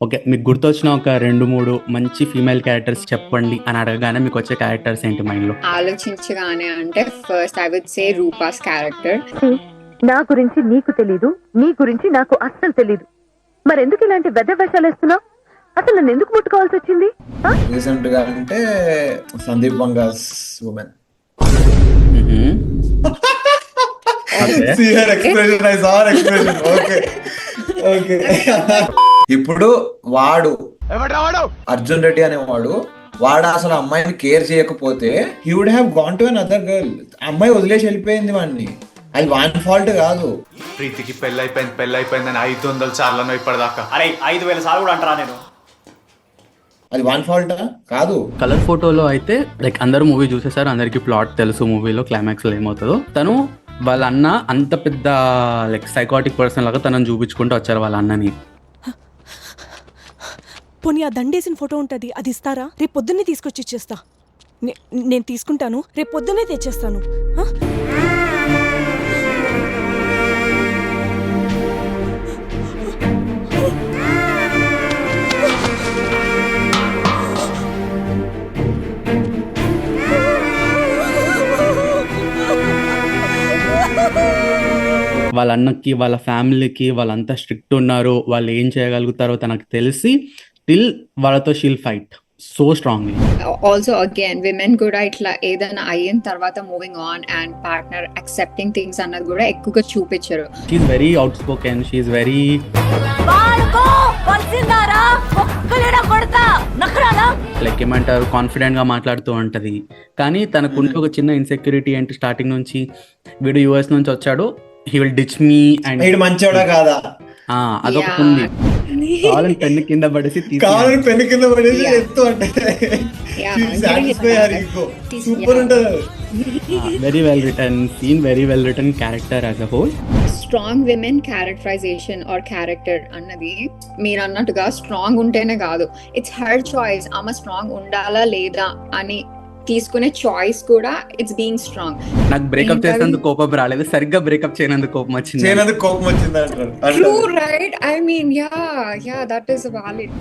Okay. మీకు గుర్తొచ్చిన ఒక 2, 3 మంచి ఫీమేల్ క్యారెక్టర్స్ చెప్పండి అని అడగగానే మీకొచ్చే క్యారెక్టర్స్ ఏంటి మైండ్‌లో? ఆలోచించగానే అంటే first I would say Rupa's character. నా గురించి నీకు తెలీదు, నీ గురించి నాకు అస్సలు తెలీదు. మరెందుకు ఇలాంటి వేషాలేస్తున్నావు? అసలు నన్ను ఎందుకు ముట్టుకోవాల్సి వచ్చింది? రీసెంట్ గా అంటే సందీప్ వంగాస్ ఉమెన్. హుహు. ఓకే. ఇప్పుడు వాడు అర్జున్ రెడ్డి అనేవాడు అసలు అమ్మాయిని కేర్ చేయకపోతే he would have gone to another girl. అమ్మాయి వదిలేసి వెళ్ళిపోయింది వాడిని. అది వాని ఫాల్ట్ కాదు. ప్రీతికి పెళ్ళైపోయిందని 500 సార్లు ఇప్పటిదాకా. అరే 5,000 సార్లు కూడా అంటారా నేను? అది వాన్ ఫాల్టా కాదు. కలర్ ఫోటోలో అయితే లైక్ అందరూ మూవీ చూసేసారు, అందరికి ప్లాట్ తెలుసు, మూవీలో క్లైమాక్స్ లో ఏమవుతుందో. తను వాళ్ళ అన్న అంత పెద్ద లైక్ సైకాటిక్ పర్సన్ లాగా తనని చూపించుకుంటూ వచ్చారు వాళ్ళ అన్నని. పోనీ ఆ దండేసిన ఫోటో ఉంటుంది, అది ఇస్తారా? రేపు పొద్దున్నే తీసుకొచ్చి ఇచ్చేస్తా. నేను తీసుకుంటాను, రేపు పొద్దున్నే తెచ్చేస్తాను. వాళ్ళ అన్నకి, వాళ్ళ ఫ్యామిలీకి వాళ్ళంతా స్ట్రిక్ట్ ఉన్నారు, వాళ్ళు ఏం చేయగలుగుతారో తనకు తెలిసి టిల్ వాళ్ళతో she'll fight so strongly. Also again women కూడా ఇట్లా ఏదైనా అయిన తర్వాత moving on and partner accepting things అన్నది కూడా ఎక్కువగా చూపించారు. She's very outspoken, she's very like ఏమంటారు, కాన్ఫిడెంట్ గా మాట్లాడుతూ ఉంటది. కానీ తనకుంటూ ఒక చిన్న ఇన్సెక్యూరిటీ ఏంటి, స్టార్టింగ్ నుంచి వీడు యుఎస్ నుంచి వచ్చాడు, he will ditch me and మంచోడా కాదా అదొకటి ఉంది. కావాలని పెన్ను కింద పడేసి సూపర్ ఉంటది. Very well written scene, very well written character as a whole. Strong women characterisation or character అన్నది మీరు అన్నట్టుగా స్ట్రాంగ్ ఉంటేనే కాదు, ఇట్స్ హర్ చాయిస్. ఆమె స్ట్రాంగ్ ఉండాలా లేదా అని తీసుకునే చాయిస్ కూడా ఇట్స్ బీయింగ్ స్ట్రాంగ్. నాకు బ్రేకప్ చేసినందుకు కోపం రాలేదు, సరిగ్గా బ్రేకప్ చేయనందుకు కోపం వచ్చింది. True right, I mean yeah that is valid.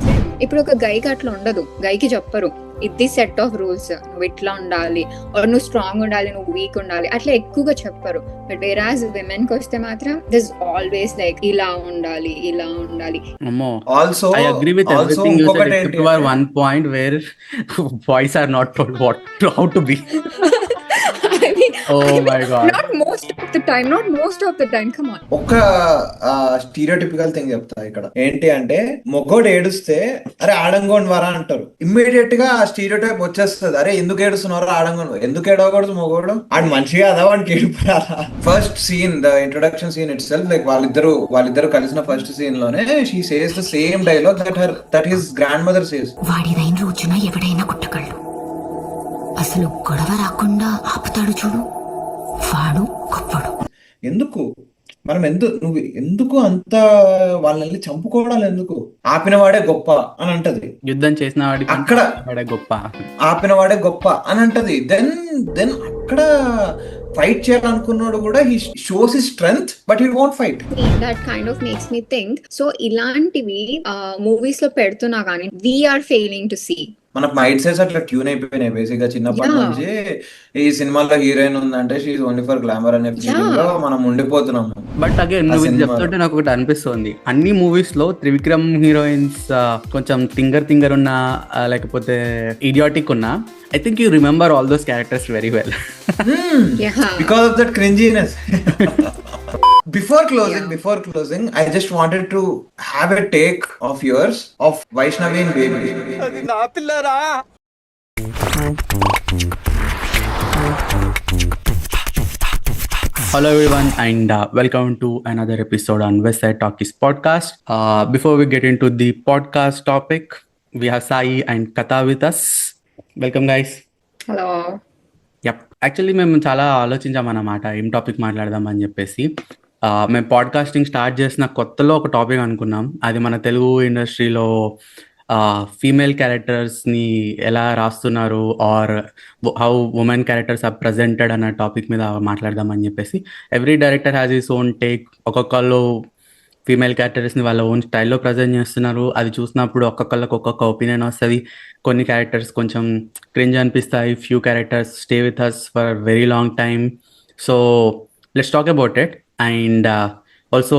ఇప్పుడు ఒక గైకి అట్లా ఉండదు, గైకి చెప్పరు ఇది సెట్ ఆఫ్ రూల్స్, నువ్వు ఇట్లా ఉండాలి, నువ్వు స్ట్రాంగ్ ఉండాలి, నువ్వు వీక్ ఉండాలి, అట్లా ఎక్కువగా చెప్పరు. బట్ వేరాజ్ విమెన్ కి వస్తే మాత్రం దిస్ ఆల్వేస్ లైక్ ఇలా ఉండాలి, ఇలా ఉండాలి. Also I agree with everything you said except for one point where boys are not told how to be. Oh my god. Not most of the time, come on. ఒక stereotypical thing చెప్తా ఇక్కడ. ఏంటి అంటే మొగ్గోడు ఏడుస్తే అరే ఆడంగోని వరా అంటారు. Immediate గా ఆ stereotype వచ్చేస్తుంది. అరే ఎందుకు ఏడుస్తున్నారో ఆడంగోని, ఎందుకు ఏడవకూడదు మొగ్గోడు, ఆడు మంచిగా అదా వాడికి ఏడిపోయారా. First scene, the introduction scene itself, like వాళ్ళిద్దరు కలిసిన ఫస్ట్ సీన్ లోనే she says the same dialogue that his grandmother says. వాడిదైన రోజున ఎవడైనా కుట్టగలడు, అసలు గొడవ రాకుండా ఆపుతాడు చూడు, వాడు గొప్పడు. ఎందుకు నువ్వు ఎందుకు అంత వాళ్ళని చంపుకోవడాలు ఎందుకు? ఆపినవాడే గొప్ప అని అంటది. యుద్ధం చేసిన వాడికి అక్కడ గొప్ప, ఆపినవాడే గొప్ప అని అంటది. దెన్ అక్కడ ఫైట్ చేయాలనుకున్నాడు కూడా he shows his strength but he won't fight. That kind of makes me think, so ఇలాంటివి మూవీస్ లో పెడుతున్నా కానీ వీఆర్ ఫెయిలింగ్ టు సీ. మన మైండ్ సెట్స్ అట్లా ట్యూన్ అయిపోయినాయి బేసిక్ గా. చిన్నప్పటి నుంచి ఈ సినిమాలో హీరోయిన్ ఉందంటే షీఈ్ ఓన్లీ ఫర్ గ్లామర్ అనే ఫీలింగ్ లో మనం ఉండిపోతున్నాము. బట్ అగైన్ నువ్వు చెప్తుంటే నాకు ఒకటి అనిపిస్తుంది, అన్ని మూవీస్ లో త్రివిక్రమ్ హీరోయిన్స్ కొంచెం థింగర్ ఉన్న లేకపోతే ఇడియాటిక్ ఉన్నా, I think you remember all those characters very well. Yeah. Because of that cringiness. Before closing, I just wanted to have a take of yours of Vaishnavi and Baby. Adi na pillara. Hello everyone and welcome to another episode on Westside Talkies podcast. Before we get into the podcast topic, we have Sai and Katha with us. Welcome guys. Hello. Yup, actually మేము చాలా ఆలోచించామన్నమాట ఏం topic మాట్లాడదామని చెప్పేసి. మేము podcasting start చేసిన కొత్తలో ఒక topic అనుకున్నాం, అది మన తెలుగు ఇండస్ట్రీలో ఫీమేల్ క్యారెక్టర్స్ని ఎలా రాస్తున్నారు or how women characters are presented అన్న టాపిక్ మీద మాట్లాడదామని చెప్పేసి. Every director has his own take. ఒక్కొక్కళ్ళు ఫీమేల్ క్యారెక్టర్స్ని వాళ్ళ ఓన్ స్టైల్లో ప్రజెంట్ చేస్తున్నారు. అది చూసినప్పుడు ఒక్కొక్కళ్ళకి ఒక్కొక్క ఒపీనియన్ వస్తుంది. కొన్ని క్యారెక్టర్స్ కొంచెం క్రింజ్ అనిపిస్తాయి, few characters stay with us for very long time. So let's talk about it. And also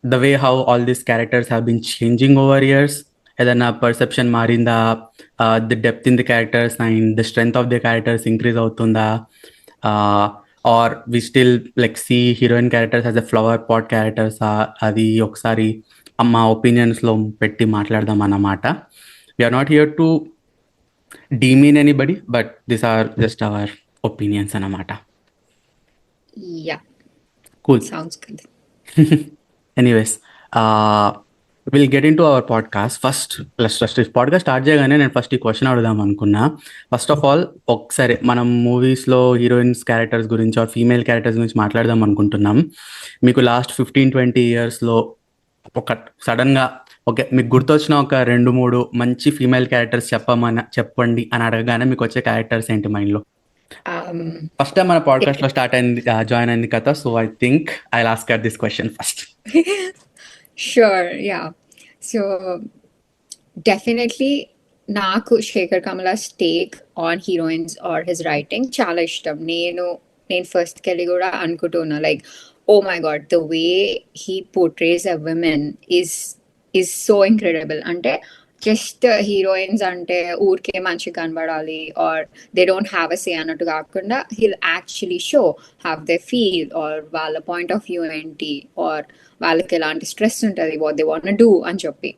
the way how all these characters have been changing over years. ఏదైనా పర్సెప్షన్ మారిందా? The depth in the characters and the strength of the characters increase అవుతుందా? Or we still like see heroine characters as a flower pot characters? అది ఒకసారి మా ఒపీనియన్స్లో పెట్టి మాట్లాడదాం అన్నమాట. We are not here to demean anybody, but this are just our opinions అన్నమాట. Yeah, cool. sounds good. Anyways, will get into our podcast. First podcast start చేయగానే నేను ఫస్ట్ ఈ క్వశ్చన్ అడుగుదాం అనుకున్నా. ఫస్ట్ ఆఫ్ ఆల్, ఒకసారి మనం మూవీస్లో heroines characters గురించి ఆర్ ఫీమేల్ క్యారెక్టర్స్ గురించి మాట్లాడదాం అనుకుంటున్నాం. మీకు లాస్ట్ 15-20 ఇయర్స్లో ఒక సడన్గా ఓకే మీకు గుర్తొచ్చిన ఒక 2-3 మంచి ఫీమేల్ క్యారెక్టర్స్ చెప్పండి అని అడగగానే మీకు వచ్చే క్యారెక్టర్స్ ఏంటి మైండ్లో? Um, ఫస్ట్ టైం మన పాడ్కాస్ట్లో స్టార్ట్ అయింది, జాయిన్ అయింది కదా. So I think I will ask her this question first. Sure, yeah. So definitely నాకు Shekhar కమలా's take on heroines or his writing చాలా ఇష్టం. నేను ఫస్ట్ కెళ్ళి కూడా అనుకుంటున్నా like, oh my God, the way he portrays a women is so incredible. అంటే just heroines అంటే ఊరికే మంచిగా కనబడాలి or they don't have a say అన్నట్టు కాకుండా he'll actually show have they feel or వాళ్ళ పాయింట్ ఆఫ్ వ్యూ ఏంటి or వాళ్ళకి ఎలాంటి స్ట్రెస్ ఉంటుంది, వాట్ దే వాంట్ డూ అని చెప్పి.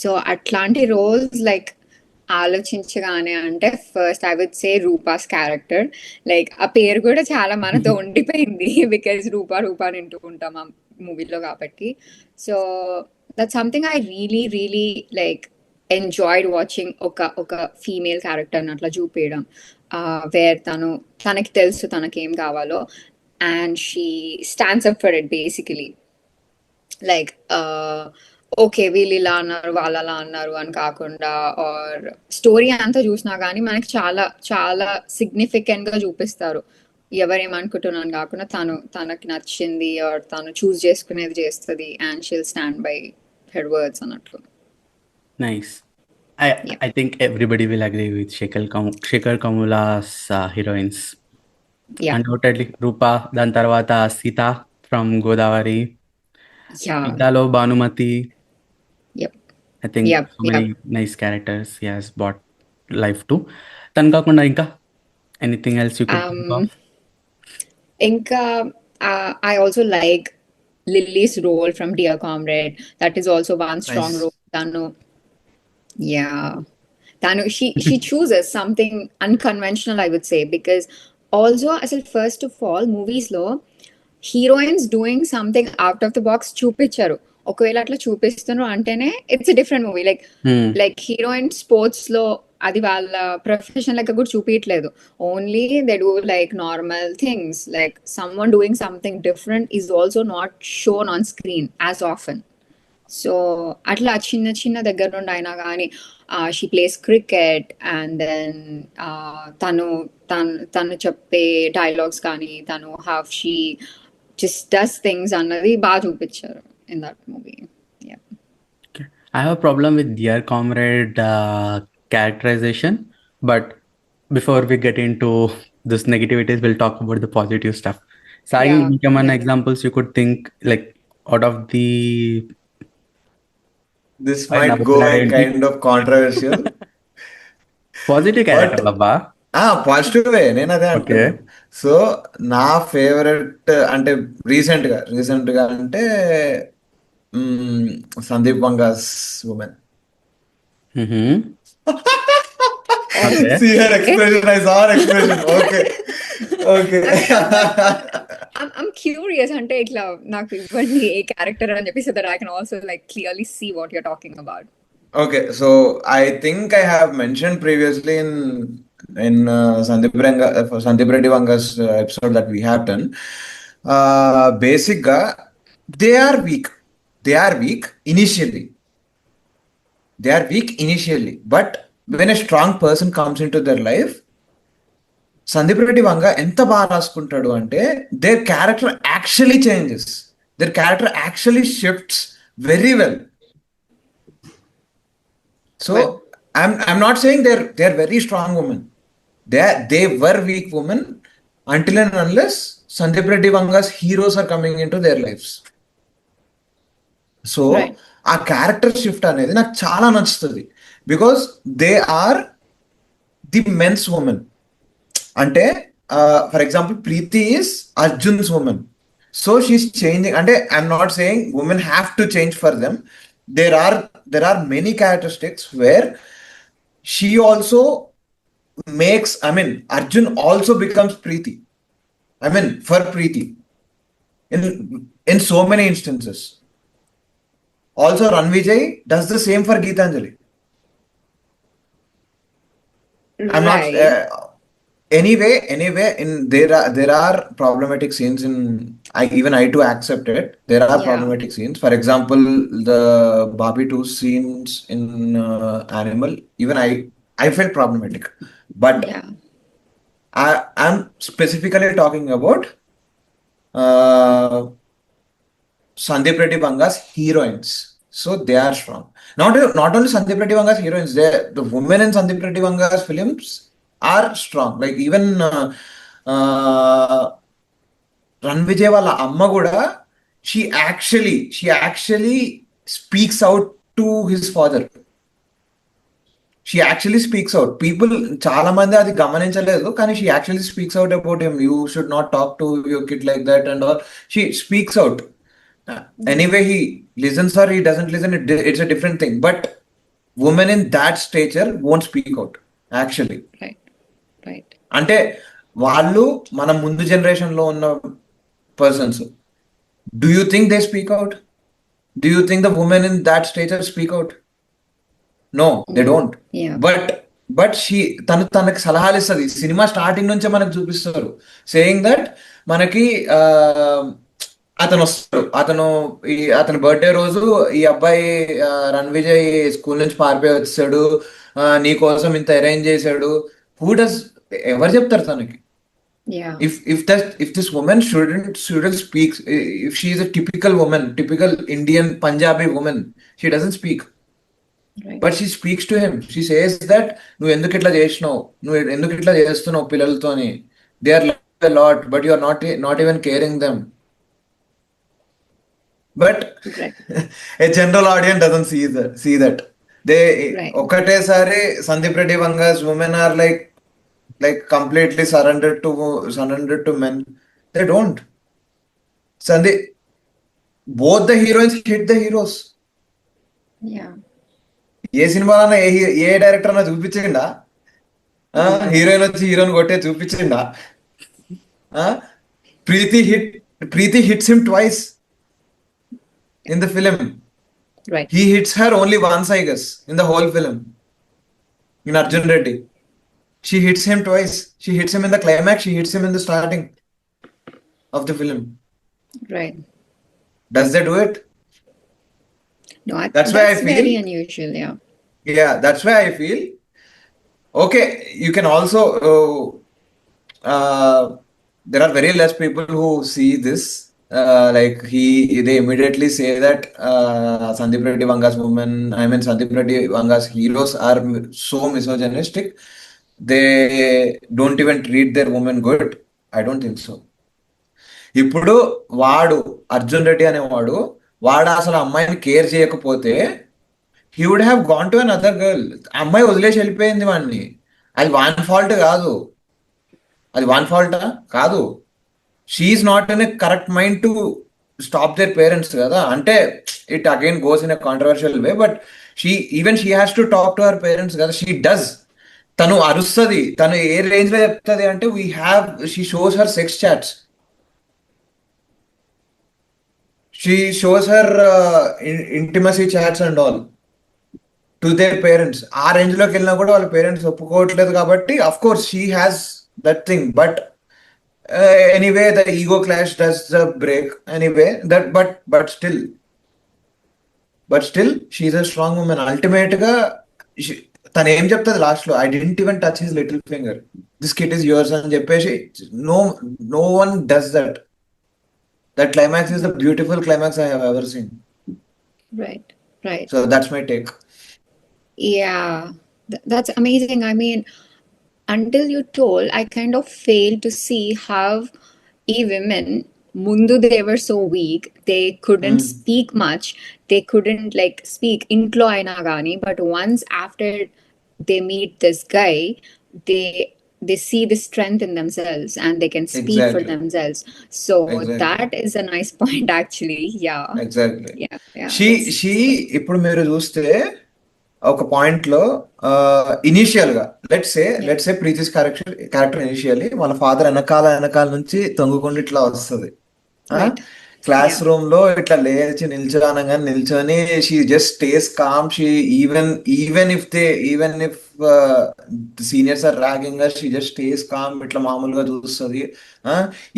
సో అట్లాంటి రోల్స్ లైక్ ఆలోచించగానే అంటే first I would say Rupa's character. Like ఆ పేరు కూడా చాలా మనతో ఉండిపోయింది బికాజ్ రూపా అని వింటూ ఉంటాం ఆ మూవీలో కాబట్టి. So that's something I really like enjoyed watching. ఒక ఫీమేల్ క్యారెక్టర్ని అట్లా చూపించడం, వేర్ తనకి తెలుసు తనకేం కావాలో and she stands up for it basically. Like okay వీళ్ళు ఇలా అన్నారు వాళ్ళు అలా అన్నారు అని కాకుండా ఆర్ స్టోరీ అంతా చూసినా కానీ మనకి చాలా చాలా సిగ్నిఫికెంట్ గా చూపిస్తారు. ఎవరేమనుకుంటున్నాను కాకుండా తనకి నచ్చింది ఆర్ తను చూస్ చేసుకునేది చేస్తుంది and she'll stand by her words అన్నట్లు. Nice. I think everybody will agree with Shekhar Kamula's heroines. Yeah. Undoubtedly, Rupa, దాని తర్వాత సీత ఫ్రమ్ గోదావరి, Yeah. సీతాలో Bhanumathi. Yep. I think Yep. so many nice characters he has brought life to. తను కాకుండా ఇంకా anything else you could think of? ఇంకా I also like Lily's role from Dear Comrade. That is also one strong Nice. role. She chooses something unconventional, I would say, because also అసలు first of all movies లో heroines doing something out of the box చూపించారు. ఒకవేళ అట్లా చూపిస్తున్నారు అంటేనే it's different movie. Like heroine sports లో అది వాళ్ళ ప్రొఫెషన్ లెక్క కూడా చూపించట్లేదు. Only they do like normal things. Like someone doing something different is also not shown on screen as often. So అట్లా చిన్న దగ్గర నుండి అయినా కానీ she plays cricket and then తను చెప్పే డైలాగ్స్ కానీ తను how she just does things అన్నది బాగా చూపించారు in that movie. I have a problem with Dear Comrade characterization, but before we get into this negativities, we'll talk about the positive stuff. Sai, Yeah. ఇంకేమన్నా examples you could think like out of the This I might love go that. kind of controversial. positive character అబ్బా? Positive way నేను అదే Okay. అంటున్నాను. So నా favourite అంటే recent గా అంటే Sandeep Vanga's women. Mhm. Okay. See her expression, I saw her expression. Okay. I'm curious అంటే ఇట్లా నాకు ఇవ్వండి ఏ క్యారెక్టర్ అని చెప్పి, so that I can also like clearly see what you're talking about. Okay, so I think I have mentioned previously in Sandeep Reddy Vanga's episode that we have done. Basically, they are weak. They are weak initially. But when a strong person comes into their life, Sandeep Reddy Vanga ఎంత బాగా రాసుకుంటాడు అంటే their character actually changes. their character actually shifts very well. So Well. I'm not saying they're very strong women. They were weak women until and unless Sandeep Reddy Vanga's heroes are coming into their lives. So Right. ఆ character shift అనేది నాకు చాలా నచ్చుతుంది, because they are the men's women. అంటే for example Preethi is Arjun's women, so she's changing. అంటే I'm not saying women have to change for them. There are many characteristics where she also makes, I mean Arjun also becomes Preethi, I mean for Preethi in so many instances. Also, Ranvijay does the same for Geetanjali. I'm not. Right. Anyway, in there are problematic scenes in. I too accept it. There are Yeah. problematic scenes. For example, the Barbie 2 scenes in Animal. Even I felt problematic, but Yeah. I'm specifically talking about Sandeep Reddy Vanga's heroines. So they are strong. Not only Sandeep Reddy Vanga's heroines, the women in Sandeep Reddy Vanga's films are strong. Like even Ranvijay wala amma kuda, she actually speaks out to his father. She actually speaks out. People చాలా మంది అది గమనించలేదు, కానీ she actually speaks out about him. You should not talk to your kid like that and all. She speaks out. Anyway, he listens or he doesn't listen, it's a different thing. But women in that stature won't speak out, actually. Right. అంటే వాళ్ళు మన ముందు generation లో ఉన్న persons. Do you think they speak out? Do you think the women in that stature speak out? No, they don't. Yeah. But తనకి సలహాలు ఇస్తుంది. Cinema starting నుంచే మనకు చూపిస్తారు, సేయింగ్ దట్ మనకి అతను వస్తాడు, అతని బర్త్డే రోజు ఈ అబ్బాయి రణ్విజయ్ స్కూల్ నుంచి పారిపోయి వచ్చాడు, నీ కోసం ఇంత అరేంజ్ చేశాడు. ఎవరు చెప్తారు తనకి? Yeah. If this woman shouldn't speak, if she is a typical woman, typical Indian Punjabi woman, she doesn't speak. Right. But she speaks to him. She says that నువ్వు ఎందుకు ఇట్లా చేసినావు, నువ్వు ఎందుకు ఇట్లా చేస్తున్నావు పిల్లలతోని, they are loved a lot but you are not even caring them. But Right. a general audience doesn't see that. They Right. ఒకటేసారి Sandeep Reddy Vanga's women are like completely surrendered to men. They don't. Both the heroines hit the heroes. Yeah. ఏ సినిమాలో ఏ director అన్నా చూపించిండా heroine వచ్చి heroine కొట్టే చూపించిండా? Preethi hits him twice in the film. Right. He hits her only once, I guess, in the whole film. In Arjun Reddy, she hits him twice. She hits him in the climax, she hits him in the starting of the film. Right. Does they do it? No, That's why I feel- very unusual. Yeah. Yeah, that's why I feel okay. You can also there are very less people who see this. They immediately say that Sandeep Reddy Vanga's Sandeep Reddy Vanga's heroes are so misogynistic. They don't even treat their women good. I don't think so. ఇప్పుడు వాడు అర్జున్ రెడ్డి అనేవాడు అసలు అమ్మాయిని care చేయకపోతే he would have gone to another girl. అమ్మాయి వదిలేసి వెళ్ళిపోయింది వాడిని. అది వన్ ఫాల్ట్ కాదు. అది వన్ ఫాల్టా కాదు. She's not in a correct mind to stop their parents కదా. అంటే it again goes in a controversial way, but she has to talk to our parents కదా. She does. తను అరుస్తుంది. తను ఏ రేంజ్ లో చెప్తుంది అంటే she shows her sex chats, she shows her intimacy chats and all to their parents. ఆ range లోకి వెళ్ళినా కూడా వాళ్ళ పేరెంట్స్ ఒప్పుకోవట్లేదు కాబట్టి of course she has that thing. But anyway, the ego clash does the break anyway. But still she's a strong woman. Ultimate ga తను ఏం చెప్తుంది లాస్ట్ లో, I didn't even touch his little finger, this kid is yours అని చెప్పేసి. no one does that. That climax is the beautiful climax I have ever seen. Right, right. So that's my take. Yeah, that's amazing. I mean, until you told, I kind of failed to see how women, mundu they were so weak, they couldn't speak much, they couldn't like speak intlo aina gani, but once after they meet this guy, they they see the strength in themselves and they can speak for Exactly. themselves. So Exactly. that is a nice point actually. Yeah. Exactly. Yeah, yeah. She ఇప్పుడు మీరు చూస్తే ఒక point లో initial గా let's say Preethi's character initially వాళ్ళ father వెనకాల నుంచి తొంగుకుండా ఇట్లా వస్తుంది Right. Class Yeah. రూమ్ లో ఇట్లా లేచి నిల్చోనగా నిల్చొని she just stays calm. She even if seniors are ragging her, she just stays calm, ఇట్లా మామూలుగా చూస్తుంది.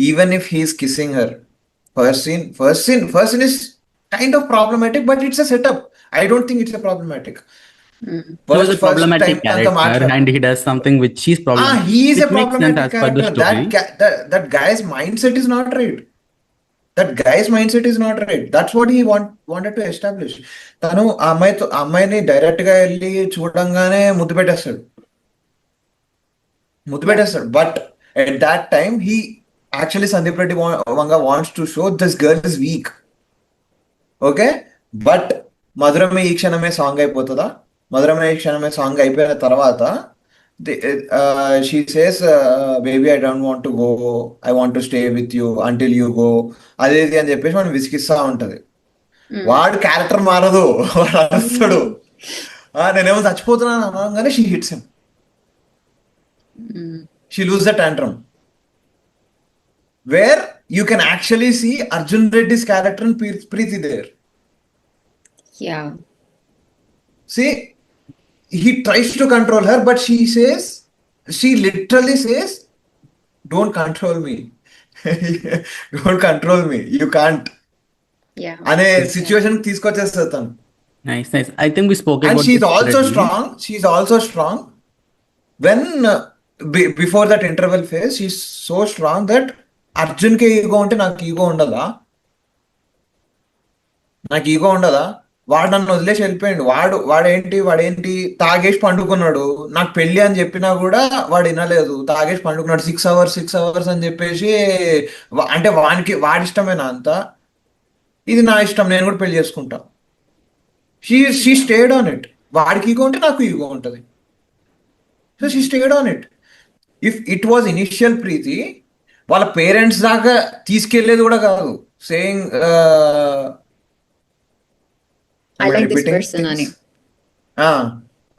Even if he's kissing her, first scene is kind of problematic, but it's a setup. I don't think it's a problematic. He was a problematic character and he does something which is problematic. He is a It makes sense problematic as per the character. story. That guy's mindset is not right. That's what he wanted to establish. తను ఆ అమ్మాయిని direct గా వెళ్ళి చూడంగానే ముద్దు పెట్టేస్తాడు. But at that time he actually Sandeep Reddy Vanga wants to show this girl is weak. Okay, but Madhurame Ee Kshaname song అయిపోతుందా? మధురమే Ee Kshaname song అయిపోయిన తర్వాత she says baby I don't want to go, I want to stay with you until you go, అదే అని చెప్పేసి మనం విసిగిస్తా ఉంటది. వాడు character మారదు, వాడు అరుస్తాడు. నేనేమో చచ్చిపోతున్నాను అనగానే she hits him, she lose the tantrum. Where you can actually see Arjun Reddy's character and Preethi there. Yeah. See, he tries to control her, but she literally says, don't control me. Don't control me. You can't. Yeah. అనే situation తీసుకొచ్చేస్తుంది తను. Nice. I think we spoke And about she's this also already. strong. When before that interval phase, she's so strong that Arjun కి ego ఉంటే నాకు ego ఉండదా? వాడు నన్ను వదిలేసి వెళ్ళిపోయాడు. వాడేంటి తాగేసి పండుకున్నాడు. నాకు పెళ్లి అని చెప్పినా కూడా వాడు వినలేదు, తాగేసి పండుకున్నాడు. 6 hours అని చెప్పేసి. అంటే వాడి ఇష్టమేనా అంతా? ఇది నా ఇష్టం, నేను కూడా పెళ్లి చేసుకుంటా. She stayed on it. వాడికి ఈగో ఉంటే నాకు ఈగో ఉంటుంది. So she stayed on it. If it was initial Preethi, వాళ్ళ పేరెంట్స్ దాకా తీసుకెళ్లేది కూడా కాదు. Saying I like this person, Ani.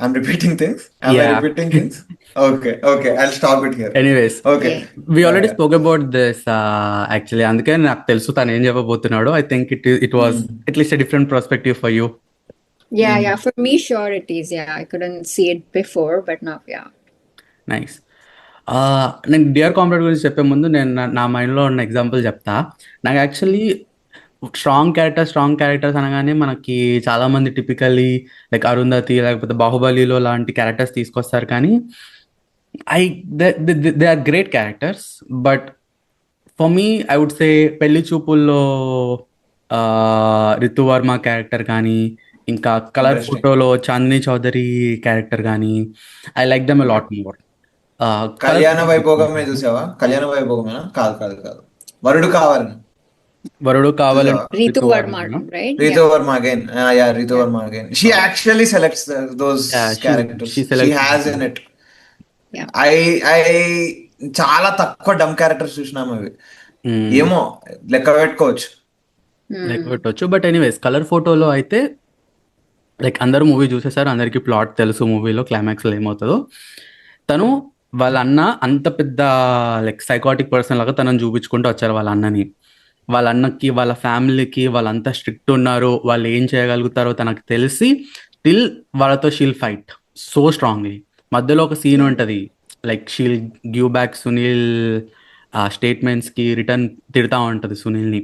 I'm repeating things. Yeah. Repeating things? Okay. I'll stop it here. Anyways, Okay. we already spoke about this actually. అందుకే నాకు తెలుసు తను ఏం చెప్పబోతున్నాడు. I think it was at least a different perspective for you. Yeah. For me, sure it is. Yeah, I couldn't see it before, but now, yeah. Nice. నేను dear comrade గురించి చెప్పే ముందు నేను నా మైండ్లో ఉన్న ఎగ్జాంపుల్ చెప్తా. నాకు యాక్చువల్లీ స్ట్రాంగ్ క్యారెక్టర్స్ అనగానే మనకి చాలా మంది టిపికల్లీ లైక్ అరుంధతి లేకపోతే బాహుబలిలో లాంటి క్యారెక్టర్స్ తీసుకొస్తారు. కానీ they are great characters. But for me I would say పెళ్లి చూపుల్లో రితువర్మ క్యారెక్టర్ కానీ, ఇంకా కలర్ Interesting. ఫోటోలో చాందిని చౌదరి క్యారెక్టర్ కానీ, I like them a lot more. Kalyana Vaibhogame చూసావా? కళ్యాణ వైభోగమేనా? కాదు. వరుడు కావాలి. వరుడు కావాలంటే Ritu Verma, right? Ritu Verma again. Ritu Verma again. She actually selects those characters. she selects She has in it. Yeah. I చాలా తక్కువ డమ్ క్యారెక్టర్స్ చూసినాము అవి. ఏమో లెక్క పెట్టుకోవచ్చు. లెక్క పెట్టవచ్చు. బట్ ఎనీవేస్ కలర్ ఫోటోలో అయితే లైక్ అందరూ మూవీ చూసేసారు, అందరికీ ప్లాట్ తెలుసు, మూవీలో క్లైమాక్స్లో ఏమవుతుందో. తను వాళ్ళ అన్న అంత పెద్ద లైక్ సైకాటిక్ పర్సన్ లాగా తనని చూపించుకుంటూ వచ్చారు. వాళ్ళ అన్నకి వాళ్ళ ఫ్యామిలీకి వాళ్ళంతా స్ట్రిక్ట్ ఉన్నారు, వాళ్ళు ఏం చేయగలుగుతారో తనకు తెలిసి టిల్ వాళ్ళతో షీల్ ఫైట్ సో స్ట్రాంగ్లీ. మధ్యలో ఒక సీన్ ఉంటుంది like she'll give back Sunil స్టేట్మెంట్స్కి రిటర్న్ తిడతా ఉంటుంది సునీల్ని.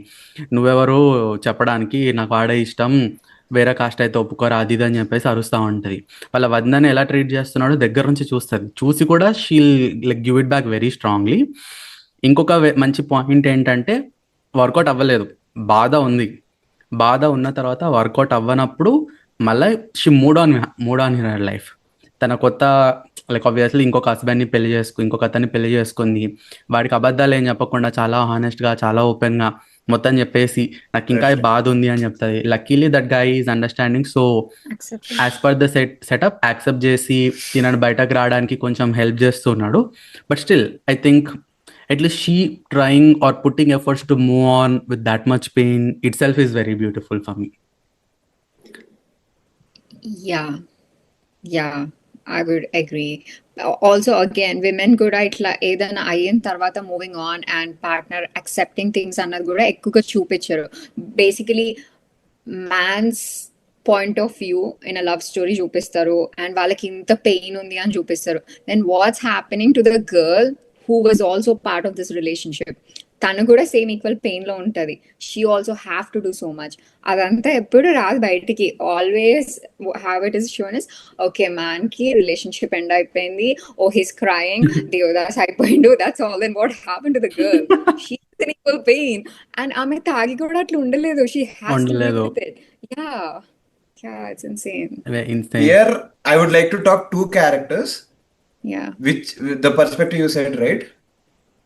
నువ్వెవరు చెప్పడానికి, నాకు వాడే ఇష్టం, వేరే కాస్ట్ అయితే ఒప్పుకోరా, అది ఇది అని చెప్పేసి అరుస్తూ ఉంటుంది. వాళ్ళ వదినని ఎలా ట్రీట్ చేస్తున్నాడో దగ్గర నుంచి చూస్తుంది. చూసి కూడా she'll like give it back very strongly. ఇంకొక మంచి పాయింట్ ఏంటంటే వర్కౌట్ అవ్వలేదు. బాధ ఉంది. బాధ ఉన్న తర్వాత వర్కౌట్ అవ్వనప్పుడు మళ్ళీ she mood on her life. తన కొత్త లైక్ ఆబ్వియస్లీ ఇంకొక హస్బెండ్ని ఇంకొక అతన్ని పెళ్లి చేసుకుంది. వాడికి అబద్ధాలు ఏం చెప్పకుండా చాలా హానెస్ట్గా, చాలా ఓపెన్గా మొత్తం చెప్పేసి నాకు ఇంకా బాధ ఉంది అని చెప్తుంది. Luckily that guy is understanding. So Accepting. As per the setup accept చేసి తినని బయటకు రావడానికి కొంచెం హెల్ప్ చేస్తున్నాడు. But still I think at least she trying or putting efforts to move on with that much pain itself is very beautiful for me. Yeah, I would agree. Also, again, women కూడా ఇట్లా ఏదైనా అయిన తర్వాత moving on and partner accepting things అన్నది కూడా ఎక్కువగా చూపించారు. Basically man's point of view in a love story చూపిస్తారు అండ్ వాళ్ళకి ఇంత పెయిన్ ఉంది అని చూపిస్తారు. Then what's happening to the girl who was also part of this relationship, తను కూడా సేమ్ ఈక్వల్ పెయిన్ లో ఉంటది. She also have to do so much. అదంతా ఎప్పుడు రాదు బయటికి. Always have it is shown is okay man కి relationship end అయిపోయింది, ఓ హీస్ క్రయింగ్, దేవదాస్ అయిపోయిండు, that's all. Then what happen to the girl? She is in equal pain and ఆమె తాగి కూడా అట్లా ఉండలేదు. షీ హ్యాస్ టు లివ్ ఉండలేదు. With it. Yeah, it's insane. Insane. Here, I would like to talk two characters, Yeah. which the perspective you said, right?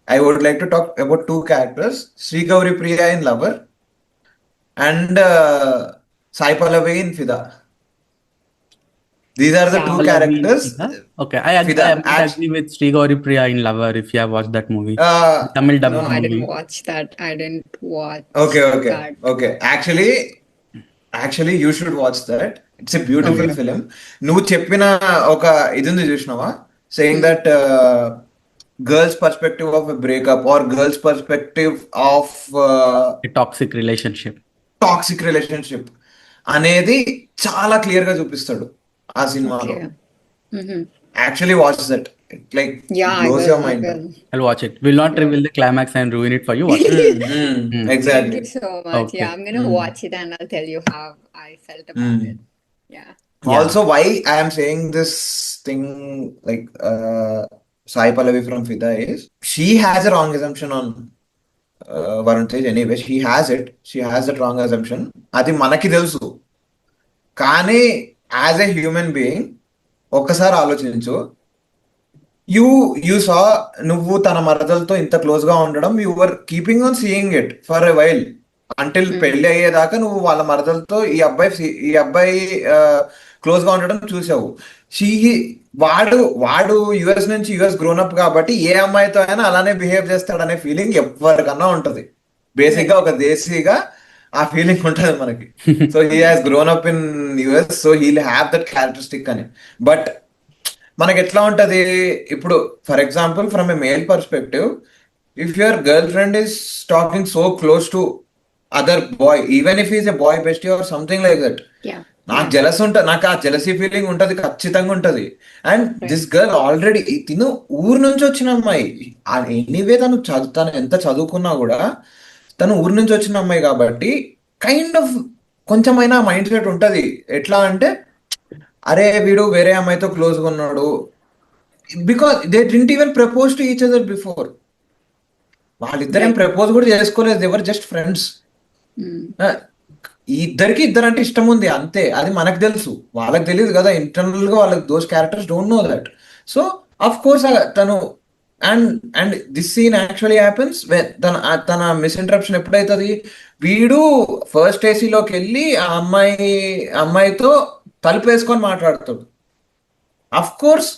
I would like to talk about two characters, Sri Gauri Priya in Lover and Sai Pallavi in Fida. These are the Yeah. two Pallavi in characters. Fida? Okay, I Fida. agree with Sri Gauri Priya in Lover if you have watched that movie. Tamil dub No, I movie. didn't watch that. I didn't watch Okay. that. Okay. Actually, you should watch that. It's a beautiful Okay. film. నువ్వు చెప్పిన ఒక ఇది ఉంది చూసినావా, saying that girls perspective of a breakup or girls perspective of A toxic relationship. Toxic relationship అనేది చాలా clear గా చూపిస్తాడు ఆ సినిమాలో. Okay. Mm-hmm. Actually watch that, like Yeah, I blows will. Your I mind. will. I'll watch it. Will not reveal the climax and ruin it for you. Watch it. Thank exactly. you so much. Okay. Yeah, I'm gonna watch it and I'll tell you how I felt about it. Yeah. Also, why I am saying this thing like Sai Pallavi from Fida is she has a wrong assumption on Varun Tej. Anyway, she has that wrong assumption. అది మనకి తెలుసు, కానీ as a human being ఒక్కసారి ఆలోచించు. You saw, నువ్వు తన మరదలతో ఇంత close గా ఉండడం, you were keeping on seeing it for a while until పెళ్లి అయ్యేదాకా నువ్వు వాళ్ళ మరదలతో ఈ అబ్బాయి క్లోజ్ గా ఉండడం చూసావు. వాడు యుఎస్ నుంచి యుఎస్ గ్రోన్ అప్ కాబట్టి ఏ అమ్మాయితో అయినా అలానే బిహేవ్ చేస్తాడనే ఫీలింగ్ ఎవరికన్నా ఉంటది. బేసిక్ గా ఒక దేశీగా ఆ ఫీలింగ్ ఉంటది మనకి. So he has grown up in US, so he'll have that characteristic అని. బట్ మనకి ఎట్లా ఉంటది ఇప్పుడు, for example from a male perspective, if your girl friend is talking so close to other bye, even if is a boy bestie or something like that, Yeah. నాకు ఆ jealousy feeling ఉంటది, ఖచ్చితంగా ఉంటది. And this girl already తిను ఊరు నుంచి వచ్చిన అమ్మాయి. ఎనీవే తను ఎంత చదువుకున్నా కూడా తను ఊరు నుంచి వచ్చిన అమ్మాయి కాబట్టి కైండ్ ఆఫ్ కొంచెమైనా మైండ్ సెట్ ఉంటది. ఎట్లా అంటే, అరే వీడు వేరే అమ్మాయితో క్లోజ్ గా ఉన్నాడు, because they didn't even propose to each other before. వాళ్ళిద్దరేం ప్రపోజ్ కూడా చేసుకోలేదు, ఎవర్ జస్ట్ ఫ్రెండ్స్. ఇద్దరు అంటే ఇష్టం ఉంది అంతే, అది మనకు తెలుసు, వాళ్ళకి తెలియదు కదా. ఇంటర్నల్ గా వాళ్ళకి those characters don't know that. So of course తను and this scene actually happens తన మిస్ఇంటరప్షన్ ఎప్పుడైతుంది, వీడు ఫస్ట్ ఏసీలోకి వెళ్ళి ఆ అమ్మాయితో తలుపేసుకొని మాట్లాడుతాడు. అఫ్ కోర్స్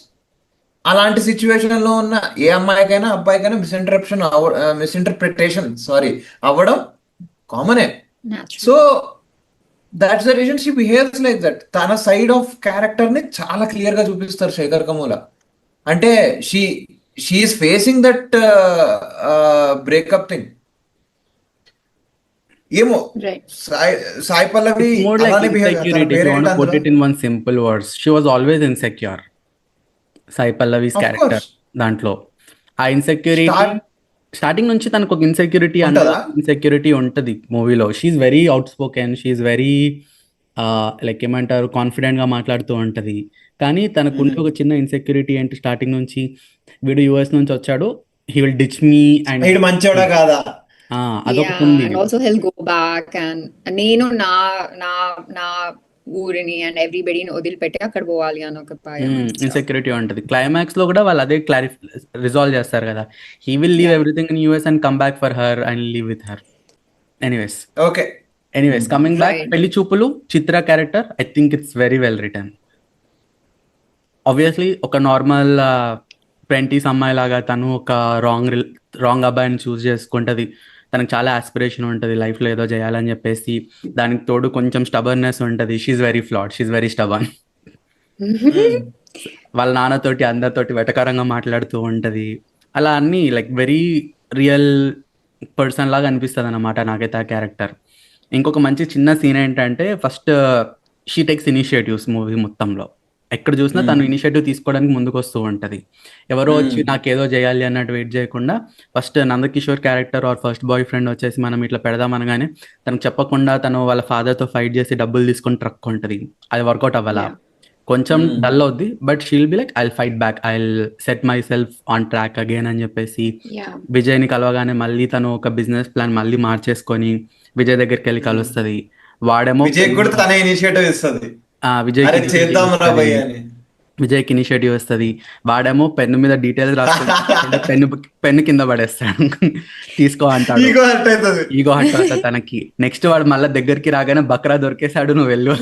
అలాంటి సిచ్యువేషన్ లో ఉన్న ఏ అమ్మాయికైనా అబ్బాయికైనా మిస్ఇంటర్ప్రిటేషన్ అవ్వడం కామనే. Natural. So that's the reason she behaves like that. తన సైడ్ ఆఫ్ క్యారెక్టర్ ని చాలా క్లియర్ గా చూపిస్తారు శేఖర్ కమూల. అంటే she's facing that breakup thing. ఏమో Right. Sai Pallavi It's more like అలానే behave insecurity. If you want to put it in one simple words, she was always insecure. Sai Pallavi's Of character course. దాంట్లో ఆ insecurity starting నుంచి తనకు ఒక insecurity ఉంటదా? Insecurity ఉంటుంది మూవీలో. She's very outspoken, she's very like ఏమంటారు confident గా మాట్లాడుతూ ఉంటది. కానీ తనకుంటే ఒక చిన్న ఇన్సెక్యూరిటీ ఏంటి, స్టార్టింగ్ నుంచి వీడు యుఎస్ నుంచి వచ్చాడు, he will ditch me and వీడు మంచోడా కాదా, అదొకటి ఉంది. and also he'll go back and నేను నా నా నా ఊరిని అండ్ ఎవ్రీబడిని వదిలిపెట్టి అక్కడ పోవాలి అని ఒక భయం. ఇన్సెక్యూరిటీ ఉంటుంది. క్లైమాక్స్ లో కూడా వాళ్ళు అదే రిజాల్వ్ చేస్తారు కదా, he will leave everything in US and come back for her and leave with her. Okay anyways coming back, Right. Pelli Choopulu Chitra character I think it's very well written. Obviously ఒక normal 20s అమ్మాయి లాగా తను ఒక wrong అబ్బాయిని చూస్ చేసుకుంటది. తనకు చాలా aspiration ఉంటుంది లైఫ్లో ఏదో చేయాలని చెప్పేసి. దానికి తోడు కొంచెం స్టబర్నెస్ ఉంటుంది. She's very flawed, she's very stubborn. వాళ్ళ నాన్నతోటి అందరితోటి వెటకారంగా మాట్లాడుతూ ఉంటుంది. అలా అన్నీ లైక్ వెరీ రియల్ పర్సన్ లాగా అనిపిస్తుంది అన్నమాట నాకైతే ఆ క్యారెక్టర్. ఇంకొక మంచి చిన్న సీన్ ఏంటంటే first she takes initiatives movie మొత్తంలో. ఎక్కడ చూసినా తను ఇనిషియేటివ్ తీసుకోవడానికి ముందుకు వస్తూ ఉంటుంది. ఎవరో వచ్చి నాకేదో చేయాలి అన్నట్టు వెయిట్ చేయకుండా first Nandakishore character are first boy friend వచ్చేసి మనం ఇట్లా పెడదాం అనగానే తనకు చెప్పకుండా తను వాళ్ళ ఫాదర్తో ఫైట్ చేసి డబ్బులు తీసుకొని ట్రక్ ఉంటుంది. అది వర్కౌట్ అవ్వాలా, కొంచెం డల్ అవుద్ది, but she'll be like I'll fight back, I'll set my self on track again అని చెప్పేసి Yeah. విజయ్ని కలవగానే మళ్ళీ తను ఒక బిజినెస్ ప్లాన్ మళ్ళీ మార్చేసుకొని విజయ్ దగ్గరికి వెళ్ళి కలుస్తుంది. వాడేమో విజయ్ కూడా తనే ఇనిషియేటివ్ ఇస్తుంది, విజయ్ అరే చేద్దాం రా భయ్య అని. విజయ్కి ఇనిషియేటివ్ వస్తుంది. వాడేమో పెన్ను మీద డీటెయిల్స్ రాసుకుంటే పెన్ను కింద పడేస్తాడు. తీసుకో అంటాడు. ఈగో హర్ట్ అవుతుంది. ఈగో హట్ అవుతుంది తనకి. నెక్స్ట్ వాడు మళ్ళీ దగ్గరికి రాగానే బక్రా దొరికేశాడు, నువ్వు వెళ్ళు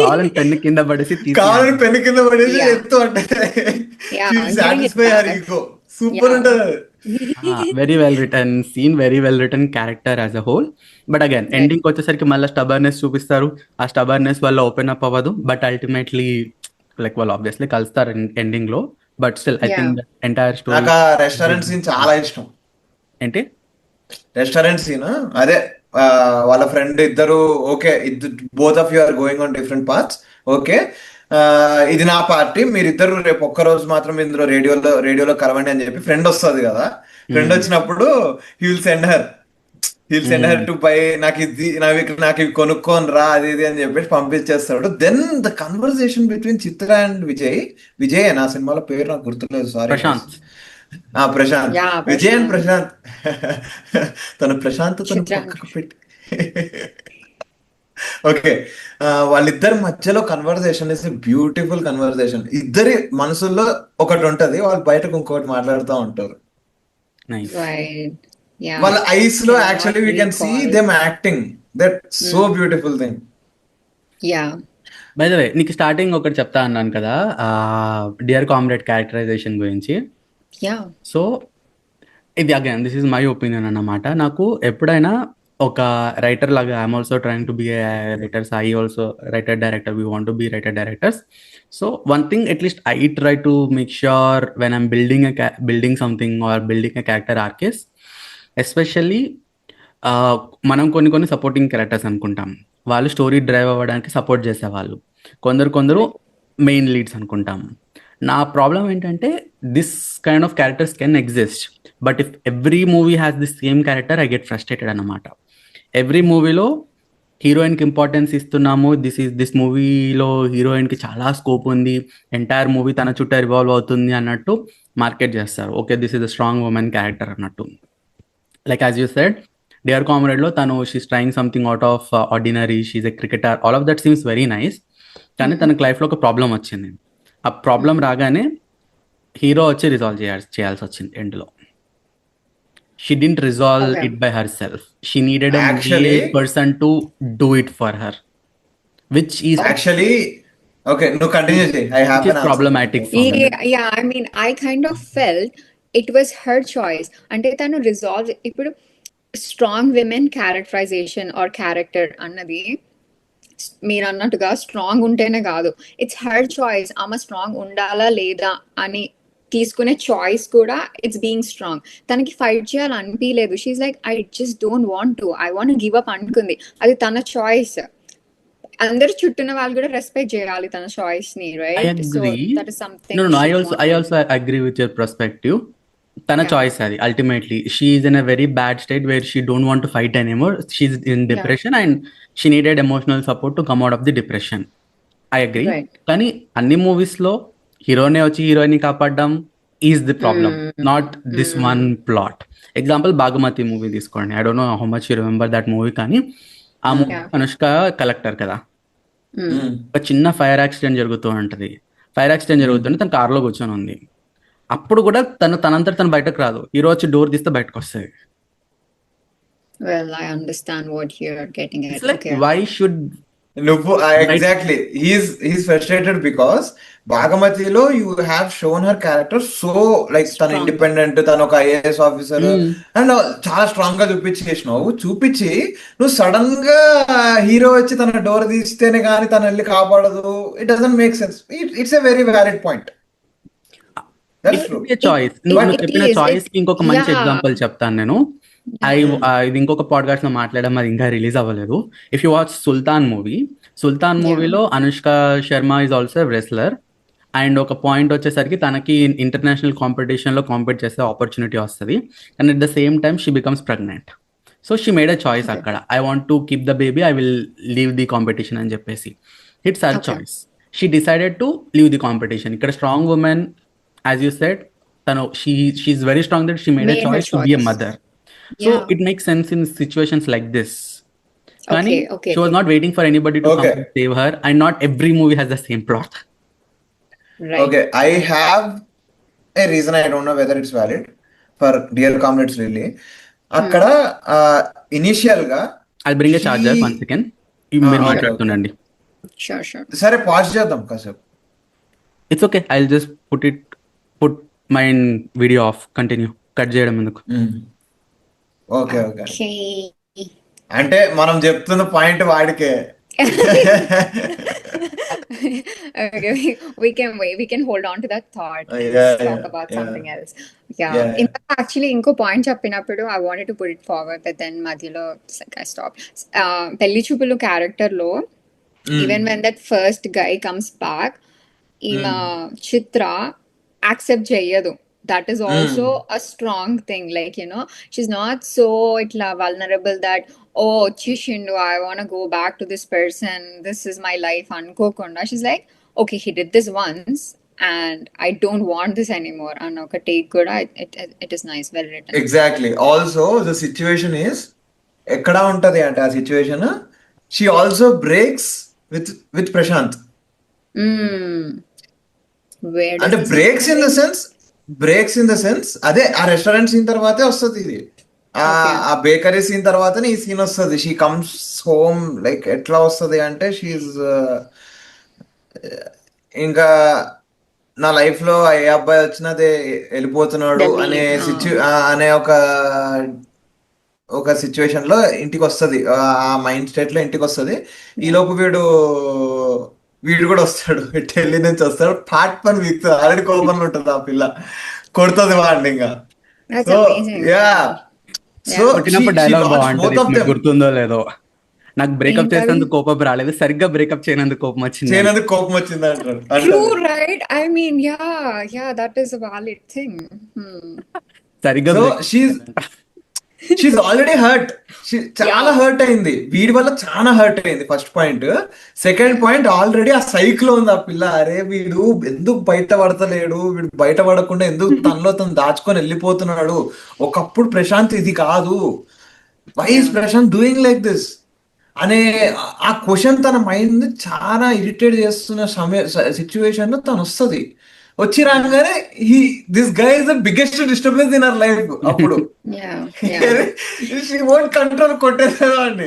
కావాలని పెన్ను కింద పడేసి కావాలని పెన్ను కింద పడేసి ఎత్తు అంటే Yeah, సాటిస్ఫై అయ్యారు. ఈగో సూపర్ ఉంటుంది అది. Very well written scene, very well written character as a whole. But again ending వచ్చేసరికి మళ్ళీ స్టబర్నెస్ చూపిస్తారు. ఆ స్టబర్నెస్ వల్ల ఓపెన్ అప్ అవ్వదు. బట్ అల్టిమేట్లీ లైక్ వాళ్ళు ఆబ్వియస్లీ కలుస్తారు ఎండింగ్ లో. But still I think entire story. నాకు ఆ రెస్టారెంట్ సీన్ చాలా ఇష్టం. ఏంటి రెస్టారెంట్ సీన్ అదే వాళ్ళ ఫ్రెండ్ ఇద్దరు okay, both of you are going on different parts. Okay ఇది నా పార్టీ, మీరిద్దరు రేపు ఒక్క రోజు మాత్రం ఇందులో రేడియోలో కలవండి అని చెప్పి ఫ్రెండ్ వస్తుంది కదా. ఫ్రెండ్ వచ్చినప్పుడు he will send her to buy, నాకు ఇవి కొనుక్కొని రా అది ఇది అని చెప్పేసి పంపించేస్తాడు. Then the conversation between Chitra and Vijay నా సినిమాలో పేరు నాకు గుర్తులేదు, sorry. Prashanth. Prashanth, Yeah, Vijay and Prashanth. Prashanth Chitra. పక్కకు పెట్టి ఓకే వాళ్ళిద్దరి మధ్యలో కన్వర్సేషన్ ఇస్ బ్యూటిఫుల్ కన్వర్సేషన్. ఇద్దరి మనసుల్లో ఒకటి ఉంటది, వాళ్ళు బయటకు ఇంకొకటి మాట్లాడుతూ ఉంటారు. నైస్. Right. Yeah. వాళ్ళ ఐస్ లో Cannot actually we can see recall. Them acting. That so beautiful thing. Yeah. By the way నీకు స్టార్టింగ్ ఒకటి చెప్తా అన్నాను కదా డియర్ కామ్రేడ్ క్యారెక్టరైజేషన్ గురించి. Yeah. సో ఇది again this is my opinion అన్నమాట. నాకు ఎప్పుడైనా ఒక రైటర్ లాగా I'm also trying to be writer, I also writer director, we want to be writer directors. So one thing at least I try to make sure when I'm building something or building a character RK's, especially మనం కొన్ని supporting characters అనుకుంటాం, వాళ్ళు story drive అవ్వడానికి support చేసేవాళ్ళు. కొందరు main leads అనుకుంటాం. నా problem ఏంటంటే this kind of characters can exist, but if every movie has this same character I get frustrated అన్నమాట. ఎవ్రీ మూవీలో హీరోయిన్కి ఇంపార్టెన్స్ ఇస్తున్నాము, దిస్ మూవీలో హీరోయిన్కి చాలా స్కోప్ ఉంది, ఎంటైర్ మూవీ తన చుట్టూ రివాల్వ్ అవుతుంది అన్నట్టు మార్కెట్ చేస్తారు. Okay this is a strong women character అన్నట్టు. Like as you said dear కామ్రేడ్లో తను she's trying something out of ordinary, she's a cricketer, all of that seems very nice. కానీ తనకు లైఫ్లో ఒక ప్రాబ్లం వచ్చింది. ఆ ప్రాబ్లం రాగానే హీరో వచ్చి రిజాల్వ్ చేయాల్సి వచ్చింది ఎండ్లో. She didn't resolve Okay. it by herself. She needed a Actually- male person to do it for her, which is actually okay నువ్వు కంటిన్యూ చేయి. I have problematic for me. Yeah, I mean, I kind of felt it was her choice. అంటే తను resolve ఇప్పుడు strong women characterisation or character అన్నది మీరు అన్నట్టుగా strong ఉంటేనే కాదు, ఇట్స్ హర్ చాయిస్. ఆమె స్ట్రాంగ్ ఉండాలా లేదా అని తీసుకునే చాయిస్ కూడా ఇట్స్ బీయింగ్ స్ట్రాంగ్. తనకి ఫైట్ చేయాలని అనిపించలేదు. She's like I just don't want to, I want give up అనుకుంది. అది తన చాయిస్. అందరు చుట్టూన వాళ్ళు కూడా రెస్పెక్ట్ చేయాలి తన చాయిస్ ని, I right? So agree. That is something. No, I also agree with your perspective. తన చాయిస్ అది. Ultimately she is in a very bad state where she don't want to fight anymore. She's in depression and she needed emotional support to come out of the depression. I agree. Right. కానీ అన్ని మూవీస్లో హీరోనే వచ్చి హీరోయిన్ని కాపాడడం, is the problem, not this one plot. Example Bhaagamathie movie తీసుకోండి. I don't know how much you remember that movie, కానీ ఆ మూవీ Yeah. అనుష్క కలెక్టర్ కదా. Mm. ఒక చిన్న ఫైర్ యాక్సిడెంట్ జరుగుతూ ఉంటుంది. ఫైర్ యాక్సిడెంట్ జరుగుతుంటే తన కార్లో కూర్చొని ఉంది. అప్పుడు కూడా తనంతట తను బయటకు రాదు. హీరో వచ్చి డోర్ తీస్తే బయటకు వస్తుంది. Well, I understand what you're getting at. It's like Okay. Why should నువ్వు ఎగ్జాక్ట్లీ హీస్ ఫ్రస్ట్రేటెడ్ బికాస్ భాగమతిలో you have shown her character so like తన Strong. ఇండిపెండెంట్, తను ఒక ఐఏఎస్ ఆఫీసర్ అండ్ చాలా స్ట్రాంగ్ గా చూపించి నువ్వు సడన్ గా హీరో వచ్చి తన డోర్ తీస్తేనే కానీ తను వెళ్ళి కాపాడదు. It doesn't make sense. It's a very valid point. Choice. నువ్వు It చెప్పిన is. చాయిస్ కి ఇంకొక మంచి Yeah. ఎగ్జాంపుల్ చెప్తాను నేను. ఇది ఇంకొక పాడ్కాస్ట్ లో మాట్లాడడం, అది ఇంకా రిలీజ్ అవ్వలేదు. ఇఫ్ యూ వాచ్ సుల్తాన్ మూవీలో Anushka Sharma is also wrestler. అండ్ ఒక పాయింట్ వచ్చేసరికి తనకి ఇంటర్నేషనల్ కాంపిటీషన్ లో కాంపీట్ చేసే ఆపర్చునిటీ వస్తుంది. And at the same time she becomes pregnant. So she made a choice అక్కడ. I want to keep the baby, I will leave the competition అని చెప్పేసి. It's her choice. She decided to leave the competition. ఇక్కడ strong women, as you said, తను she's very strong that she made a Made her choice to be a choice. Mother. So Yeah. it makes sense in situations like this. Kani, Okay. she was not waiting for anybody to Okay. come and save her, and not every movie has the same plot. Right. Okay, I have a reason, I don't know whether it's valid for dear comrades really. అక్కడ initial గా I'll bring a charger She- once again. మీరు okay. మాట్లాడుతుండండి. Sure. సరే pause చేద్దాం కాసేపు. It's okay. I'll just put my video off. Continue. Cut చేయడం ఎందుకు? Okay Okay. అంటే మనం చెప్తున్న పాయింట్ వాడికే. Okay, we can hold on to that thought. Yeah, Let's talk yeah, about yeah. something else. Yeah. Yeah. In fact, actually, ఇంకో point చెప్పినప్పుడు I wanted to put it forward, but then మధ్యలో it's like I stopped. పెళ్లి చూపులు character లో even when that first guy comes back, ఈమె చిత్ర accept చెయ్యదు. That is also a strong thing. Like, you know, she's not so vulnerable that, oh, chishindu, I want to go back to this person. This is my life. Ankokunda. She's like, okay, he did this once and I don't want this anymore. And okay, take good. It is nice. Well written. Exactly. Also the situation is ఎక్కడ ఉంటది అంటే ఆ situation she also breaks with Prashant. Where does అంటే this breaks in the sense అదే ఆ restaurant scene తర్వాతే వస్తుంది ఇది. ఆ బేకరీ సీన్ తర్వాతనే ఈ సీన్ వస్తుంది. షీ కమ్స్ హోమ్ లైక్ ఎట్లా వస్తుంది అంటే షీఈ్ ఇంకా నా లైఫ్ లో ఏ అబ్బాయి వచ్చినదే వెళ్ళిపోతున్నాడు The అనే lead, అనే ఒక సిచ్యువేషన్ లో ఇంటికి వస్తుంది. ఆ మైండ్ స్టేట్ లో ఇంటికి వస్తుంది. ఈ లోపు వీడు కూడా వస్తాడు. ఢిల్లీ నుంచి వస్తాడు. పాట్ పని వీక్తుంది. ఆల్రెడీ కోపంలో ఉంటుంది ఆ పిల్ల, కొడుతుంది వాడిని ఇంకా. That's so amazing. Yeah, so కొట్టినప్పుడు డైలాగ్ బాగుంటుంది. మీకు గుర్తుందో లేదో, నాకు బ్రేకప్ ఏంటది? చేసినందుకు కోపం రాలేదు, సరిగ్గా బ్రేకప్ చేయనందుకు కోపం వచ్చింది. చేయనందుకు కోపం వచ్చింది అంటాడు. True, right? I mean, yeah, that is a valid thing. సరిగ్గా so break- she's already hurt. చాలా హర్ట్ అయింది. వీడి వల్ల చాలా హర్ట్ అయింది. First point. Second point, already ఆ సైకిల్ ఉంది ఆ పిల్ల. అరే వీడు ఎందుకు బయట పడతలేడు, వీడు బయట పడకుండా ఎందుకు తనలో తను దాచుకొని వెళ్ళిపోతున్నాడు, ఒకప్పుడు ప్రశాంత్ ఇది కాదు, why is Prashant doing like this అనే ఆ క్వశ్చన్ తన మైండ్ చాలా ఇరిటేట్ చేస్తున్న సిచ్యువేషన్ లో తను వస్తుంది. వచ్చి రాగానే this guy is the biggest disturbance in our life. అప్పుడు Yeah. షీ వోంట్ కంట్రోల్, కొట్టేసేవాడిని.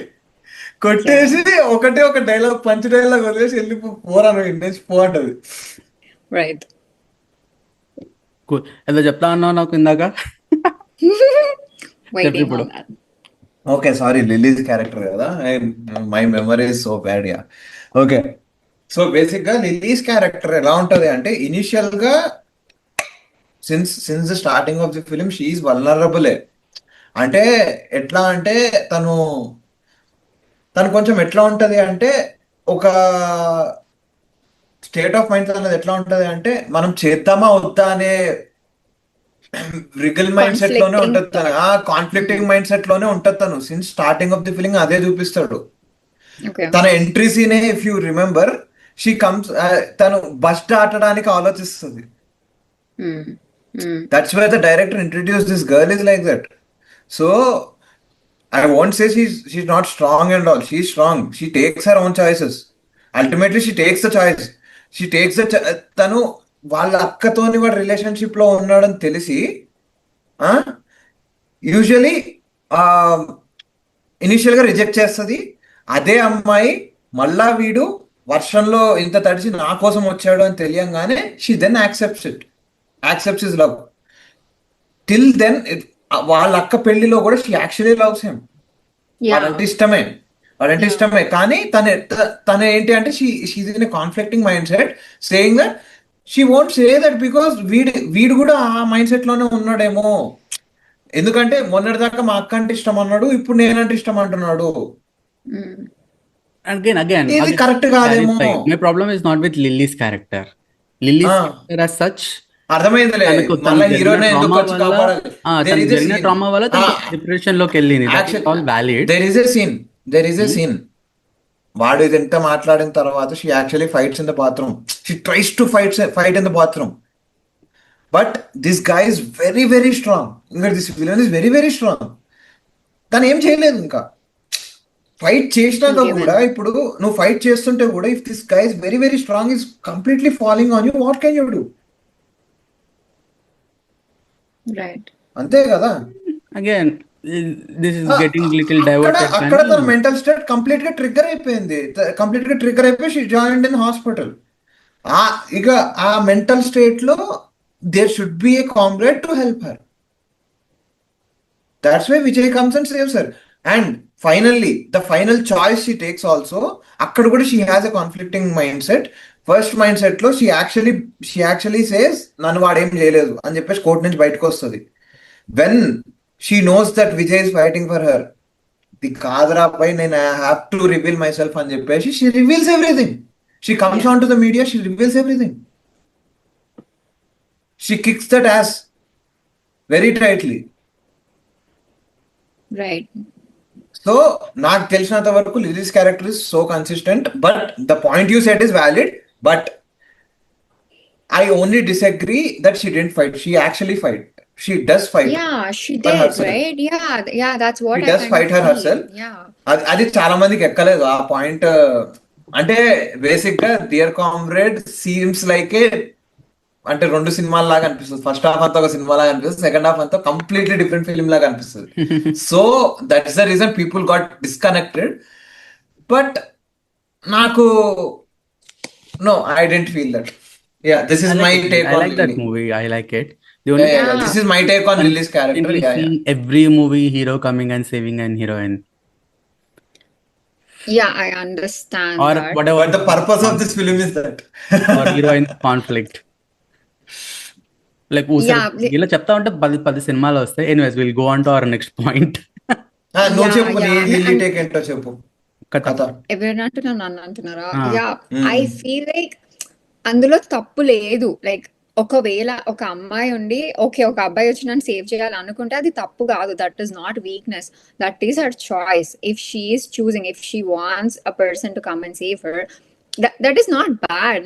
కొట్టేసి ఒకటే ఒక డైలాగ్, పంచ్ డైలాగ్ వదిలేసి పోరాను ఇండేసి పోంటది. Right. Cool. ఏదో చెప్తా అన్నావు నాకు ఇందాక. Waiting ఇప్పుడు. on that. Okay, sorry, Lily's character కదా, my memory is so bad. Yeah, okay. So basic గా లిలీస్ క్యారెక్టర్ ఎలా ఉంటది అంటే, ఇనిషియల్ గా since the starting of the film she is vulnerable. అంటే ఎట్లా అంటే తను కొంచెం ఎట్లా ఉంటది అంటే, ఒక స్టేట్ ఆఫ్ మైండ్ అనేది ఎట్లా ఉంటది అంటే, మనం చేద్దామా వద్దా అనే రిగల్ మైండ్ సెట్ లోనే ఉంటది తను. కాన్ఫ్లిక్టింగ్ మైండ్ సెట్ లోనే ఉంటది తను. Since starting of the film అదే చూపిస్తాడు. Okay. తన ఎంట్రీ సీనే if you remember, she comes, తను బస్ దాటడానికి ఆలోచిస్తుంది. That's where the director introduced this girl is like that. So I won't say she's not strong and all. She's strong. She takes her own choices. Ultimately, she takes the choice. She takes the తను వాళ్ళ అక్కతోని వాడు relationship లో ఉన్నాడని తెలిసి usually initial గా reject చేస్తుంది. అదే అమ్మాయి మళ్ళా వీడు వర్షంలో ఇంత తడిచి నా కోసం వచ్చాడు అని తెలియంగానే she then accepts his love. Till then వాళ్ళ అక్క పెళ్లిలో కూడా షీ యాక్చువల్లీ లవ్స్ హిమ్. వాడంటే ఇష్టమే కానీ తన ఏంటి అంటే she's in conflicting mind set saying that she won't say that because వీడు కూడా ఆ మైండ్ సెట్ లోనే ఉన్నాడేమో. ఎందుకంటే మొన్నటిదాకా మా అక్క అంటే ఇష్టం అన్నాడు, ఇప్పుడు నేనంటే ఇష్టం అంటున్నాడు. Again, ఇది కరెక్ట్ కాదేమో. my problem is not with Lily's character as such. అర్థమైందిలే, మళ్ళీ హీరోనే ఎందుకు వచ్చి కాపాడాలి. జరిగిన ట్రామా వల్ల డిప్రెషన్ లోకి వెళ్ళింది. There is a scene. వాడు ఇదంతా మాట్లాడిన తర్వాత she actually fights in the bathroom. She tries to fight in the bathroom. But this guy is very very strong. ఇంకా this villain is very very strong. తను ఏం చేయలేదు. ఇంకా ఫైట్ చేసినాక కూడా ఇప్పుడు నువ్వు ఫైట్ చేస్తుంటే కూడా if this guy is very very strong is completely falling on you, what can you do? Right. అంతే కదా. Again, this is getting little diverted. అక్కడ తన మెంటల్ స్టేట్ కంప్లీట్ గా ట్రిగ్గర్ అయిపోయి షీ జాయిన్డ్ ఇన్ హాస్పిటల్. ఇక ఆ mental state లో there should be a comrade to help her. That's why Vijay comes and saves her. And finally the final choice she takes also, అక్కడ కూడా she has a conflicting mind set. First mind set లో she actually says నన్ను వాడేం చేయలేదు అని చెప్పేసి court నుంచి బయటకు వస్తుంది. When she knows that Vijay is fighting for her, the కాదరా పై నేను I have to reveal myself అని చెప్పేసి she reveals everything. She comes on to the media, she reveals everything. She kicks that ass very tightly. Right. So నాకు తెలిసినంత వరకు Lily's character is so consistent. But the point you said is valid. But I only disagree that she didn't fight. She actually fight. She does fight. Yeah, she did, herself. right? Yeah, that's what She does fight her herself. Yeah. అది చాలా మందికి ఎక్కలేదు ఆ point. అంటే basic గా dear comrade seems like ఏ అంటే రెండు సినిమాల లాగా అనిపిస్తుంది. ఫస్ట్ హాఫ్ అంతా ఒక సినిమా లాగా అనిపిస్తుంది, సెకండ్ హాఫ్ అంతా కంప్లీట్లీ డిఫరెంట్ ఫిలిం లాగా అనిపిస్తుంది. So that is the reason people got disconnected. But నాకు no, I didn't feel that. Yeah, this is my take on I like that Lily. movie. I like it. The only This is my take on Lily's character. Yeah. Every movie hero coming and saving an heroine, Yeah, I understand or that. whatever. But the purpose of this film is that. or heroine conflict. Like ఇలా చెప్తా ఉంటే 10 సినిమాలు వస్తాయి. Anyways, we'll go on to our next point. నువ్వు చెప్పు, నీ lily take ఏంటో చెప్పు. కథ ఎవరంటున్నా నన్ను అంటున్నారా? యా, ఐ ఫీల్ లైక్ అందులో తప్పు లేదు. లైక్ ఒకవేళ ఒక అమ్మాయి ఉండి ఓకే ఒక అబ్బాయి వచ్చి నన్ను సేవ్ చేయాలి అనుకుంటే అది తప్పు కాదు. That is not weakness, that is her choice. If she is choosing, if she wants a person to come and save her, that is not bad.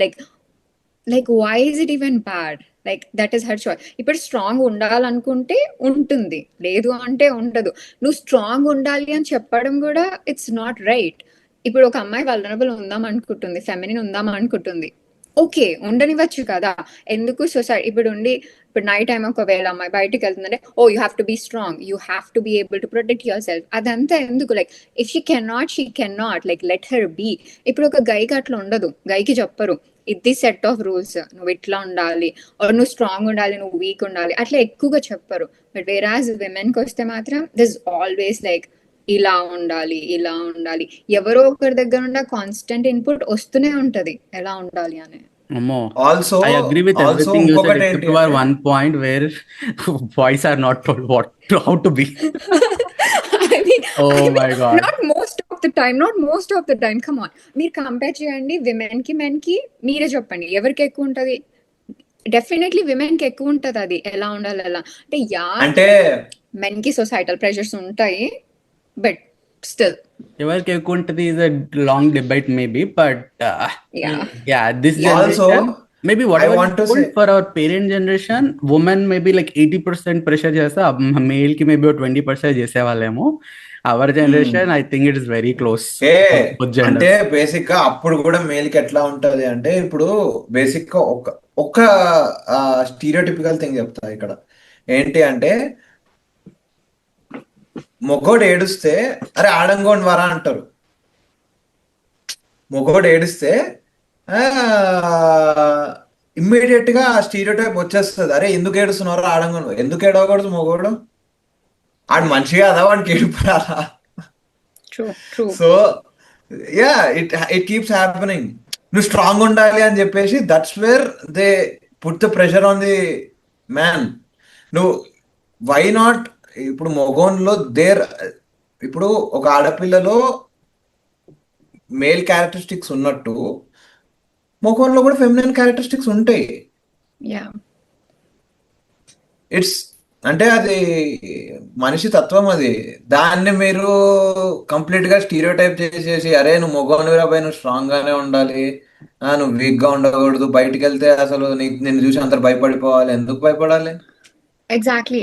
Like why is it even bad? Like that is her choice. ఇప్పుడు strong ఉండాలనుకుంటే ఉంటుంది, లేదు అంటే ఉండదు. నువ్వు strong ఉండాలి అని చెప్పడం కూడా ఇట్స్ నాట్ రైట్. ఇప్పుడు ఒక అమ్మాయి వల్నరబుల్ ఉందాం అనుకుంటుంది, ఫెమినిన్ ఉందాం అనుకుంటుంది, ఓకే ఉండనివ్వచ్చు కదా. ఎందుకు సొసైటీ ఇప్పుడు నైట్ టైం ఒకవేళ అమ్మాయి బయటకు వెళ్తుందంటే oh you have to be strong, you have to be able to protect yourself. అదంతా ఎందుకు? Like if she can not like let her be. ఇప్పుడు ఒక గైకి అట్లా ఉండదు. గైకి చెప్పరు ఇది సెట్ ఆఫ్ రూల్స్, నువ్వు ఇట్లా ఉండాలి, నువ్వు స్ట్రాంగ్ ఉండాలి, నువ్వు వీక్ ఉండాలి, అట్లా ఎక్కువగా చెప్పరు. బట్ వేరాజ్ విమెన్ కి వస్తే మాత్రం దిస్ ఆల్వేస్ లైక్ ఇలా ఉండాలి, ఇలా ఉండాలి. ఎవరో ఒకరి దగ్గర ఉండే కాన్స్టెంట్ ఇన్పుట్ వస్తూనే ఉంటది ఎలా ఉండాలి అని. Also, I agree with everything you said except for one point where boys are not told how to be. Oh my god. Not most of the time. Come on. మీరు compare చేయండి women కి men కి, మీరే చెప్పండి ఎవరికి ఎక్కువ ఉంటది? Definitely women కి ఎక్కువ ఉంటది అది ఎలా ఉండాలి ఎలా అంటే మెన్ కి సొసైటల్ ప్రెషర్స్ ఉంటాయి, బట్ still ఎవరికి ఎక్కువ ఉంటుంది is a long debate maybe, but yeah this also generation maybe I want to say, for our parent generation women maybe like 80% pressure చేస్తే మేల్ కి మేబీ 20% చేసేవాళ్ళేమో. Our generation I think it is very close a gender. అంటే basic గా అప్పుడు కూడా male కి ఎట్లా ఉంటది అంటే, ఇప్పుడు బేసిక్ గా ఒక స్టీరియోటిపికల్ థింగ్ చెప్తా ఇక్కడ. ఏంటి అంటే, మొగోడు ఏడుస్తే అరే ఆడంగోండి వరా అంటారు. మొగోడు ఏడుస్తే ఇమ్మీడియట్ గా ఆ స్టీరియోటైప్ వచ్చేస్తుంది. అరే ఎందుకు ఏడుస్తున్నారు ఆడంగోండి, ఎందుకు ఏడవకూడదు మొగోడు? ఆడు మనిషి కదా, వాడికి ఏడుపు రాదా? True. So yeah, it keeps happening. నువ్వు స్ట్రాంగ్ ఉండాలి అని చెప్పేసి that's where they put the pressure on the man. నువ్వు వై నాట్? ఇప్పుడు మొగోన్లో ఇప్పుడు ఒక ఆడపిల్లలో మేల్ క్యారెక్టరిస్టిక్స్ ఉన్నట్టు మొగోన్లో కూడా ఫెమినైన్ క్యారెక్టరిస్టిక్స్ ఉంటాయి. యా ఇట్స్ అంటే అది మనిషి తత్వం అది. దాన్ని మీరు కంప్లీట్ గా స్టీరియోటైప్ చేసేసి అరే నువ్వు మొగోనివిరా పై, నువ్వు స్ట్రాంగ్ గానే ఉండాలి, నువ్వు వీక్ గా ఉండకూడదు, బయటికి వెళ్తే అసలు నిన్ను చూసి అందరు భయపడిపోవాలి. ఎందుకు భయపడాలి? Exactly.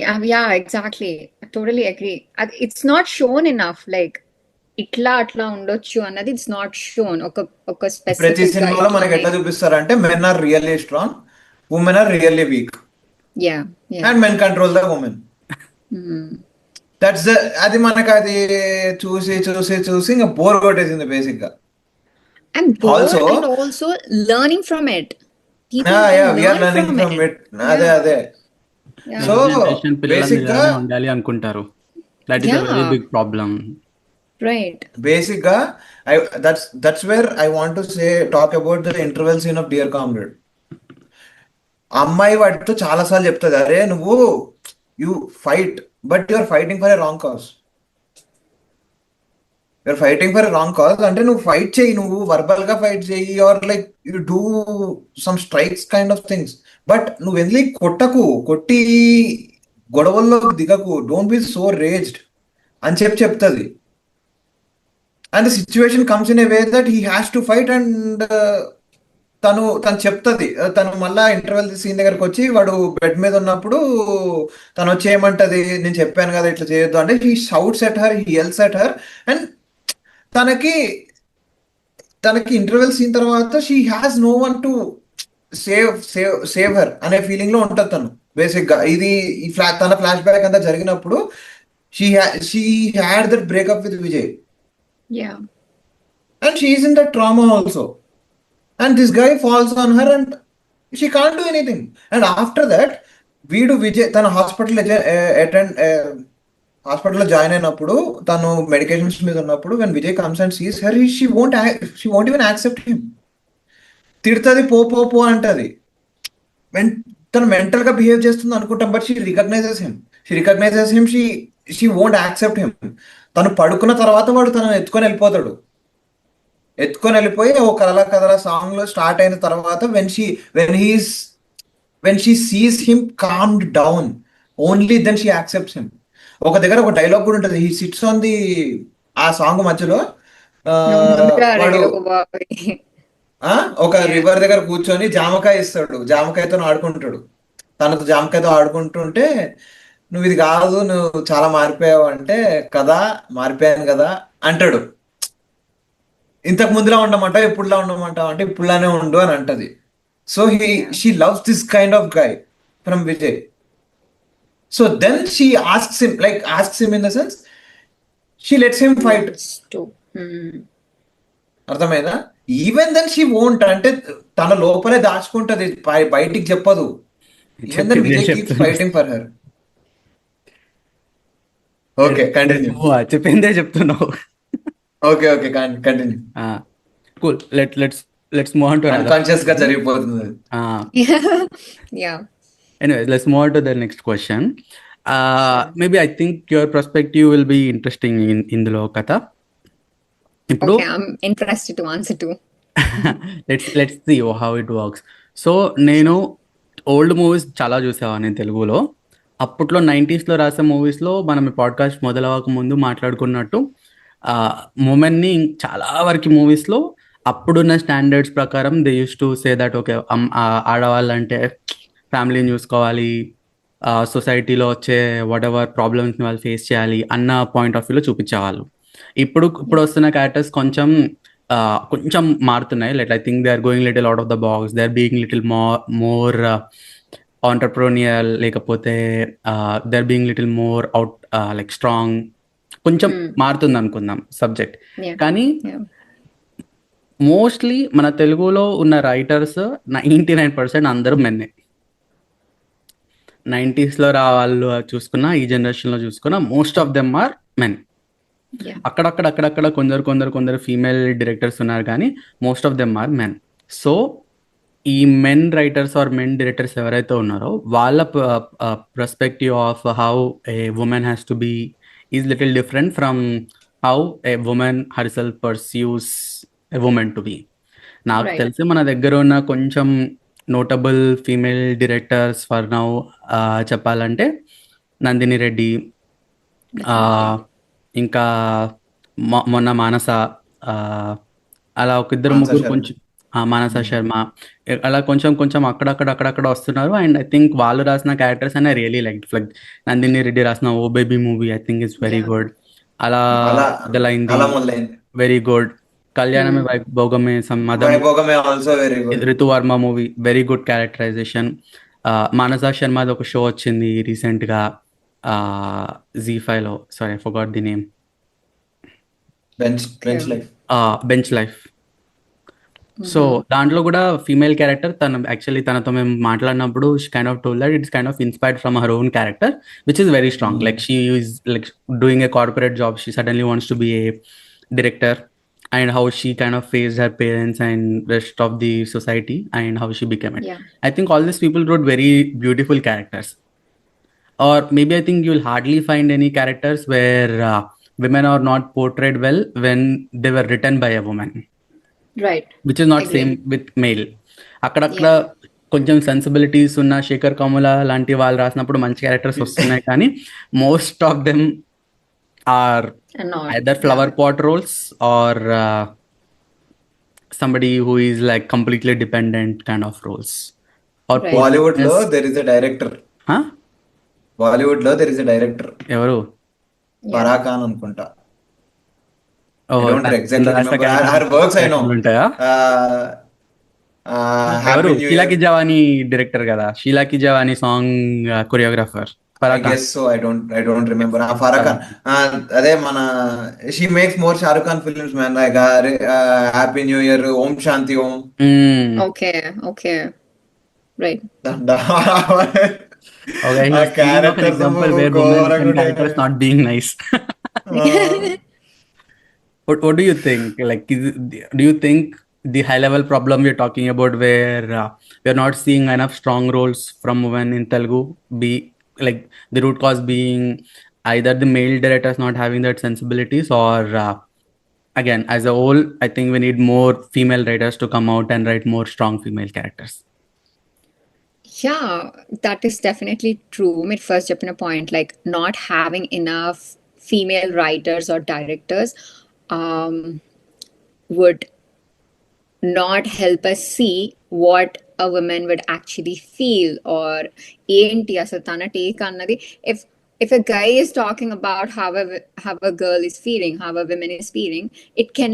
Exactly, totally agree. It's not shown enough, like ఇట్లా అట్లా ఉండొచ్చు అన్నది ఇట్స్ నాట్ షోన్. ఒక ప్రతి స్పెసిఫిక్ సినిమాలో మనకి ఎట్లా చూపిస్తారంటే men are really strong, women are really weak, yeah and men control the women. That's అది మనకు అది చూసి చూసి చూసి ఇంకా బోర్ కొట్టేసింది బేసిక్ గా. And Also- also learning from it. We're learning from it. అదే సో బేసిక్ గా ఉండాలి అనుకుంటారు. That is very big problem. Right. Basic గా that's where I want to talk about the interval scene of Dear Comrade. అమ్మాయి వాటితో చాలా సార్లు చెప్తుంది, అరే నువ్వు you fight but you are fighting for a wrong cause. You're fighting for a wrong cause అంటే నువ్వు ఫైట్ చేయి, నువ్వు వర్బల్ గా ఫైట్ చేయి, or like you do some strikes kind of things. But నువ్వు వెళ్ళి కొట్టి గొడవల్లో దిగకు, డోంట్ బి సో రేజ్డ్ అని చెప్తుంది. And the situation comes in a way that he has to fight. And తను చెప్తుంది, తను మళ్ళా ఇంటర్వెల్ సీన్ దగ్గరకు వచ్చి వాడు బెడ్ మీద ఉన్నప్పుడు తను వచ్చి ఏమంటది, నేను చెప్పాను కదా ఇట్లా చేయొద్దు అంటే, he shouts at her, he yells at her. And తనకి ఇంటర్వెల్ సీన్ తర్వాత she has no one to save her అనే ఫీలింగ్ లో ఉంటుంది తను. బేసిక్ గా ఇది తన ఫ్లాష్ బ్యాక్ అంతా జరిగినప్పుడు she had that breakup with Vijay. Yeah. And she is in that trauma also. And this guy falls on her and she can't do anything. And after that, వీడు విజయ్ తన హాస్పిటల్లో జాయిన్ అయినప్పుడు, తను మెడికేషన్స్ మీద ఉన్నప్పుడు, when Vijay comes and Cs her, she won't even accept him. తిడుతుంది, పో అంటది. తను మెంటల్ గా బిహేవ్ చేస్తుంది అనుకుంటాం, but she recognises him. She won't accept him. తను పడుకున్న తర్వాత వాడు తనను ఎత్తుకొని వెళ్ళిపోయి ఓ కదలా సాంగ్ లో స్టార్ట్ అయిన తర్వాత when she sees him calmed down, only then she accepts him. ఒక దగ్గర ఒక డైలాగ్ కూడా ఉంటుంది, he sits on the ఆ సాంగ్ మధ్యలో వాడు ఒక రివర్ దగ్గర కూర్చొని జామకాయ ఇస్తాడు, జామకాయతో ఆడుకుంటాడు. తనతో జామకాయతో ఆడుకుంటుంటే, నువ్వు ఇది కాదు, నువ్వు చాలా మారిపోయావు అంటే, కదా మారిపోయాను కదా అంటాడు. ఇంతకు ముందులా ఉండమంటావు, ఎప్పుడులా ఉండమంటావు అంటే, ఇప్పుడులానే ఉండు అని అంటది. So she loves this kind of guy from Vijay. So then she asks him in the sense she lets him fight. అర్థమైందా? ఈవెన్ దెన్ షీ వోంట్, అంటే తన లోపలే దాచుకుంటది, బయటికి చెప్పదు. Even then Vijay keeps fighting for her. Okay, continue. చెప్పిందే చెప్తున్నావు. Okay, continue. Cool. Let's move on to unconscious గా జరిగిపోతుంది. Yeah. Anyways, let's move on to the next question. Maybe I think your perspective will be interesting in ఇందులో కథ. ఇప్పుడు Okay, I'm interested to answer too. let's see how it works. So నేను old movies చాలా చూసేవాడిని తెలుగులో. అప్పట్లో 90s లో రాసే మూవీస్లో మనం ఈ పాడ్కాస్ట్ మొదలవక ముందు మాట్లాడుకున్నట్టు ఉమెన్ని చాలా వరకు మూవీస్లో అప్పుడున్న స్టాండర్డ్స్ ప్రకారం they use to say that okay ఆడవాళ్ళంటే ఫ్యామిలీని చూసుకోవాలి, సొసైటీలో వచ్చే వాట్ ఎవర్ ప్రాబ్లమ్స్ని వాళ్ళు ఫేస్ చేయాలి అన్న పాయింట్ ఆఫ్ వ్యూలో చూపించేవాళ్ళు. ఇప్పుడు వస్తున్న క్యారెక్టర్స్ కొంచెం మారుతున్నాయి. Like I think they are going little out of the box, they are being little more entrepreneurial, లేకపోతే they are being little more out like strong. కొంచెం మారుతుంది అనుకుందాం సబ్జెక్ట్. Yeah. కానీ Yeah. మోస్ట్లీ మన తెలుగులో ఉన్న రైటర్స్ 99% అందరూ మెన్నే. 90sలో వాళ్ళు చూసుకున్నా, ఈ జనరేషన్లో చూసుకున్నా most of them are men. Yeah. అక్కడక్కడ కొందరు ఫీమేల్ డైరెక్టర్స్ ఉన్నారు, కానీ most of them are men. So ఈ men writers are men directors ఎవరైతే ఉన్నారో వాళ్ళ perspective of how a woman has to be is little different from how a woman herself pursues a woman to be. నాకు Right. తెలిసి మన దగ్గర ఉన్న కొంచెం notable female directors for now చెప్పాలంటే నందిని రెడ్డి, ఇంకా మొన్న మానస, అలా ఒక ఇద్దరు మానస ముగ్గురు శర్మ. కొంచెం మానస శర్మ, అలా కొంచెం అక్కడక్కడ వస్తున్నారు. అండ్ ఐ థింక్ వాళ్ళు రాసిన క్యారెక్టర్స్ అనే రియలీ లైక్ నందిని రెడ్డి రాసిన oh baby movie I think is very Yeah. Good. అలా అలా మొదలైంది, అలా మొదలైంది. Very good. Kalyaname Vaibhogame some other Vaibhogame also very good. Ritu Varma movie, very good characterization. Manasa శర్మది ఒక షో వచ్చింది రీసెంట్గా Z5లో, sorry I forgot the name, bench life. Bench life. So దాంట్లో కూడా ఫీమేల్ క్యారెక్టర్ యాక్చువల్లీ తనతో మేము మాట్లాడినప్పుడు she kind of told that it's kind of inspired from her own character which is very strong. Like she is like doing a corporate job, she suddenly wants to be A director, and how she kind of faced her parents and rest of the society and how she became it. Yeah. I think all these people wrote very beautiful characters. Or maybe I think you'll hardly find any characters where women are not portrayed well when they were written by a woman, Right. which is not Agree. same with male. అక్కడక్కడ కొంచెం sensibilities ఉన్న శేఖర్ కమల లాంటి వాళ్ళు రాసినప్పుడు మంచి characters వస్తున్నాయి, కానీ most of them are And not. either flower pot roles or somebody who is like completely dependent kind of roles. Or Right. Bollywood లో there is a director. Huh? Bollywood లో దెర్ ఇస్ ఎ డైరెక్టర్ ఎవరు? ఫరా ఖాన్ అనుకుంటా. Oh, I don't exactly that's the remember. kind of Her works I know. ఉంటాయా? ఎవరు? Happy New Sheela Year. కి జవానీ director కదా, Sheila ki Jawani song choreographer I guess so. I don't remember. Farah Khan. అదే మన she makes more Shah Rukh Khan films, man. Like Happy New Year, Om Shanti Om. Okay. Right. Okay, ఆ he's giving an characters example where women and characters not being nice. What do you think? Like, do you think the high level problem you're talking about, where we're not seeing enough strong roles from women in Telugu, be like the root cause being either the male directors not having that sensibilities, or again, as a whole, I think we need more female writers to come out and write more strong female characters. Yeah, that is definitely true. My first చెప్పిన point, like not having enough female writers or directors would not help us see what a woman would actually feel, or ఏంటి అసలు తన take అన్నది. If a guy is talking about how a girl is feeling, how a woman is feeling, it can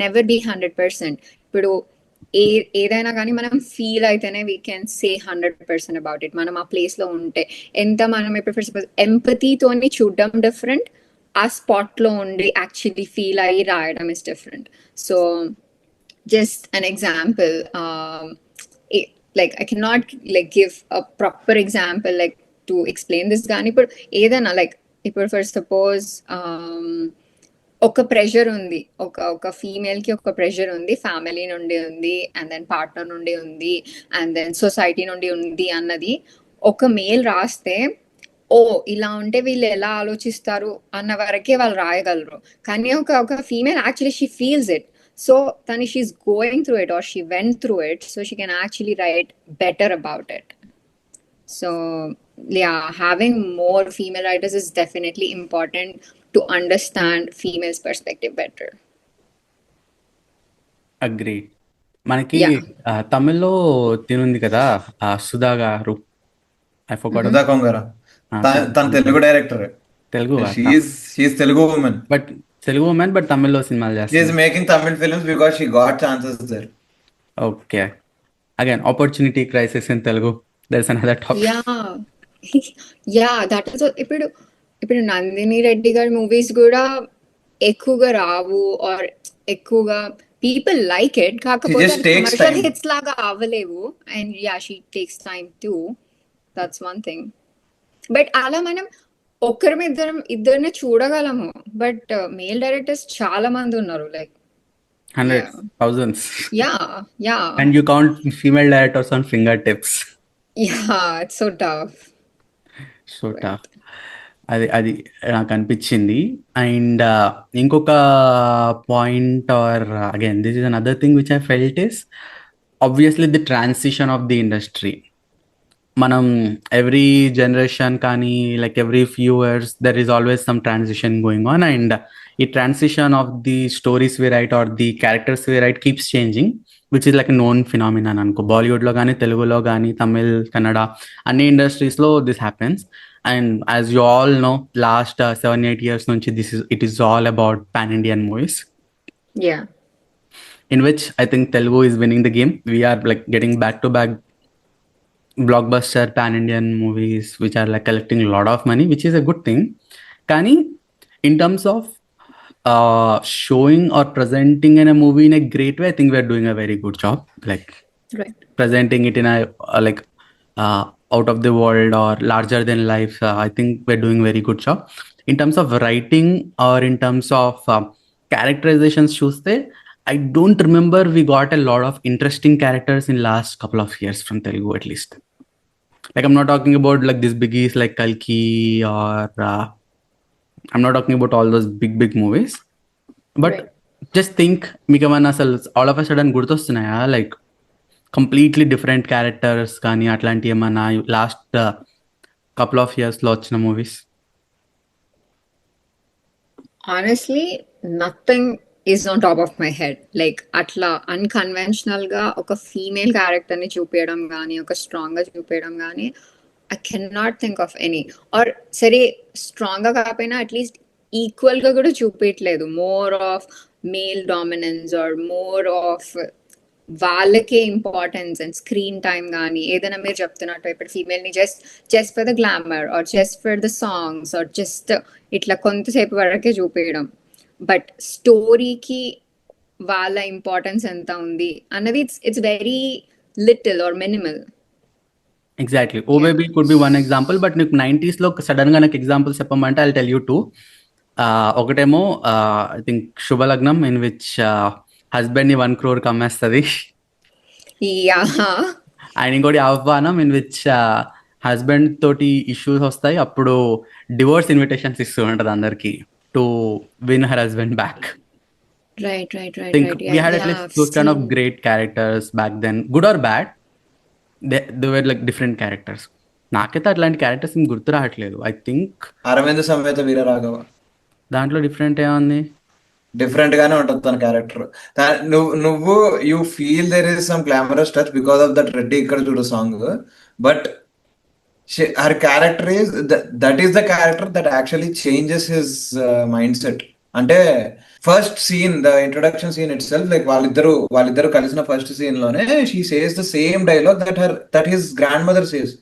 never be 100%. ఇప్పుడు ఏదైనా కానీ మనం feel అయితేనే we can say 100% about it. మనం ఆ ప్లేస్ లో ఉంటే ఎంత మనం ఇప్పుడు ఫర్ సపోజ్ ఎంపతీతోని చూడడం డిఫరెంట్, ఆ స్పాట్ లో ఉండి యాక్చువల్లీ ఫీల్ అయ్యి రాయడం is different. So just an example, like I cannot like give a proper example like to explain this gani, but edana like ఇప్పుడు ఫర్ సపోజ్ ఒక ప్రెషర్ ఉంది, ఒక ఫీమేల్ కి ఒక ప్రెషర్ ఉంది, ఫ్యామిలీ నుండి ఉంది, అండ్ దెన్ పార్ట్నర్ నుండి ఉంది, అండ్ దెన్ సొసైటీ నుండి ఉంది అన్నది ఒక మేల్ రాస్తే ఓ ఇలా ఉంటే వీళ్ళు ఎలా ఆలోచిస్తారు అన్న వరకే వాళ్ళు రాయగలరు. కానీ ఒక female actually she feels it. So Tani, she's going through it or she went through it, so she can actually write better about it. So yeah, having more female writers is definitely important to understand females' perspective better. Agree. మనకి Yeah. తమిళ్లో తినుంది కదా, సుధా గారు. I forgot. Sudha Kongara తన Telugu director. Telugu she's Telugu woman. But Telugu woman, but తమిళ్లో సినిమాలు she's చేస్తారు. Making Tamil films because she got chances there. Okay, again opportunity crisis in Telugu, there is another topic. Yeah that is ఇప్పుడు ఇప్పుడు నందిని రెడ్డి గారి మూవీస్ కూడా ఎక్కువగా రావు ఆర్ ఎక్కువగా పీపుల్ లైక్ ఇట్, కాకపోతే just takes time. హిట్స్ లాగా అవ్వలేవు. And yeah she takes time to, that's one thing. But అలా మనం ఒక్కరి ఇద్దరిని చూడగలము, బట్ మేల్ డైరెక్టర్స్ చాలా మంది ఉన్నారు, like hundreds, thousands. Yeah yeah and you count female directors on finger tips. Yeah it's so tough. So tough. అది నాకు అనిపించింది. అండ్ ఇంకొక point, or again this is another thing which I felt is obviously the transition of the industry. మనం every generation కానీ like every few years there is always some transition going on, and ఈ transition of the stories we write or the characters we write keeps changing, which is like known phenomenon అనుకో. బాలీవుడ్లో కానీ, తెలుగులో కానీ, తమిళ్, కన్నడ అన్ని ఇండస్ట్రీస్లో this happens. And as you all know, లాస్ట్ 7-8 years నుంచి it is all about pan Indian movies, yeah in which I think Telugu is winning the game. We are like getting back to back blockbuster pan Indian movies which are like collecting a lot of money, which is a good thing. Kani in terms of showing or presenting in a movie in a great way, I think we are doing a very good job, like right. presenting it in a like out of the world or larger than life. I think we're doing very good job in terms of writing, or in terms of characterizations చూస్తే I don't remember we got a lot of interesting characters in last couple of years from Telugu, at least. Like I'm not talking about like these biggies like Kalki, or I'm not talking about all those big movies, but Right. just think మీకు ఏమన్నా అసలు all of a sudden గుర్తొస్తున్నాయా, like completely different characters కానీ అట్లాంటి ఏమన్నా last couple of ఇయర్స్లో వచ్చిన movies? Honestly, nothing is on top of my head. Like అట్లా unconventional గా ఒక ఫీమేల్ క్యారెక్టర్ ని చూపించడం కానీ, ఒక స్ట్రాంగ్ గా చూపించడం కానీ, I can not think of any. Or సరే స్ట్రాంగ్ గా కాకపోయినా అట్లీస్ట్ ఈక్వల్ గా కూడా చూపించలేదు. More of male dominance or more of వాళ్ళకే ఇంపార్టెన్స్ అండ్ స్క్రీన్ టైం కానీ ఏదైనా మీరు చెప్తున్నట్టు ఇప్పుడు ఫీమేల్ ని just for the glamour or just for the songs or just ఇట్లా కొంతసేపు వరకే చూపించడం, బట్ స్టోరీకి వాళ్ళ ఇంపార్టెన్స్ ఎంత ఉంది అన్నది it's very little or minimal. Exactly. Oh baby could be one example, but నీకు 90s లో సడన్ గా నాకు ఎగ్జాంపుల్స్ చెప్పమంటే ఐ టెల్ యూ టూ. ఒకటేమో I think Shubhalagnam, in which husband ని 1 crore కమ్మేస్తుంది. యా అండ్ ఇంకోటి ఆహ్వానం, ఇన్ విచ్ హస్బెండ్ తోటి ఇష్యూస్ వస్తాయి, అప్పుడు డివోర్స్ ఇన్విటేషన్స్ ఇస్తూ ఉంటది అందరికి to win her husband back. Right right I think we had at least those kind of great characters back then, good or bad. They were like different characters. నాకైతే అట్లాంటి characters ఏం గుర్తు రావట్లేదు. I think Arvind Sametha Veeraraghava దాంట్లో different ఏముంది? Different గానే ఉంటుంది తన క్యారెక్టర్. నువ్వు you feel there is some glamorous touch because of that Reddy ఇక్కడ చూడు song, but her character is that is the character that actually changes his mindset. అంటే first scene, the introduction scene itself, like వాళ్ళిద్దరు కలిసిన first scene లోనే she says the same dialogue that his grandmother says.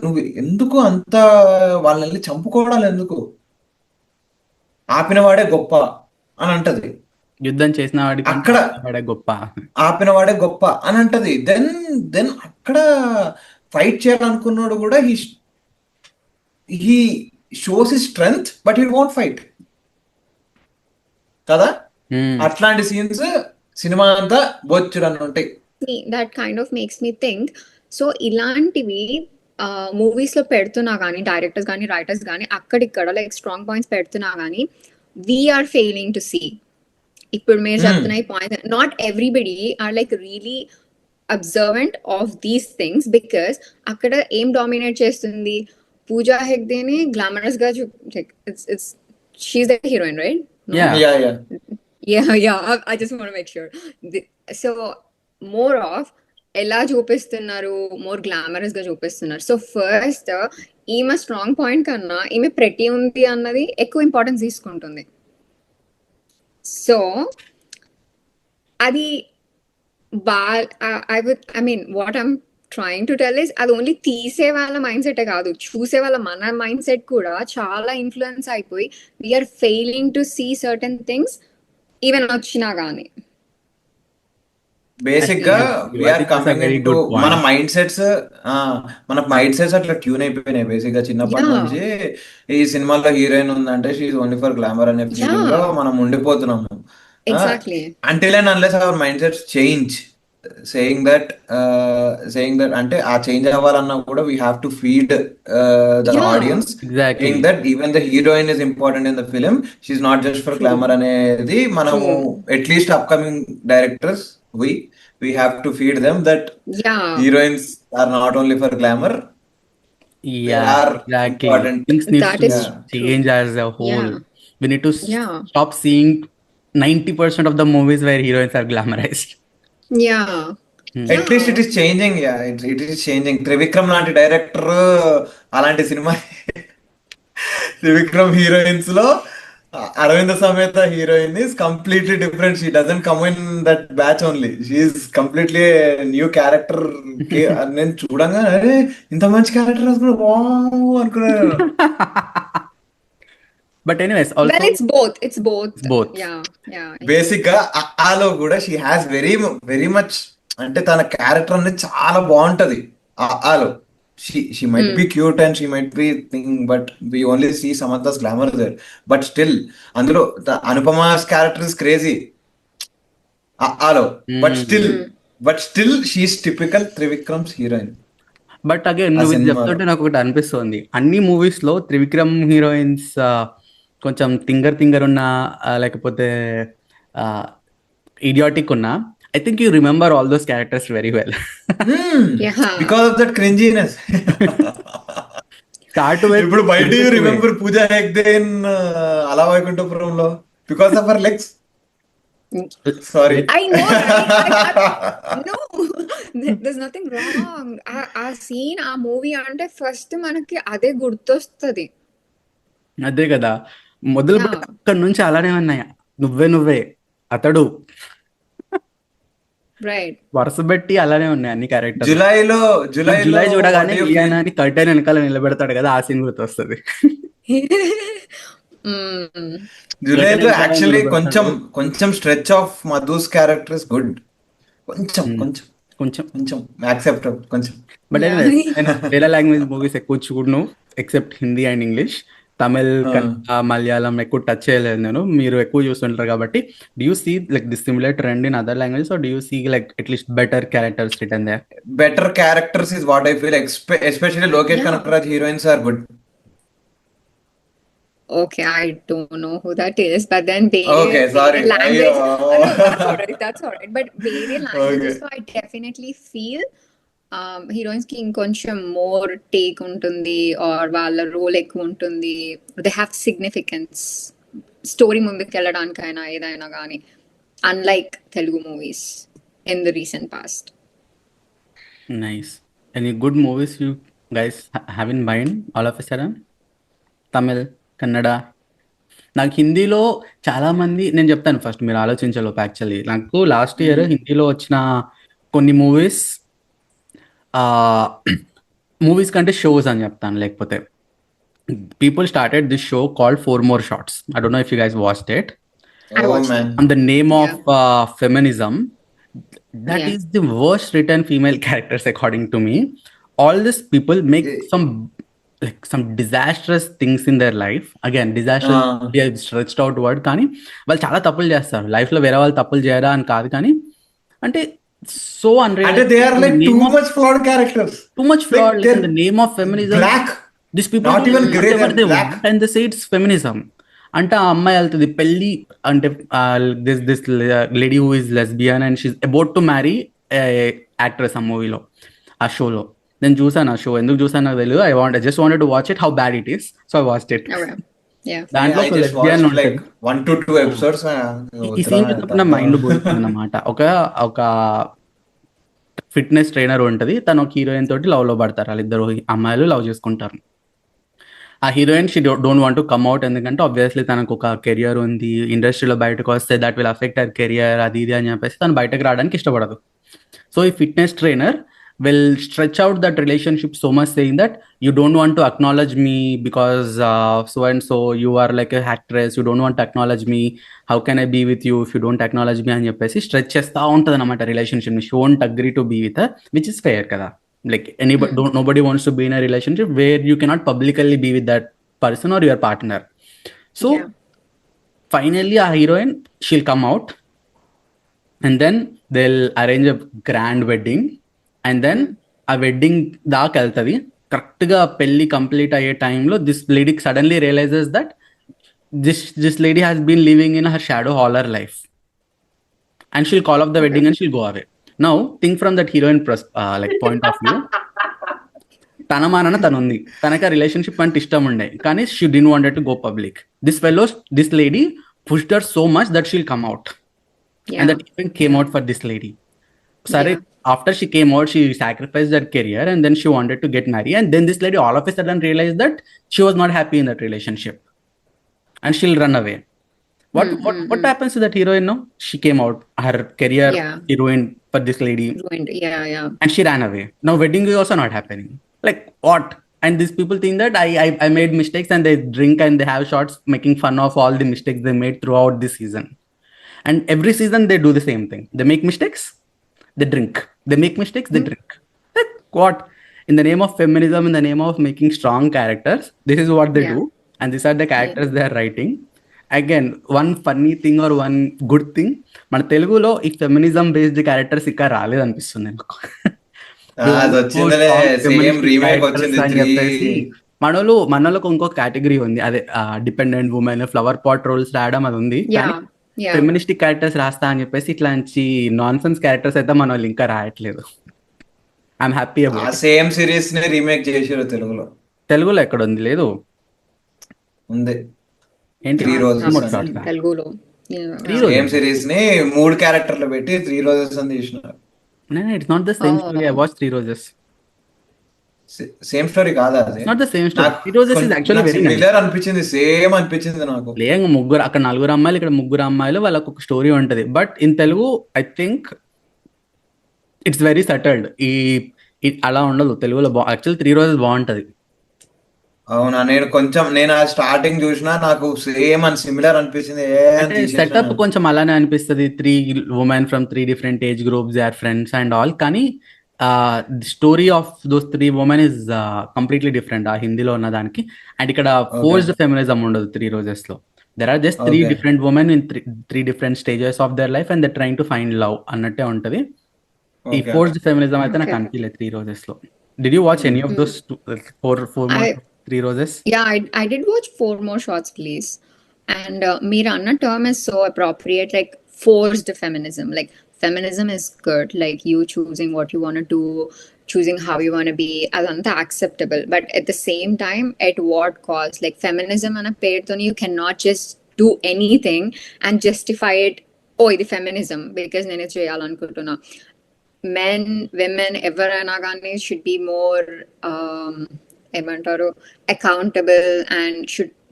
నువ్వు ఎందుకు అంత వాళ్ళని చంపుకోవడాలు ఎందుకు, ఆపినవాడే గొప్ప అని అంటది. యుద్ధం చేసిన వాడికి అక్కడ వాడే గొప్ప. ఆపినవాడే గొప్ప అని అంటది. దెన్ అక్కడ ఫైట్ చేయాలనుకున్నాడు కూడా he shows his strength but he won't fight కదా. అట్లాంటి సీన్స్ సినిమా అంతా బొచ్చుడని ఉంటాయి. That kind of makes me think. So ఇలాంటివి మూవీస్ లో పెడుతున్నా కానీ, డైరెక్టర్స్ కానీ, రైటర్స్ కానీ అక్కడిక్కడ లైక్ స్ట్రాంగ్ పాయింట్స్ పెడుతున్నా కానీ వీఆర్ ఫెయిలింగ్ టు సీ. ఇప్పుడు మీరు చెప్తున్న ఈ point, not everybody or like really observant of these things, because అక్కడ ఏం డామినేట్ చేస్తుంది, పూజా హెగ్దేని గ్లామరస్ గా she's the heroine, right? Yeah. Yeah. I just want to make sure. So more of ఎలా చూపిస్తున్నారు, మోర్ గ్లామరస్ గా చూపిస్తున్నారు. సో ఫస్ట్ ఈమె స్ట్రాంగ్ పాయింట్ కన్నా ఈమె ప్రెటీ ఉంది అన్నది ఎక్కువ ఇంపార్టెన్స్ తీసుకుంటుంది. సో అది I mean what I'm trying to tell is అది ఓన్లీ తీసే వాళ్ళ మైండ్ సెట్ కాదు, చూసే వాళ్ళ మన మైండ్ సెట్ కూడా చాలా ఇన్ఫ్లుయెన్స్ అయిపోయి we're failing to see certain things even వచ్చినా గానీ. బేసిక్ గా I we're think that's a coming very in to good point. మన మైండ్ సెట్స్ అట్లా ట్యూన్ అయిపోయినాయి. బేసిక్ గా చిన్నప్పటి Yeah. నుంచి ఈ సినిమాలో హీరోయిన్ ఉందంటే షీఈ్ ఓన్లీ ఫర్ గ్లామర్ అనే ఫీలింగ్ లో మనం ఉండిపోతున్నాము. Exactly. Until and unless our mindsets change, saying that అంటే ఆ చేంజ్ అవ్వాలన్నా కూడా we have to feed the Yeah. Audience Exactly. saying that even the heroine is important in the film, she's not just for glamour అనేది మనము at least upcoming directors we have to feed them that Yeah. heroines are not only for glamour, Yeah, are exactly. important. Things need That to is change as a whole. Yeah. We need to Yeah. stop seeing 90% of the movies where heroines are glamorized. Yeah. At least it is changing. Yeah, it is changing. Trivikram లాంటి director అలాంటి cinema Trivikram heroines లో Aravinda Sametha heroine is completely different. She doesn't come in that batch only, she is completely new character. నేను చూడంగా అరే ఇంత మంచి character అనుకున్నాను. But anyways, also Well, it's both. It's both. It's both. Yeah. Yeah. Basic గా ఆలో కూడా షీ హ్యాస్ వెరీ మచ్, అంటే తన క్యారెక్టర్ అనేది చాలా బాగుంటది. ఆలో she might be cute and she might be thing, but we only see Samantha's glamour there. But still అందులో అనుపమా's character is crazy ఆలో. But still she's typical Trivikram's heroine. But again నువ్వు ఇది సినిమాలో. చెప్తుంటే నాకు ఒకటి అనిపిస్తుంది, అన్ని మూవీస్ లో త్రివిక్రమ్ హీరోయిన్స్ కొంచెం తింగర్ ఉన్న లేకపోతే ఇడియాటిక్ ఉన్న, I think you remember all those characters very well. Yeah. Because of that cringiness. Start with ఇప్పుడు why do you remember Pooja Hegde in అలా వైకుంఠపురంలో? Because of her legs. Sorry. I know. Right? No, there's nothing wrong. ఆ scene, ఆ movie అంటే first మనకి అదే గుర్తొస్తది. అదే కదా, మొదలు Yeah. అక్కడ నుంచి అలానే ఉన్నాయి. నువ్వే అతడు రైట్. వరుస పెట్టి అలానే ఉన్నాయి అన్ని క్యారెక్టర్స్. జులైలో జులై చూడగానే what do you feel? ఈయన కర్టైన్ వెనకాల నిలబెడతాడు కదా, ఆ సీన్ గుర్తొస్తుంది. జులైలో యాక్చువల్లీ Curtain కొంచెం stretch of Madhu's character is good. కొంచెం యాక్సెప్టబుల్ కొంచెం. బట్ వేరే లాంగ్వేజ్ మూవీస్ ఎక్కువ చూడను, except Hindi and English. Tamil, Kannada, Malayalam ఎక్కువ టచ్ చేయలేదు నేను. మీరు ఎక్కువ చూస్తుంటారు కాబట్టి, do you see like this similar trend in other languages, or do you see like at least better characters written there? Better characters is what I feel. Especially Lokesh Kanagaraj heroines are good. Okay, I don't know who that is, but then Okay, sorry. language. Ayyo. That's all right. But various languages, Okay. so I definitely feel heroines ki inkoncham more take untundi or వాళ్ళ role ఎక్కువ ఉంటుంది. They have significance. Story ముందుకు వెళ్ళడానికైనా ఏదైనా కానీ, unlike Telugu movies in the recent past. Nice. Any good movies you guys have in mind all of a sudden? Tamil, Kannada. నాకు హిందీలో చాలా మంది, నేను చెప్తాను ఫస్ట్ మీరు ఆలోచించలోపు. యాక్చువల్లీ నాకు లాస్ట్ ఇయర్ హిందీలో వచ్చిన కొన్ని మూవీస్ కంటే షోస్ అని చెప్తాను. లేకపోతే people started this show called 4 More Shots. I don't know if you guys watched it. I Oh watched man. On the name of feminism, that Yeah. is the worst written female characters according to me. All these people make some disastrous things in their life. Again, disastrous be a stretched out word, కానీ వాళ్ళు చాలా తప్పులు చేస్తారు life లో. వేరే వాళ్ళు తప్పులు చేయరా అని కాదు, కానీ అంటే సో అంటే they are like too much flawed characters. too much flawed, like, in the name of feminism. Black. These people Not do even grey, whatever they're they black. want and they say it's feminism. అంటే ఆ అమ్మాయి వెళ్తుంది పెళ్లి అంటే, this lady who is lesbian and she's about to marry actress ఆ మూవీలో, ఆ షోలో. నేను చూసాను ఆ షో. ఎందుకు చూసాను నాకు తెలియదు. I just wanted to watch it, how bad it is, so I watched it. Okay. Yeah. దాంట్లో I ఒక just లెస్బియన్ watched like ఉంటుంది. 1 to 2 episodes. ఈ సీన్ చూసినప్పుడు నా మైండ్ పోతుంది అన్నమాట. ఒక ఫిట్నెస్ ట్రైనర్ ఉంటది, తను ఒక హీరోయిన్ తోటి లవ్ లో పడతారు, వాళ్ళిద్దరు అమ్మాయిలు లవ్ చేసుకుంటారు. ఆ heroine she don't want to come out, ఎందుకంటే ఆబ్వియస్లీ తనకు ఒక కెరియర్ ఉంది, ఇండస్ట్రీలో బయటకు వస్తే that will affect hour career, అది ఇది అని చెప్పేసి తను బయటకు రావడానికి ఇష్టపడదు. సో ఈ fitness trainer will stretch out that relationship so much, saying that you don't want to acknowledge me because so and so, you are like a actress, you don't want to acknowledge me, how can I be with you if you don't acknowledge me అని చెప్పేసి stretch చేస్తూ ఉంటుంది అనమాట రిలేషన్షిప్ని. She won't agree to be with which is fair కదా. Like nobody wants to be in a relationship where you cannot publicly be with that person or your partner. So Yeah. finally a heroine, she'll come out and then they'll arrange a grand wedding, and then ఆ wedding దాకా వెళ్తుంది. కరెక్ట్గా పెళ్లి complete అయ్యే టైంలో this lady suddenly realises that this lady has been living in her shadow all her life, and she'll call off the wedding and she'll go away. Now think from that heroine like point of view. తన మానన తను ఉంది, తనకి ఆ relationship అంటే ఇష్టం ఉండే, కానీ she didn't wanted to go public. This lady pushed her so much that she'll come out, and that even came out for this lady. Sorry, after she came out, she sacrificed her career and then she wanted to get married. And then this lady all of a sudden realized that she was not happy in that relationship and she'll run away. What happens to that heroine now? She came out, her career she ruined for this lady. Ruined. Yeah. And she ran away. Now wedding is also not happening. Like what? And these people think that I made mistakes, and they drink and they have shots making fun of all the mistakes they made throughout this season. And every season they do the same thing. They make mistakes, they drink. They make mistakes, they drink. Like what? In the name of feminism, in the name of making strong characters, this is what they do. And these are the characters they are writing. Again, one funny thing or one good thing, మన తెలుగులో ఈ feminism based characters ఇంకా రాలేదు అనిపిస్తుంది నాకు. అది వచ్చిందిలే, same remake వచ్చింది 3. మనలోకి ఇంకో కేటగిరీ ఉంది, అదే dependent women, flower pot roles రాయడం అది ఉంది. ఫెమినిస్టిక్ క్యారెక్టర్స్ రాస్తా అని చెప్పేసి ఇట్లాంటి నాన్ సెన్స్ క్యారెక్టర్స్ అయితే మన వాళ్ళు ఇంకా రాయట్లేదు. I'm happy about. Same series ని రీమేక్ చేసారు తెలుగులో ఎక్కడ ఉంది? లేదు, ఉంది. ఏంటి 3 రోజెస్ తెలుగులో సేమ్ సిరీస్ ని 3 క్యారెక్టర్లు పెట్టి 3 రోజెస్ అని తీసినారు. It's not the same story. I watch 3 Roses. Same story కాదా అది? Not the same story. 3 Roses is actually very nice. Similar అనిపించింది, సేమ్ అనిపించింది నాకు. లేదు, ముగ్గురు అక్కడ 4 అమ్మాయిలు, ఇక్కడ 3 అమ్మాయిలు, వాళ్ళకు ఒక స్టోరీ ఉంటది. But in Telugu I think it's very settled. అలా ఉండదు తెలుగులో. యాక్చువల్లీ 3 రోజెస్ బాగుంటది. అవునా? నేను ఆ స్టార్టింగ్ చూసినా నాకు సేమ్ అని సిమిలర్ అనిపించింది. సెటప్ కొంచెం అలానే అనిపిస్తుంది. 3 women from 3 different age groups, they are friends and all. కానీ the story of those 3 women is completely different. ఆ హిందీలో ఉన్న దానికి అండ్ ఇక్కడ ఫోర్స్డ్ ఫెమినిజం ఉండదు 3 రోజెస్ లో. There are just 3 different women in 3 different stages of their life and they're trying to find love అన్నట్టే ఉంటది. ఈ ఫోర్స్డ్ ఫెమినిజం అయితే నాకు అనిపించలేదు 3 రోజెస్ లో. Did you watch any of those 4 more 3 roses? Yeah, I did watch 4 more shots, please. And Meera Anna term is so appropriate, like forced feminism. Like feminism is good, like you choosing what you want to do, choosing how you want to be, adanta acceptable. But at the same time, at what cost? Like feminism ana pertoni you cannot just do anything and justify it. Oh, ఇది feminism because నేను చేయాలనుకుంటున్నా. Men, women, ఎవరైనా కానీ should be more ఏమంటారు accountable and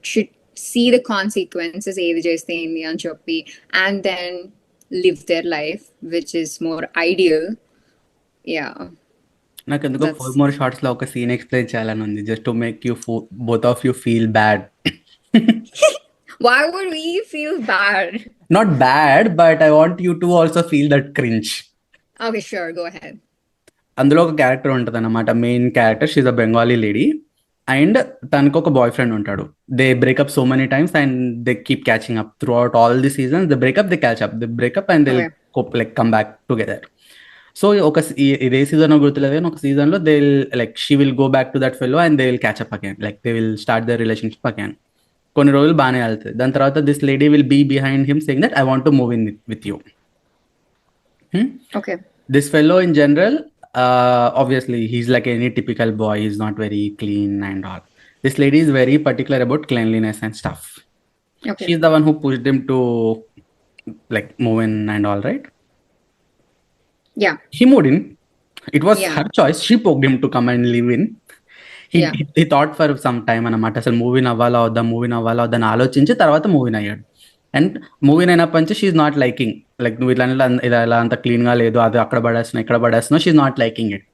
should see the consequences ఏది చేస్తే ఏంది అని చెప్పి and then live their life, which is more ideal. Yeah. నాకు ఎందుకో 4 more shots లో ఒక సీన్ ఎక్స్ప్లెయిన్ చేయాలని ఉంది, just to make you both of you feel bad. Why would we feel bad? Not bad, but I want you to also feel that cringe. Okay, sure, go ahead. అందులో ఒక character ఉంటుంది అనమాట, main character. She's a Bengali lady and తనకు ఒక boyfriend ఉంటాడు. They break up so many times and they keep catching up throughout all the seasons. They break up, they catch up, they break up and they like come back together. So ఇదే season గుర్తులేదు, ఒక season లో they like she will go back to that fellow and they will catch up again, like they will start there relationship again. కొన్ని రోజులు బాగానే వెళ్తుంది. దాని తర్వాత this lady will be behind him saying that I want to move in with you. Okay. This fellow in general, obviously he's like any typical boy, he's not very clean and all. This lady is very particular about cleanliness and stuff. Okay. She's the one who pushed him to like move in and all, right? Yeah. He moved in. It was Yeah. her choice. She poked him to come and live in. Yeah. He thought for some time అన్నమాట, అసలు మూవీన్ అవ్వాలా వద్దా అని ఆలోచించి తర్వాత మూవీన్ అయ్యాడు. And మూవీన్ అయినప్పటి నుంచి షీఈ్ నాట్ లైకింగ్, లైక్ నువ్వు ఇలా అంత క్లీన్గా లేదు, అది అక్కడ పడేస్తున్నావు ఇక్కడ పడేస్తున్నావు, షీఈ్ నాట్ లైకింగ్ ఇట్.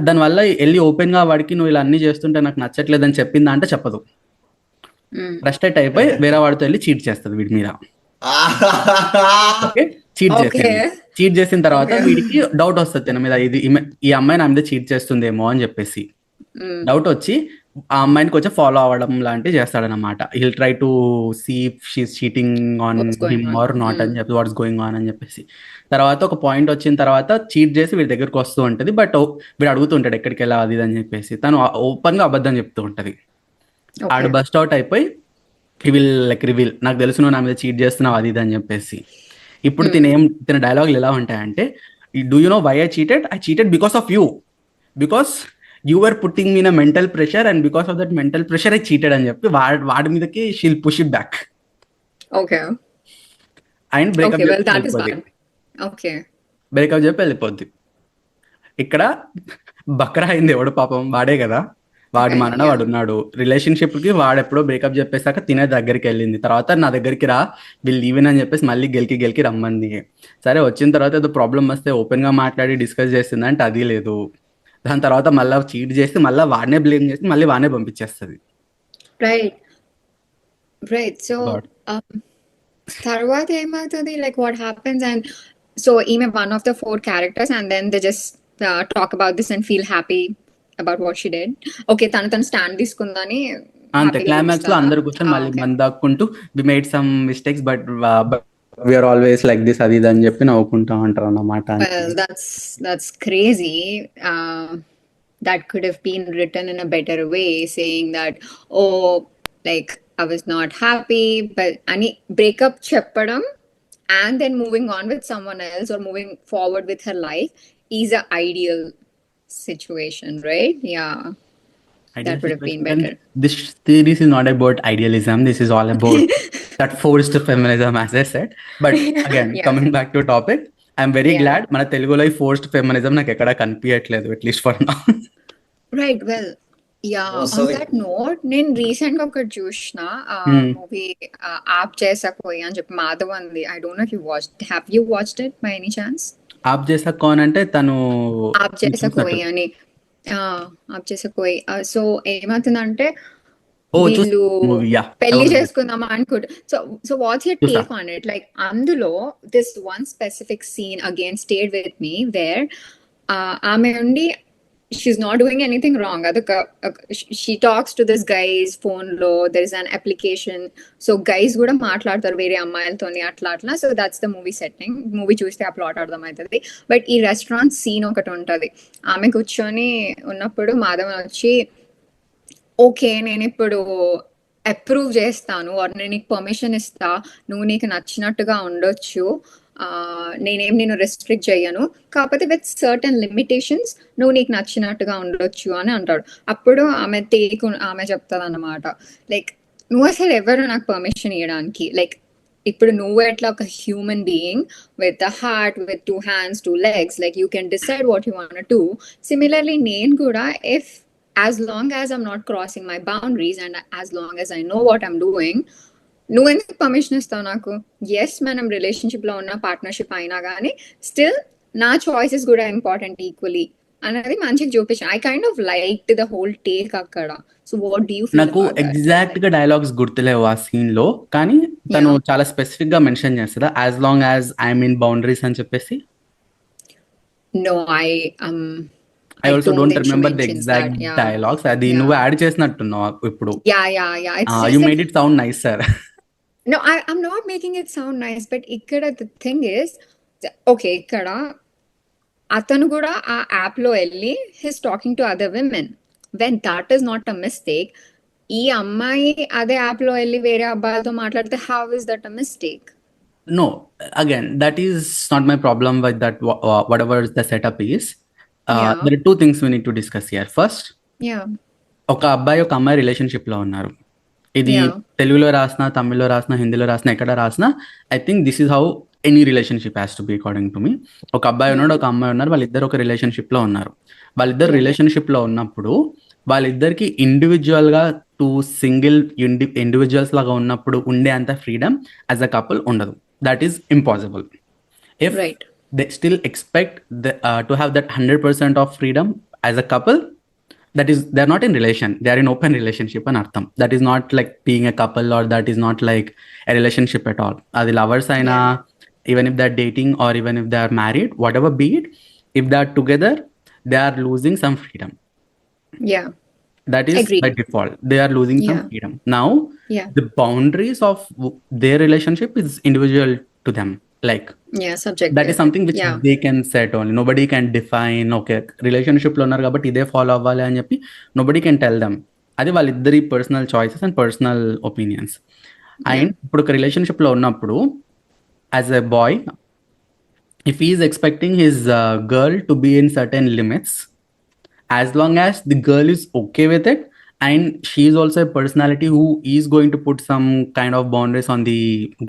దానివల్ల వెళ్ళి ఓపెన్గా వాడికి నువ్వు ఇలా అన్ని చేస్తుంటే నాకు నచ్చట్లేదు అని చెప్పిందా అంటే చెప్పదు. ఫ్రస్ట్రేట్ అయిపోయి వేరే వాడితో వెళ్ళి చీట్ చేస్తుంది వీడి మీద. ఓకే, చీట్ చేసిన తర్వాత వీడికి డౌట్ వస్తుంది తన మీద, ఈ అమ్మాయి నా మీద చీట్ చేస్తుందేమో అని చెప్పేసి డౌట్ వచ్చి ఆ అమ్మాయిని కొంచెం ఫాలో అవ్వడం లాంటివి చేస్తాడనమాట. He'll try to see she's cheating on him or not అని చెప్పి, వాట్స్ గోయింగ్ ఆన్ అని చెప్పేసి. తర్వాత ఒక పాయింట్ వచ్చిన తర్వాత చీట్ చేసి వీడి దగ్గరకు వస్తూ ఉంటుంది. బట్ వీడు అడుగుతుంటాడు ఎక్కడికి వెళ్ళా అది అని చెప్పేసి, తను ఓపెన్ గా అబద్ధం చెప్తూ ఉంటది. ఆడు బస్ట్ అవుట్ అయిపోయి హీ విల్ లైక్ రివీల్, నాకు తెలుసు నువ్వు నా మీద చీట్ చేస్తున్నావు అది అని చెప్పేసి. ఇప్పుడు తిన డైలాగులు ఎలా ఉంటాయంటే, do you know why I cheated because of you, because you were putting me mental pressure and because of that mental pressure I cheated అని చెప్పి వాడి మీదకి she'll push it back. Okay. And Okay. Well, that is bad. Okay. Break up చెప్పి వెళ్ళిపోద్ది. ఇక్కడ బక్రా అయింది ఎవడు పాపం, వాడే కదా, వాడి మనన వాడు ఉన్నాడు. రిలేషన్షిప్ కి వాడు ఎప్పుడో బ్రేకప్ చెప్పేసాక తినే దగ్గరికి వెళ్ళింది. తర్వాత నా దగ్గరికి రా, వీళ్ళు లీవెన్ అని చెప్పేసి మళ్ళీ గెలికి రమ్మంది. సరే వచ్చిన తర్వాత ఏదో ప్రాబ్లం వస్తే ఓపెన్ గా మాట్లాడి డిస్కస్ చేసింది అంటే అది లేదు. దాని తర్వాత మళ్ళీ చీట్ చేసి మళ్ళీ వాడినే బ్లేమ్ చేసి మళ్ళీ వాడినే పంపించేస్తుంది. Right. So తర్వాత ఏమవుతుంది, like what happens, and so ఈమె one of the 4 characters and then they just talk about this and feel happy about what she did. Okay, తను స్టాండ్ తీసుకుందని అంతే. క్లైమాక్స్ లో అందరు కూర్చొని మళ్ళీ మన దాక్కుంటూ we made some mistakes but we're always like this అది అని చెప్పి నవ్వుకుంటా ఉంటారు అన్నమాట. Well, that's crazy. That could have been written in a better way, saying that, oh, like I was not happy, but any breakup cheppadam and then moving on with someone else or moving forward with her life is a ideal situation, right? Yeah. That would have been better. This series is not about idealism. This is all about that forced feminism, as I said. But again, coming back to topic, I'm very glad మన తెలుగులో ఈ forced feminism నాకు ఎక్కడ కనిపించట్లేదు, at least for now. Right. Well, yeah. On that note, నేను recent గా ఒకటి చూసిన మూవీ ఆప్ చేసా కోయి అని చెప్పి మాధవ్ అంది. I don't know if you watched. Have you watched it by any chance? ఆప్ చేసా కోన్ అంటే తను ఆప్ చేసా కోయి అని, ఆప్ చేసా కోయి. సో ఏమవుతుందంటే వీళ్ళు పెళ్లి చేసుకుందామా అనుకుంటా. So what's your take on it? Like అందులో this one specific scene again stayed with me where ఆమె ఉండి she's not doing anything wrong. She talks to this guy's phone lo, there is an application, so guys kuda maatladtaru vere ammayaltoni atla. So that's the movie setting. Movie chuste aa plot ardham aitadi. But ee restaurant scene okati untadi. Aame kuchoni unnappudu madhavan vachi, okay nenu ippudu approve చేస్తాను, are నేను నీకు permission ఇస్తా, నువ్వు నీకు నచ్చినట్టుగా ఉండొచ్చు, నేను restrict చేయను, కాకపోతే విత్ సర్టన్ లిమిటేషన్స్ నువ్వు నీకు నచ్చినట్టుగా ఉండొచ్చు అని అంటాడు. అప్పుడు ఆమె చెప్తుంది అన్నమాట, లైక్ నువ్వు అసలు ఎవరు నాకు పర్మిషన్ ఇవ్వడానికి, లైక్ ఇప్పుడు నువ్వు ఎట్లా ఒక human being with a heart, with 2 hands 2 legs, like you can decide what you want to. Similarly నేను కూడా if as long as I'm not crossing my boundaries and as long as I know what I'm doing, నువ్వు ఎందుకు permission ఇస్తావు నాకు? Yes మనం relationship లో ఉన్న partnership అయినా కానీ స్టిల్ నా చాయిసెస్ కూడా ఇంపార్టెంట్ ఈక్వల్లీ అనేది మంచిగా చూపించాను. I kind of like the whole take అక్కడ. So what do you feel? నాకు ఎగ్జాక్ట్ గా డైలాగ్స్ గుర్తులేవు ఆ సీన్ లో, కానీ తను చాలా స్పెసిఫిక్ గా మెన్షన్ చేస్తుందా as long as I'm in boundaries అని చెప్పేసి? No, I also don't remember the exact dialogues. అది నువ్వు యాడ్ చేసినట్టున్నావు ఇప్పుడు. You made it sound nicer. No, I'm not making it sound nice, but ikkada the thing is, okay, ikkada atanu kuda aa app lo elli he's talking to other women. When that is not a mistake, ee ammayi ade app lo elli vere abbayalto maatladte, how is that a mistake? No, again, that is not my problem with that, whatever the setup is. There are 2 things we need to discuss here. First, ఒక అబ్బాయి ఒక అమ్మాయి relationship లో ఉన్నారు. ఇది Yeah. తెలుగులో రాసిన, తమిళ్లో రాసిన, హిందీలో రాసిన, ఎక్కడ రాసినా I think this is how any relationship has to be according to me. ఒక అబ్బాయి ఉన్నాడు, ఒక అమ్మాయి ఉన్నారు, వాళ్ళిద్దరు ఒక రిలేషన్షిప్ లో ఉన్నారు. వాళ్ళిద్దరు Yeah. రిలేషన్షిప్ లో ఉన్నప్పుడు వాళ్ళిద్దరికి ఇండివిజువల్ గా సింగిల్ ఇండివిజువల్స్ లాగా ఉన్నప్పుడు ఉండే అంత ఫ్రీడమ్ యాజ్ అ కపుల్ ఉండదు. That is impossible. If Right. they still expect to have that 100% of freedom as a couple, that is they're not in relation, they are in open relationship and artham. That is not like being a couple, or that is not like a relationship at all. Adi lovers aina, even if they're dating or even if they are married, whatever be it, if they are together, they are losing some freedom. Yeah. That is Agreed. by default they are losing some Yeah. freedom. Now Yeah. the boundaries of their relationship is individual to them. Like Yeah. Subjective. that is something which Yeah. they can set only. Nobody can define, okay, relationship లో ఉన్నారు కాబట్టి ఇదే follow అవ్వాలి అని చెప్పి nobody can tell them. అది వాళ్ళిద్దరి personal choices and personal opinions. And ఇప్పుడు ఒక రిలేషన్షిప్ లో ఉన్నప్పుడు as a boy, if he is expecting his girl to be in certain limits, as long as the girl is okay with it and she is also a personality who is going to put some kind of boundaries on the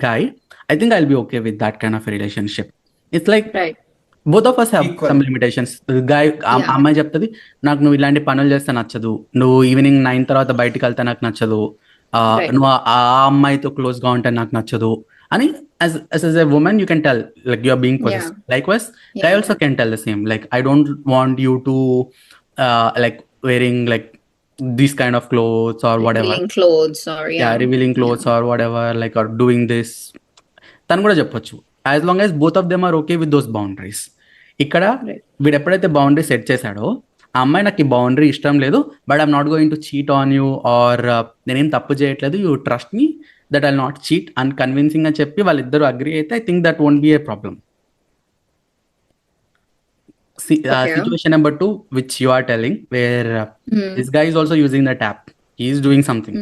guy, I think I'll be okay with that kind of a relationship. It's like Right. both of us have Equal. some limitations. The guy Yeah. అమ్మాయి చెప్తుంది, నాకు నువ్వు ఇలాంటి పనులు చేస్తే నచ్చదు, నువ్వు evening 9 తర్వాత బయటికి వెళ్తే నాకు నచ్చదు, Right. నువ్వు ఆ అమ్మాయితో క్లోజ్ గా ఉంటే నాకు నచ్చదు అని, as a woman you can tell like you are being possessed. Likewise guy Yeah. also can tell the same, like I don't want you to like wearing like these kind of clothes or whatever. Revealing clothes or Yeah, revealing clothes or whatever, like, or doing this. తను కూడా చెప్పొచ్చు, as long as both of them are okay with those boundaries. ఇక్కడ Right. వీడు ఎప్పుడైతే boundary set చేశాడో, ఆ అమ్మాయి నాకు ఈ బౌండరీ ఇష్టం లేదు, but I'm not going to cheat on you, or నేనేం తప్పు చేయట్లేదు, you trust me that I not cheat అని కన్విన్సింగ్ అని చెప్పి వాళ్ళిద్దరు అగ్రీ అయితే I think that won't be a problem. Okay. Situation number 2 which you are telling, where this guy is also using that app, he is doing something,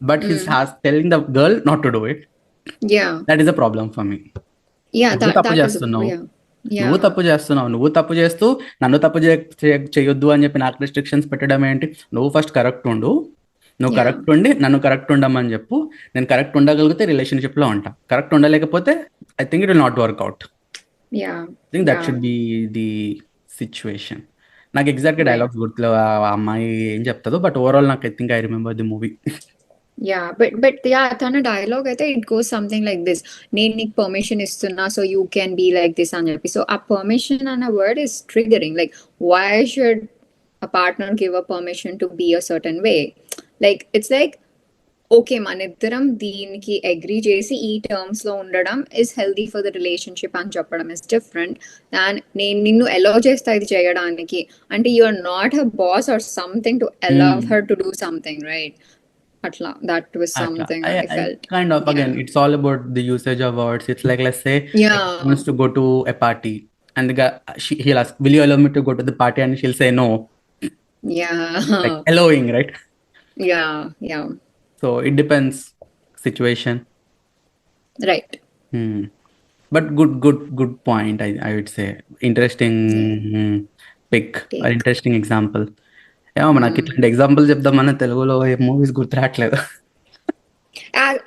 but he's telling the girl not to do it. Yeah. That is a problem for me. Yeah. నువ్వు తప్పు That is. చేస్తున్నావు, Yeah. Yeah. నువ్వు తప్పు చేస్తూ నన్ను తప్పు చేయొద్దు అని చెప్పి నాకు రిస్ట్రిక్షన్స్ పెట్టడం ఏంటి? నువ్వు ఫస్ట్ కరెక్ట్ ఉండు, నువ్వు Yeah. కరెక్ట్ ఉండి నన్ను కరెక్ట్ ఉండమని చెప్పు. నేను కరెక్ట్ ఉండగలిగితే రిలేషన్షిప్ లో ఉంటా, కరెక్ట్ ఉండలేకపోతే I think it will not work out. Yeah. I think that Yeah. Should be the situation. నాకు ఎగ్జాక్ట్ గా డైలాగ్స్ గుర్తులో ఆ అమ్మాయి ఏం చెప్తుందో, బట్ ఓవరాల్ నాకు I think I remember the movie. Yeah, but yeah, తన dialogue అయితే it goes something like this. నేను నీకు permission ఇస్తున్నా, so you can be like this అని చెప్పి. So a permission అన్న word is triggering. Like, why should a partner give a permission to be a certain way? Like, it's like, okay, మన ఇద్దరం దీనికి agree చేసి ఈ terms లో ఉండడం is healthy for the relationship అని చెప్పడం ఇస్ డిఫరెంట్ దాన్ నేను నిన్ను అలౌ చేస్తా ఇది చేయడానికి అంటే you are not her boss or something to allow her to do something, right? Atla, that was something I felt. Kind of, again, it's all about the usage of words. It's like, let's say, Yeah. he wants to go to a party, and the guy, he'll ask, will you allow me to go to the party? And she'll say no. Yeah. Like, allowing, right? Yeah. So it depends, situation. Right. But good point, I would say. Interesting pick, or interesting example. ఏమో నాకు ఇట్లాంటి example చెప్దామన్న తెలుగులో ఏ movies గుర్తురాట్లేదు.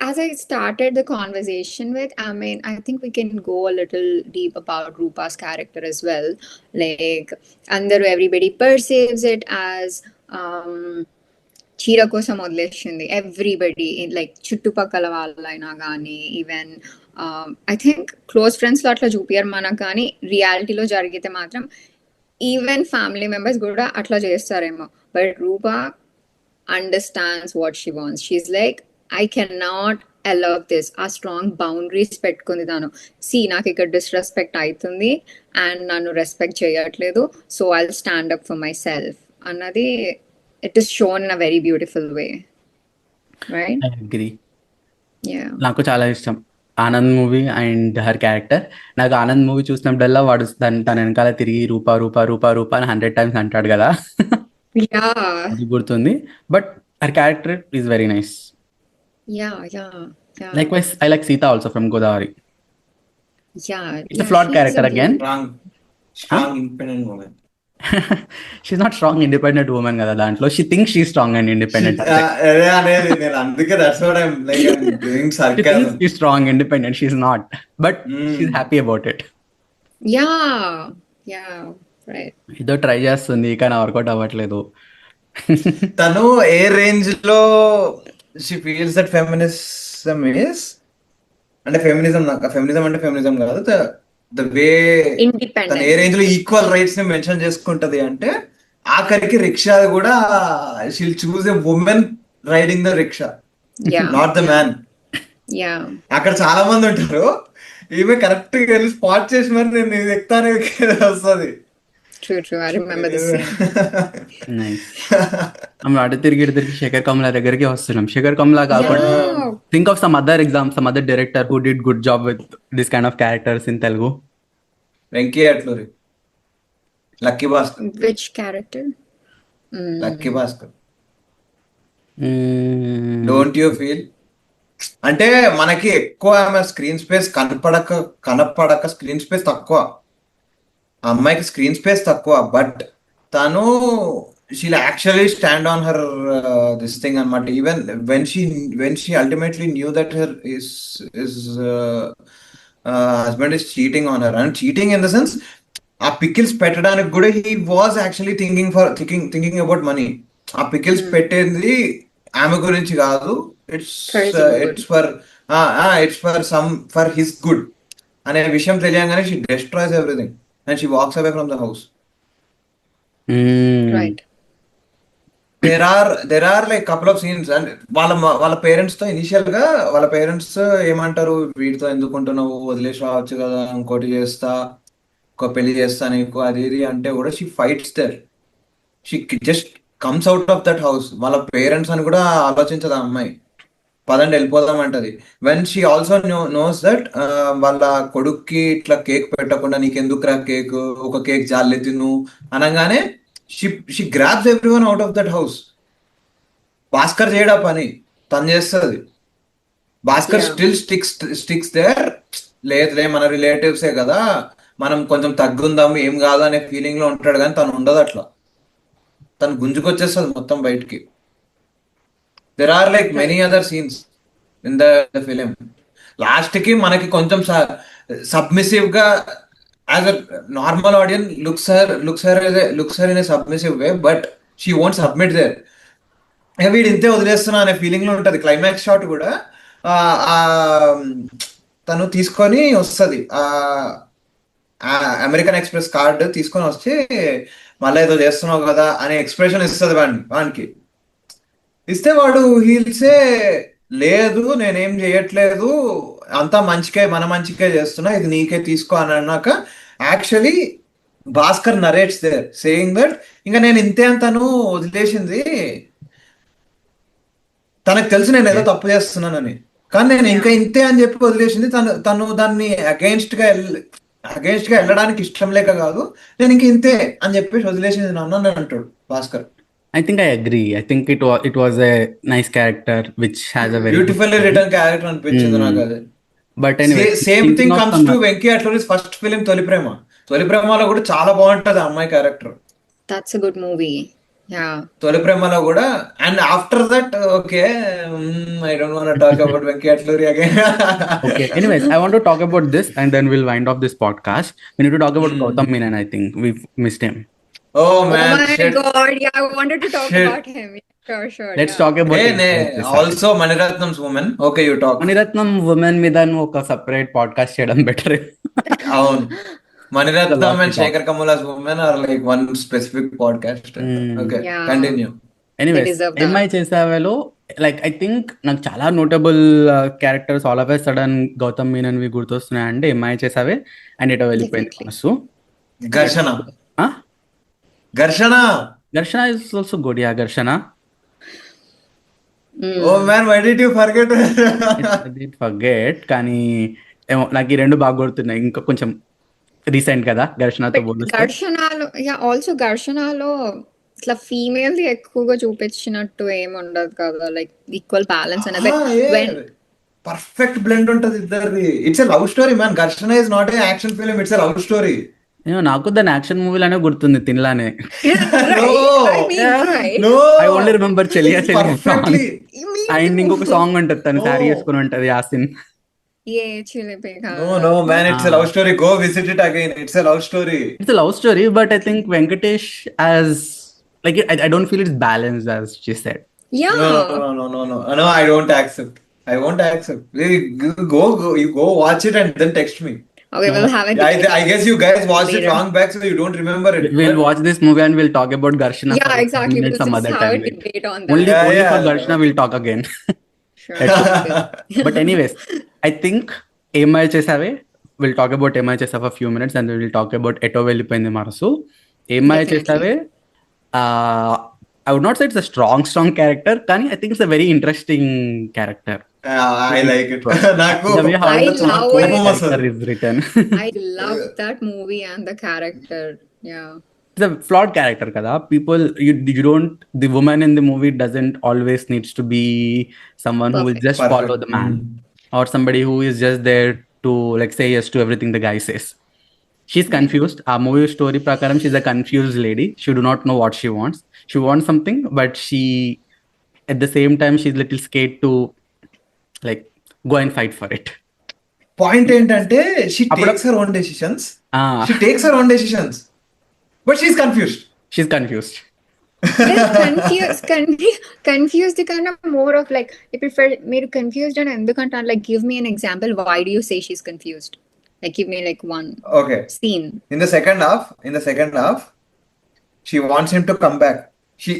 As I started the conversation with, I mean, I think we can go a little deep about Rupa's character as well. Like, under everybody perceives it as చీర కోసం వదిలేసింది. Everybody like చుట్టుపక్కల వాళ్ళైనా కానీ, even I think close friends లో అట్లా చూపియరు మనకు, కానీ రియాలిటీలో జరిగితే మాత్రం ఈవెన్ ఫ్యామిలీ మెంబర్స్ కూడా అట్లా చేస్తారేమో. But Roopa understands what she wants. She's like, I can not allow this. ఆ స్ట్రాంగ్ బౌండరీస్ పెట్టుకుంది తను. నాకు ఇక్కడ డిస్రెస్పెక్ట్ అవుతుంది అండ్ నన్ను రెస్పెక్ట్ చేయట్లేదు, so I will stand up for myself అన్నది it is shown in a very beautiful way, right? I agree. Yeah. నాకు చాలా ఇష్టం Anand movie and her character. నాకు ఆనంద్ మూవీ చూసినప్పుడల్లా వాడు తన వెనకాల తిరిగి రూపా రూపా రూపా రూపా అని 100 times అంటాడు కదా, Yeah. అది గుర్తుంది. But her character is very nice. Yeah. Likewise, I like Sita also from Godavari. Yeah. It's a flawed character again. Strong independent woman. She's not strong independent woman కదా దాంట్లో. She think she strong and independent. అదే అనేది నేను అందుకే that's what I'm like doing she thinks sarcasm. She strong independent. She's not, but she's happy about it. Yeah right. ఏదో try చేస్తుంది కానీ work out అవ్వట్లేదు. తను ఏ రేంజ్ లో she feels that feminism is, అంటే ఫెమినిజం అంటే ఫెమినిజం కాదు, ద వే తను ఏ ఇండిపెండెంట్. రేంజ్ లో ఈక్వల్ రైట్స్ ని మెన్షన్ చేసుకుంటది అంటే ఆఖరికి రిక్షా కూడా she'll choose a women riding the rickshaw, yeah not the man. Yeah అక్కడ చాలా మంది ఉంటారు, ఈమె కరెక్ట్ గా వెళ్ళి స్పాట్ చేసి మరి నేను ఇది ఎక్కుతానే వస్తుంది. True I remember this scene. Nice. మనం అటు తిరిగి శేఖర్ కమ్లా దగ్గరికి వస్తున్నాం. శేఖర్ కమ్లా కాకుండా think of some other director who did good job with this kind of characters in Telugu. Venky Atluri, lucky Bhaskar. Which character? Lucky Bhaskar, don't you feel అంటే మనకి ఎక్కువ ఆమె స్క్రీన్ స్పేస్ కనపడక స్క్రీన్ స్పేస్ తక్కువ, ఆ అమ్మాయికి స్క్రీన్ స్పేస్ తక్కువ, బట్ తను she'll actually stand on her this thing అనమాట. Even when she ultimately knew that her is husband is cheating on her, and cheating in the sense ఆ pickles పెట్టడానికి కూడా he was actually thinking about money. ఆ pickles పెట్టేది ఆమె గురించి కాదు, for his good అనే విషయం తెలియగానే she destroys everything and she wax away from the house. Right. there are like couple of scenes and వాళ్ళ పేరెంట్స్ తో ఇనిషియల్ గా వాళ్ళ పేరెంట్స్ ఏమంటారు, వీటితో ఎందుకుంటున్నావు, వదిలేసి రావచ్చు కదా, ఇంకోటి చేస్తా, ఇంకో పెళ్లి చేస్తా నీకు, అది ఇది అంటే కూడా she fights there. She just comes out of that house. వాళ్ళ పేరెంట్స్ అని కూడా ఆలోచించదు ఆ అమ్మాయి, పదండి వెళ్ళిపోదాం అంటది. When she also knows that వాళ్ళ కొడుక్కి ఇట్లా కేక్ పెట్టకుండా నీకెందుకురా కేక్, ఒక కేక్ జాలి తిను అనగానే she grabs everyone out of that house. Bhaskar చేయడా పని, తను చేస్తుంది. భాస్కర్ స్టిల్ స్టిక్స్ దేర్, లేదులే మన రిలేటివ్సే కదా, మనం కొంచెం తగ్గుందాం ఏం కాదు అనే ఫీలింగ్ లో ఉంటాడు, కానీ తను ఉండదు అట్లా. తను గుంజుకొచ్చేస్తుంది మొత్తం బయటికి. There are like many other scenes in the film. Last కి మనకి కొంచెం సబ్మిసివ్ గా as a normal audience looks her in a submissive way, but she won't submit there. వీడు ఇంతే వదిలేస్తున్నా అనే ఫీలింగ్ లో ఉంటది. క్లైమాక్స్ షాట్ కూడా తను తీసుకొని వస్తుంది, అమెరికన్ ఎక్స్ప్రెస్ కార్డు తీసుకొని వచ్చి మళ్ళీ ఏదో చేస్తున్నావు కదా అనే ఎక్స్ప్రెషన్ ఇస్తుంది వానికి. ఇస్తే వాడు హీల్సే లేదు నేనేం చేయట్లేదు, అంతా మంచికే, మన మంచికే చేస్తున్నా, ఇది నీకే తీసుకో అని అన్నాక actually Bhaskar narrates there saying that ఇంకా నేను ఇంతే అని తను వదిలేసింది, తనకు తెలిసి నేను ఏదో తప్పు చేస్తున్నానని, కానీ నేను ఇంకా ఇంతే అని చెప్పి వదిలేసింది. తను దాన్ని అగెయిన్స్ట్ గా వెళ్ళడానికి ఇష్టం లేక కాదు, నేను ఇంక ఇంతే అని చెప్పేసి వదిలేసింది నాన్న అని అంటాడు Bhaskar. I think I agree. I think it was a nice character which has a very beautifully written character అనిపించింది నాకు అది. But anyway, same thing comes to Venky Atluri's first film తొలి ప్రేమలో కూడా చాలా బాగుంటది ఆ అమ్మాయి character. That's a good movie. Yeah. తొలి ప్రేమలో కూడా. And after that okay I don't want to talk about Venky Atluri again. okay. Anyways, I want to talk about this and then we'll wind off this podcast. We need to talk about Gautam Menon. I think we've missed him. Oh man, Oh my shit. God. Yeah, I wanted to talk Shit. about him. Sure. Let's yeah. talk about also Mani Ratnam's women. Okay you talk. Mani Ratnam women మీద నువ్వు ఒక separate podcast చేయడం better. అవును, Mani Ratnam and Sekhar Kammula's women are like one specific podcast. Okay Yeah. Continue. Anyways, They deserve that. ఎంఐ చేసావేలో like I think నాకు చాలా notable characters all of a sudden Gautham Menon వి గుర్తొస్తున్నాయి అంటే ఎంఐ చేసావే అండ్ ఇటో వెళ్ళిపోయింది Definitely. మనసు. ఘర్షణ is also good. Yeah Gharshana oh man why did you forget? Forget, కానీ ఏమో నాకు ఈ రెండు బాగా గుర్తున్నాయి. ఇంకా కొంచెం రీసెంట్ కదా ఘర్షణతో పోలిస్తే. ఆల్సో ఘర్షణలో ఇట్లా ఫీమేల్ ది ఎక్కువగా చూపించినట్టు ఏమి ఉండదు కదా, లైక్ ఈక్వల్ బ్యాలెన్స్ అనేది. పర్ఫెక్ట్ బ్లెండ్ ఉంటది ఇద్దరిది. It's a love story man. Gharshana is not a action film, it's a love story. నాకు దాని యాక్షన్ మూవీలోనే గుర్తుంది తినలానే. I mean, right? No. I only remember Cheliya Cheliya song. Perfectly. Me and too. ఇంకొక song ఉంటుంది తను శారీ No. వేసుకుని ఉంటది Yasin. Yeah, Chilipeka. No, man, it's a love story. Go visit it again. It's a love story. It's a love story, but I think Venkatesh as like I don't feel it's balanced as she said. Yeah. No, I don't accept. I won't accept. You go watch it and then text me. Okay, we'll have it. I guess you guys watched it Later. long back, so you don't remember it. We'll watch this movie and we'll talk about Garshana. Yeah, for exactly. minutes We'll some just other have a time. debate on Only, that. only for Yeah. Garshana we'll talk again. Sure. But anyways, I think ఏమై చేసావే will talk about ఏమై చేసావ్ for few minutes and will talk about ఎటో వెళ్ళిపోయింది మనసు. ఏమై Definitely. చేసావే I would not say it's a strong character, కానీ I think it's a very interesting character. I like it. నాకు The way how I the love కోపం it. వస్తుంది. character is written. I love that movie and the character. Yeah. It's a flawed character kada. People, you don't, the woman in the movie doesn't always needs to be someone who will Perfect. just follow the man, or somebody who is just there to like say yes to everything the guy says. She's confused. Our movie story prakaram she's a confused lady. She do not know what she wants. She wants something, but she at the same time she's little scared to like go and fight for it. Point ఏంటంటే she అప్పుడు- takes her own decisions. Ah, She takes her own decisions, but she's confused. she's confused. Confused kind of more of like if you felt మీరు confused and ఎందుకంటే like give me an example, why do you say she's confused? Like give me like one Okay. scene. In the second half, she wants him to come back. She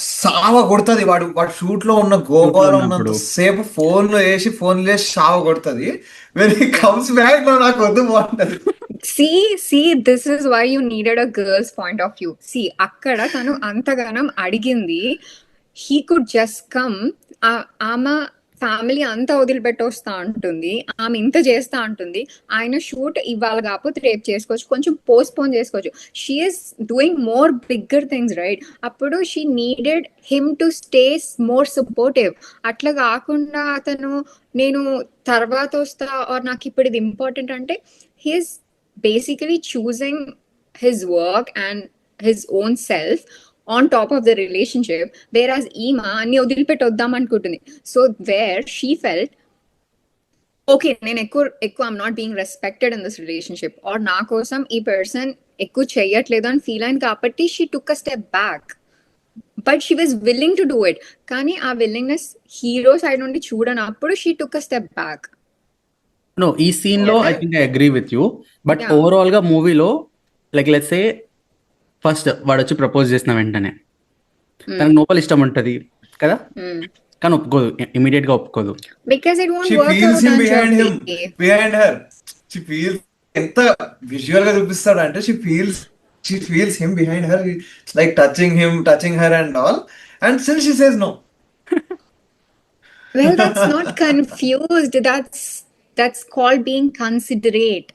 సావ కొడుతుంది. వాడు shoot లో ఉన్న గోపాలం ఉన్నప్పుడు. సేపు phone వేసి సావ కొడుతుంది. when he comes back నాకు వద్దు బాగుంటది. See, this is why you needed a girl's point of view. See, అక్కడ తను అంతగానం అడిగింది. He could just come. ఆమె ఫ్యామిలీ అంతా వదిలిపెట్టొస్తా ఉంటుంది, ఆమె ఇంత చేస్తా ఉంటుంది, ఆయన షూట్ ఇవాళ కాకపోతే రేపు చేసుకోవచ్చు, కొంచెం పోస్ట్పోన్ చేసుకోవచ్చు. She is doing more bigger things right. అప్పుడు she needed him to stay more supportive. అట్లా కాకుండా అతను నేను తర్వాత వస్తా ఆర్ నాకు ఇప్పుడు ఇది ఇంపార్టెంట్ అంటే he's basically choosing his work and his own self on top of the relationship, whereas Ima అన్ని వదిలిపెట్టొద్దాం అనుకుంటుంది. So where she felt okay, నేను ఎక్కువ I'm not being respected in this relationship, or నా కోసం ఈ పర్సన్ ఎక్కువ చెయ్యట్లేదు అని ఫీల్ అయింది కాబట్టి she took a step back, but she was willing to do it. కానీ ఆ willingness హీరో సైడ్ నుండి చూడనప్పుడు she took a step back. No, ఈ సీన్ లో I think I agree with you. But Yeah. Overall గా మూవీలో like let's say first వాడు వచ్చి propose చేసిన వెంటనే తనకు లోపల ఇష్టం ఉంటది కదా, Hmm. కానీ ఒప్పుకోదు, ఇమీడియట్ గా ఒప్పుకోదు. Because it won't She work feels out him on behind her. She feels ఎంత విజువల్ గా చూపిస్తాడు అంటే she feels him behind her. It's like touching her and all, and still she says no. Well, that's not confused. That's called being considerate.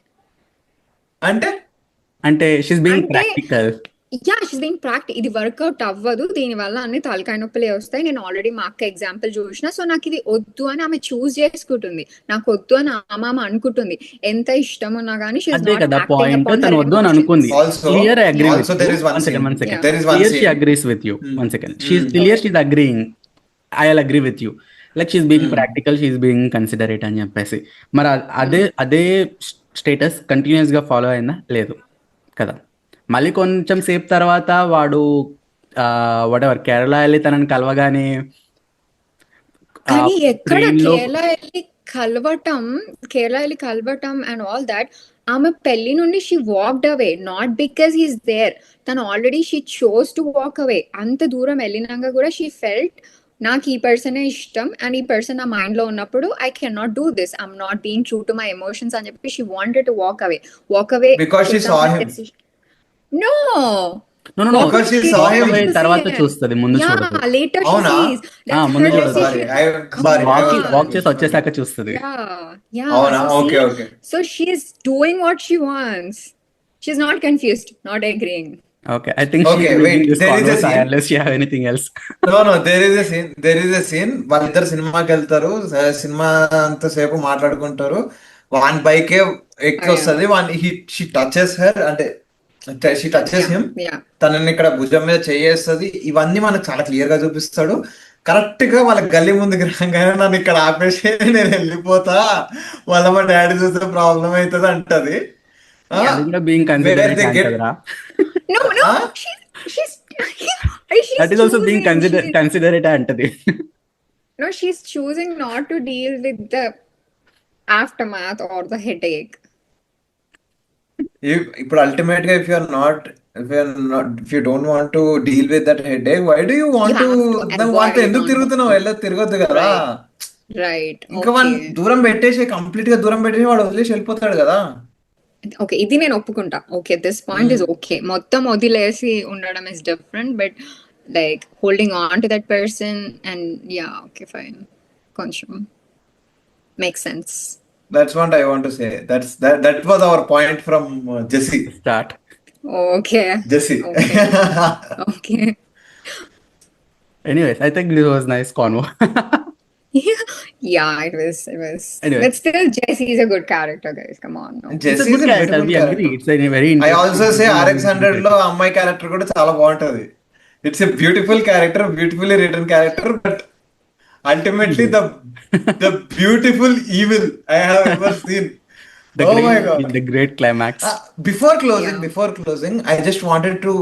అంటే she's being అంటే- practical. Yeah, she's being practical. ఇది work out అవ్వదు, దీని వల్ల అన్ని తలకాయ నొప్పులే వస్తాయి. నేను ఆల్రెడీ మా అక్క ఎగ్జాంపుల్ చూసిన, సో నాకు ఇది వద్దు అని ఆమె చూస్ చేసుకుంటుంది. నాకు వద్దు అని ఆమె అనుకుంటుంది. ఎంత ఇష్టం ఉన్నా కానీ అదే కదా పాయింట్, తను వద్దు అని అనుకుంది. Also- clear I agree also there is one scene. One second There is one clear she scene. Agrees with you. One second clear she's agreeing, I will agree with you. Like she's being practical, she's being considerate అని చెప్పేసి. మరి అదే status continuous గా follow అయిందా? లేదు కదా. మళ్ళీ కొంచెం సేపు తర్వాత వాడు వాటెవర్ కేరళ వెళ్ళి తనని కలవగానే కానీ ఎక్కడ train లో- కేరళ వెళ్ళి కలవటం అండ్ ఆల్ దాట్, ఆమె పెళ్లి నుండి she walked away, not because he's there. తను already she chose to walk away. అంత దూరం వెళ్ళినాక కూడా షీ ఫెల్ట్ నాకు ఈ పర్సనే ఇష్టం అండ్ ఈ పర్సన్ నా మైండ్ లో ఉన్నప్పుడు I can not do this, I'm not being true to my emotions అని చెప్పి she wanted to walk away. Because she saw him. No. No. Because she saw him. తర్వాత చూస్తుంది, ముందు Yeah, చూడదు. later she అవునా? sees. That's ముందు her చూడదు. decision. Sorry. Walk చేసి వచ్చేసాక చూస్తుంది. Yeah. అవునా? So Okay, see, okay. So she's doing what she wants. She's not confused, not agreeing. Okay, I think Okay, she's wait, leaving this there is a conversation scene. unless you have anything else. No, there is a scene. వాళ్ళిద్దరు సినిమాకి వెళ్తారు, cinema అంతసేపు మాట్లాడుకుంటారు, van బైకే ఎక్కి వస్తుంది, she touches her, అంటే she touches him, Yeah. తనని ఇక్కడ భుజం మీద చేయేస్తుంది. ఇవన్నీ మనకు చాలా క్లియర్ గా చూపిస్తాడు. కరెక్ట్ గా వాళ్ళ గల్లీ ముందుకు రాగానే నన్ను ఇక్కడ ఆపేసి నేను వెళ్ళిపోతా, వాళ్ళ మా డాడీ చూస్తే ప్రాబ్లం అవుతుంది అంటది. అది కూడా being Where considerate they get- అంటదిరా. No, Huh? she's that is also being choosing- considerate అంటది. No, she's choosing not to deal with the aftermath or the headache. ఇప్పుడు అల్టిమేట్ గా if you don't want to deal with that headache, why do you want You to have to want avoid ఎందుకు it. తిరుగుతున్నావు? తిరగొద్దు కదా. Right. ఇంకా వాడు Okay. దూరం పెట్టేసి, complete గా దూరం పెట్టేసి వాడు వదిలేసి వెళ్ళిపోతాడు కదా. Okay, ఇది నేను ఒప్పుకుంటా. Okay, this point is okay. మొత్తం వదిలేసి ఉండడం is different, but like holding on to that person and yeah, okay, fine. కొంచెం makes sense. That's what I want to say. That was our point from Jesse. Start. Okay. Jesse. Okay. Anyways I think this was nice convo. Yeah, it was. Anyway. But still, Jesse is a good character, guys. Come on. No. Jesse is a beautiful character. It's very I also say RX-100 లో అమ్మాయి character కూడా చాలా బాగుంటది. It's a beautiful character, beautifully written character, but ultimately the beautiful evil eye have ever seen. Oh my god. The great climax. Before closing, I just wanted to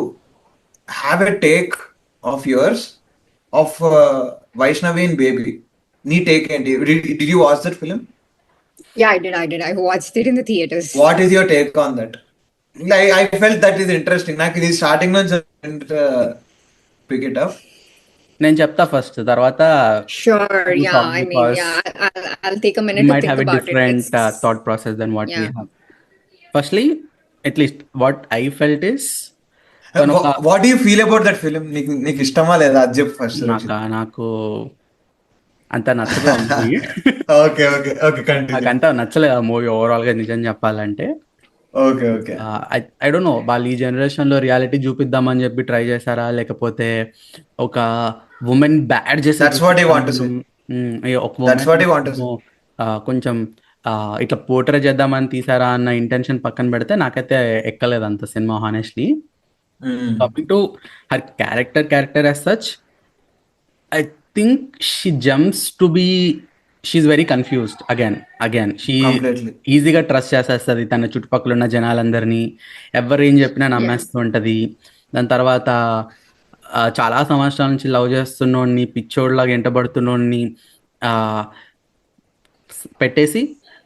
have a take of yours of Vaishnavi and Baby. Nee take ఏంటి? Did you watch that film? Yeah, I did. I watched it in the theaters. What is your take on that? I felt that is interesting. నాకు ఇది starting నుంచి pick it up. నేను చెప్తా first, తర్వాత Sure. You Yeah. talk I mean, because yeah. I'll take a minute you to might think have a about different it. It's- thought process than what we Yeah. have. Firstly, at least what I felt is What do you feel about that film? నీకు ఇష్టమా లేదా అది చెప్పు first. నాకు అంత నచ్చదు ఆ movie. Okay continue. నాకు అంత నచ్చలేదు ఆ మూవీ ఓవరాల్ గా, నిజం చెప్పాలంటే. ఓకే ఐ డోంట్ నో, వాళ్ళు ఈ జనరేషన్ లో రియాలిటీ చూపిద్దామని చెప్పి ట్రై చేశారా, లేకపోతే ఒక ఉమెన్ బ్యాడ్ చేసే That's what you want to say. ఒక That's what you want to say. కొంచెం ఇట్లా పోర్ట్రే చేద్దామని తీసారా అన్న ఇంటెన్షన్ పక్కన పెడితే నాకైతే ఎక్కలేదు అంత cinema honestly. Coming to her character as such, I think she's very confused again. She Completely. ఈజీగా ట్రస్ట్ చేసేస్తుంది తన చుట్టుపక్కల ఉన్న జనాలందరినీ, ఎవరు ఏం చెప్పినా నమ్మేస్తూ ఉంటది. దాని తర్వాత చాలా సంవత్సరాల నుంచి లవ్ చేస్తున్నోడిని, పిచ్చోడ్లాగా ఎంటబడుతున్నోడిని పెట్టేసి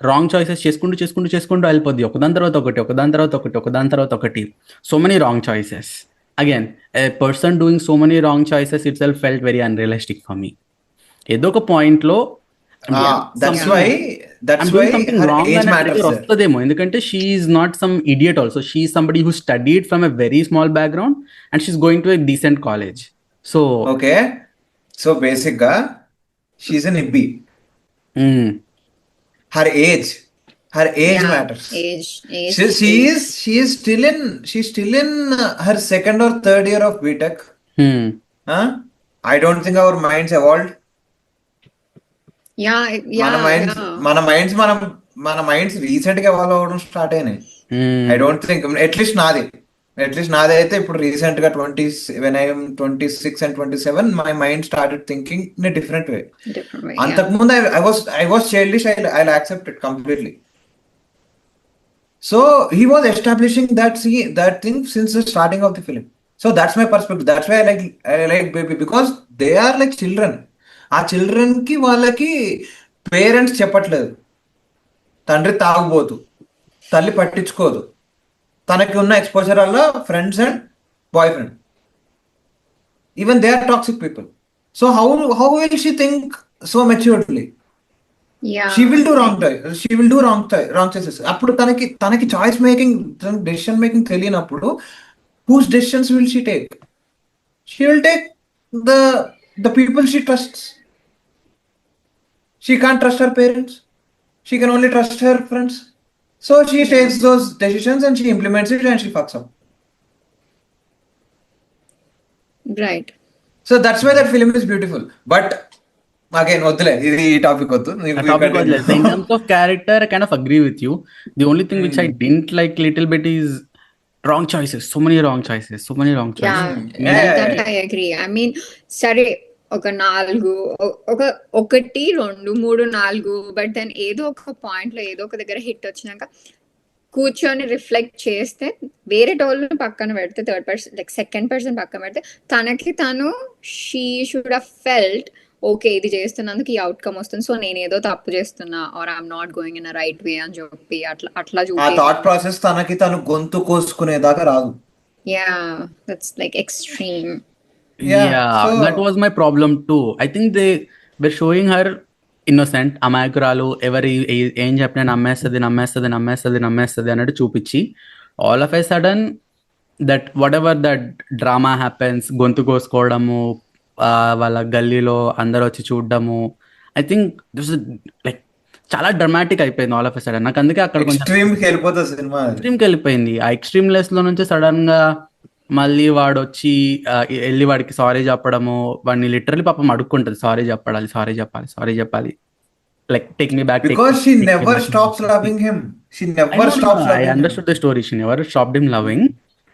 రాంగ్ చాయిసెస్ చేసుకుంటూ వెళ్ళిపోద్ది. ఒకదాని తర్వాత ఒకటి. So many wrong choices. Again A person doing so many wrong choices it self felt very unrealistic for me. ఏదో ఒక పాయింట్ లో That's why her age matters there. వస్తుందేమో, ఎందుకంటే she is not some idiot also. She is somebody who studied from a very small background and she's going to a decent college. So okay, so basic గా she's an ఇబ్బి. Her age Yeah, matters. Age. She is still in her second or third year of BTech. Huh? I don't think our minds evolved. Yeah. మన minds recent గా evolve అవ్వడం start అయినాయి. I don't think, at least నాది అయితే ఇప్పుడు recent గా 20 I'm 26 and 27 my mind started thinking in a different way. Different way. అంతకుముందు I was childish. I'll accept it completely. So he was establishing that thing since the starting of the film. So that's my perspective. That's why I like Baby, because they are like children. ఆ children కి వాళ్ళకి parents చెప్పట్లేదు. తండ్రి తాగుబోతు, తల్లి పట్టించుకోదు, తనకి ఉన్న ఎక్స్పోజర్ వల్ల friends and boy friend, even they are toxic people. So how will she think so maturedly? Yeah. She will do wrong choices. అప్పుడు తనకి చాయిస్ మేకింగ్, డెసిషన్ మేకింగ్ తెలియనప్పుడు whose decisions will she take? She will take the people she trusts. She can't trust her parents. She can only trust her friends. So she takes those decisions and she implements it and she fucks up. Right. So that's why that film is beautiful. But మాకేం వద్దులే, ఇది ఈ topic వద్దు, ఆ topic వదిలేస్తే in terms of character I kind of agree with you. The only thing which I didn't like little bit is wrong choices, so many wrong choices, so many wrong yeah choices. That I agree. I mean సరే ఒక 4 ఒక 1 2 3 4, but then ఏదో ఒక point లో ఏదో ఒక దగ్గర hit వచ్చినాక కూర్చొని రిఫ్లెక్ట్ చేస్తే వేరే టోల్ని పక్కన పెడితే, third person like second person పక్కన పెడితే తనకి తను she should have felt okay ఇది చేస్తున్నందుకు ఈ అవుట్కమ్ వస్తుంది, సో నేను ఏదో తప్పు చేస్తున్నా or I'm not going in right way అని చెప్పి అట్లా అట్లా ఆ చూపి. థాట్ ప్రాసెస్ తనకి తను గొంతు కోసుకునేదాకా రాదు. Yeah that's like extreme. Yeah, Yeah, so- that was my problem too. I think they were showing her innocent, అమాయకురాలు, ఎవరి ఏం చెప్పినా నమ్మేస్తుంది నమ్మేస్తుంది నమ్మేస్తుంది నమ్మేస్తుంది అన్నట్టు చూపించి, all of a sudden that what ever that drama happens, గొంతు కోసుకోవడము, వాళ్ళ గల్లీలో అందరు వచ్చి చూడడము, ఐ థింక్ దిస్ లైక్ చాలా డ్రమాటిక్ అయిపోయింది ఆల్ ఆఫ్ ఎ సడన్. నాకు అందుకే అక్కడ కొంచెం ఎక్స్ట్రీమ్ కి వెళ్ళిపోతుంది సినిమా. ఎక్స్ట్రీమ్కి వెళ్ళిపోయింది. ఆ ఎక్స్ట్రీమ్లెస్ లో నుంచి సడన్ గా మళ్ళీ వాడు వచ్చి వెళ్ళి వాడికి సారీ చెప్పడము, వాడిని లిటరలీ పాపం అడుక్కుంటది, సారీ చెప్పాలి సారీ చెప్పాలి సారీ చెప్పాలి, like take me back. Because she never stops loving him. She never stops I loving him. Understood the story, she never stopped him loving.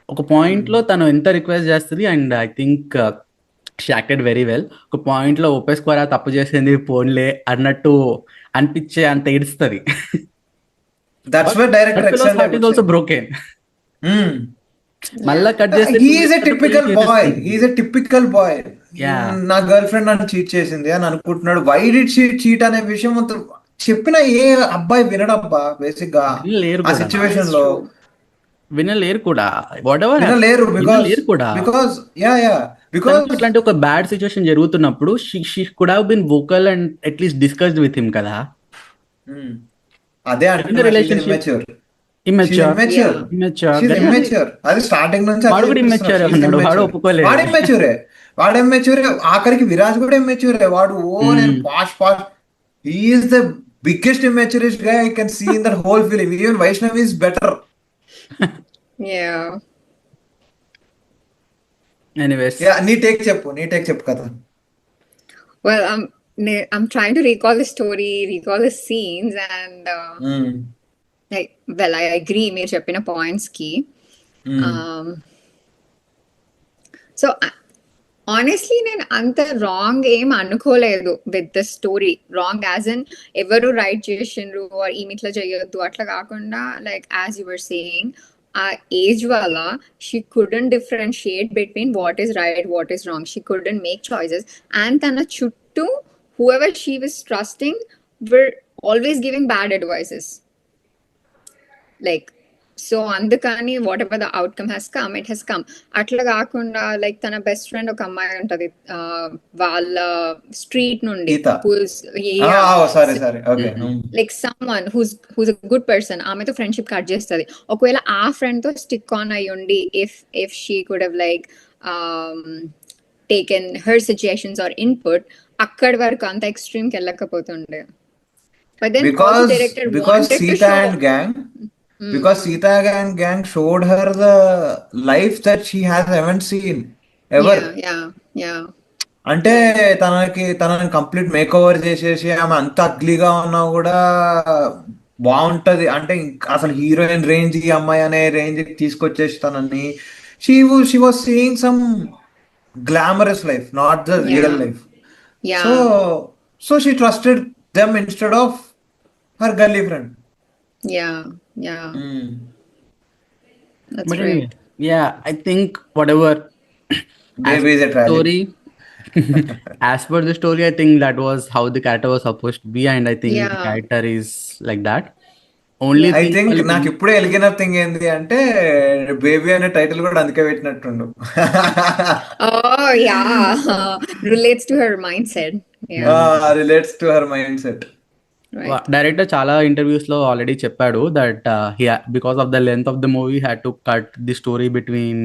ఒక పాయింట్ లో తను ఎంత రిక్వెస్ట్ చేస్తుంది, and I think she acted very well. ఒక point లో ఒప్పేసుకోరా తప్పు చేసింది పోన్లే అన్నట్టు అనిపించే అంత ఏడుస్తుంది. That's why director excelled. I would also say. Broken. Hmm. మళ్ళా కట్ చేస్తే He is a typical boy. He is a typical boy. Yeah. నా గర్ల్ ఫ్రెండ్ నన్ను చీట్ చేసింది అని అనుకుంటున్నాడు. వై డిడ్ షీ చీట్ అనే విషయం మొత్తం చెప్పిన ఏ అబ్బాయి వినడబ్బా బేసిక్ గా లేరు ఆ కూడా. సిచ్యువేషన్ లో వినలేరు కూడా, వాట్ ఎవర్ వినలేరు. బికాస్ వినలేరు కూడా. బికాస్ యా బికాస్ తనకి ఇట్లాంటి ఒక బ్యాడ్ సిచ్యువేషన్ జరుగుతున్నప్పుడు she could have been vocal and at least discussed with him కదా. అదే అంటే relationship- ఇమ్మెచ్యూర్. Immature immature. అది స్టార్టింగ్ నుంచి వాడు కూడా immature అన్నాడు, వాడు ఒప్పుకోలేదు. వాడు ఇమ్మెచ్యూరే. ఆఖరికి విరాజ్ కూడా ఇమ్మెచ్యూరే. వాడు నేను పాష్ ఈస్ ద బిగ్గెస్ట్ ఇమ్మెచ్యూరిస్ట్ గా I can see in that whole film. Even Vaishnav is better. Yeah anyways. నీ టేక్ చెప్పు కదా. well I'm trying to recall the story, recall the scenes, and like well I agree మీరు చెప్పిన points కి. So honestly నేను అంత wrong ఏం అనుకోలేదు with the story. Wrong as in ఎవరు రైట్ చేసిండ్రు ఆర్ ఈమె ఇట్లా చేయొద్దు అట్లా కాకుండా, like as you were saying ఆ ఏజ్ వల్ల she couldn't differentiate between what is right what is wrong. She couldn't make choices, and తన చుట్టూ whoever she was trusting were always giving bad advices. Like, so అందుకని what ever the outcome has come it has come. అట్లా కాకుండా like తన best friend ఒక అమ్మాయి ఉంటది వాళ్ళ స్ట్రీట్ నుండి, Geetha. Sorry okay. Like someone who's a good person, ఆమెతో ఫ్రెండ్షిప్ కట్ చేస్తుంది. ఒకవేళ ఆ ఫ్రెండ్ తో స్టిక్ ఆన్ అయ్యి ఉండి if she could have like taken her suggestions or input, అక్కడి వరకు అంత ఎక్స్ట్రీమ్ కి వెళ్ళకపోతుండే. But then because director because wanted to Sita show- and gang showed her the life that she has haven't seen ever. Yeah. అంటే తనని complete make over చేసేసి ఆమె అంత అగ్లీగా ఉన్నా కూడా బాగుంటది అంటే అసలు హీరోయిన్ రేంజ్ ఈ అమ్మాయి అనే రేంజ్ తీసుకొచ్చేసి తనని she was seeing some glamorous life, not the real life. Yeah. So she trusted them instead of her gully friend. Yeah. That's But right. yeah, I think whatever Baby is a tragedy. story, as per the story, I think that was how the character was supposed to be, and I think the Yeah. character is like that. Only I thing think వాళ్ళకి- నాకు ఇప్పుడే ఎలిగిన thing ఏంటి అంటే baby అనే title కూడా అందుకే పెట్టినట్టుండు. Oh yeah. Relates to her mindset. Yeah. Relates to her mind set. Right. Director చాలా interviews లో ఆల్రెడీ చెప్పాడు that because of the length of the movie had to cut the story between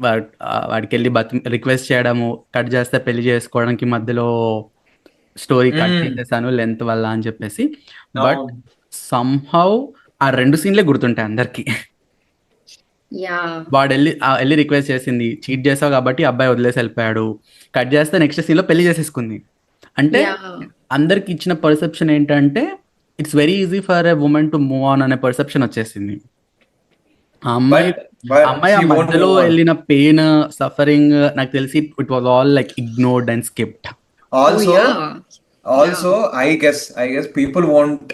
వాడికి వెళ్ళి request చేయడము, cut చేస్తే పెళ్లి చేసుకోవడానికి మధ్యలో స్టోరీ కట్ చేసేసాను లెంత్ వల్ల అని చెప్పేసి. బట్ సంహౌ ఆ 2 సీన్లే గుర్తుంటాయి అందరికి. Yeah. వాడు వెళ్ళి రిక్వెస్ట్ చేసింది, చీట్ చేసావు కాబట్టి అబ్బాయి వదిలేసి వెళ్ళిపోయాడు, కట్ చేస్తే నెక్స్ట్ సీన్ లో పెళ్లి చేసేసుకుంది. అంటే Yeah. అందరికి ఇచ్చిన పర్సెప్షన్ ఏంటంటే it's very easy for a women to move on అనే పర్సెప్షన్ వచ్చేసింది. ఆ అమ్మాయి but ఆ she won't మధ్యలో move on. వెళ్ళిన పెయిన్ సఫరింగ్ నాకు తెలిసి it was all like ignored and skipped. Also Oh, yeah. I guess people won't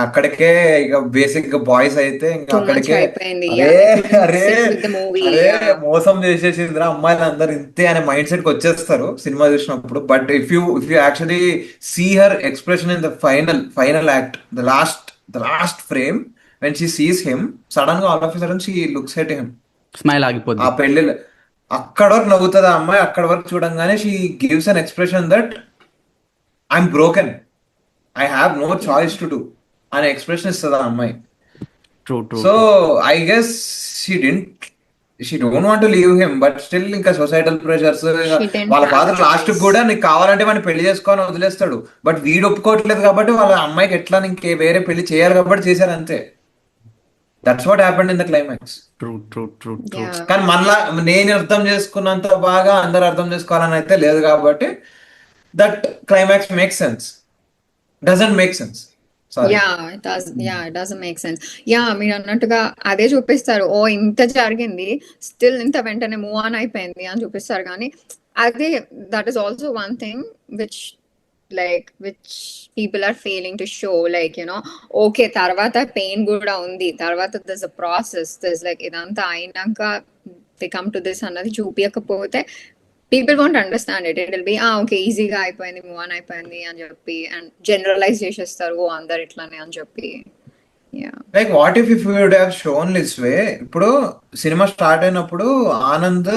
అక్కడికే ఇక బేసిక్ గా బాయ్స్ అయితే ఇంకా Too much అక్కడికే అయిపోయింది. అరే Yeah, they couldn't అరే sit with the movie. అరే Yeah. మోసం చేసేసిందిరా అమ్మాయిలు అందరు ఇంతే అనే మైండ్ సెట్ కి వచ్చేస్తారు సినిమా చూసినప్పుడు. But if you actually see her expression in the final act, the last frame when she sees him, sudden గా all of sudden she looks at him. Smile ఆ ఆగిపోద్ది. పెళ్లిలో అక్కడ వరకు నవ్వుతుంది ఆ అమ్మాయి, అక్కడ వరకు చూడంగానే she gives an expression that I'm broken, I have no choice to do అనే ఎక్స్ప్రెషన్ ఇస్తుంది ఆ అమ్మాయి. True true. So I guess she don't want leave him, but still ఇంకా సొసైటల్ ప్రెషర్స్, She didn't వాళ్ళ have father a last choice. కూడా నీకు కావాలంటే వాడిని పెళ్లి చేసుకొని వదిలేస్తాడు, బట్ వీడు ఒప్పుకోవట్లేదు కాబట్టి వాళ్ళ అమ్మాయికి ఎట్లా ఇంకే వేరే పెళ్లి చేయాలి కాబట్టి చేశారు అంతే. That's what happened in the climax. True true true true. Yeah. కానీ మనలా నేను అర్థం చేసుకున్నంత బాగా అందరు అర్థం చేసుకోవాలని అయితే లేదు కాబట్టి that climax make sense, doesn't make sense. Sorry. It doesn't make sense. Yeah, మీరు అన్నట్టుగా అదే చూపిస్తారు. ఓ ఇంత జరిగింది, స్టిల్ ఇంత వెంటనే మూవ్ ఆన్ అయిపోయింది అని చూపిస్తారు. కానీ అదే that is also one thing which people are failing to show, okay, తర్వాత పెయిన్ కూడా ఉంది, తర్వాత there's a process, there's ఇదంతా అయినాక they come to this అన్నది చూపించకపోతే people won't understand it. It will be okay, ఈజీగా అయిపోయింది, మూవ్ ఆన్ అయిపోయింది అని చెప్పి అండ్ జనరలైజ్ చేసేస్తారు, ఓ అందరు ఇట్లానే అని చెప్పి. Like what if would have shown this way. ఇప్పుడు సినిమా స్టార్ట్ అయినప్పుడు ఆనంద్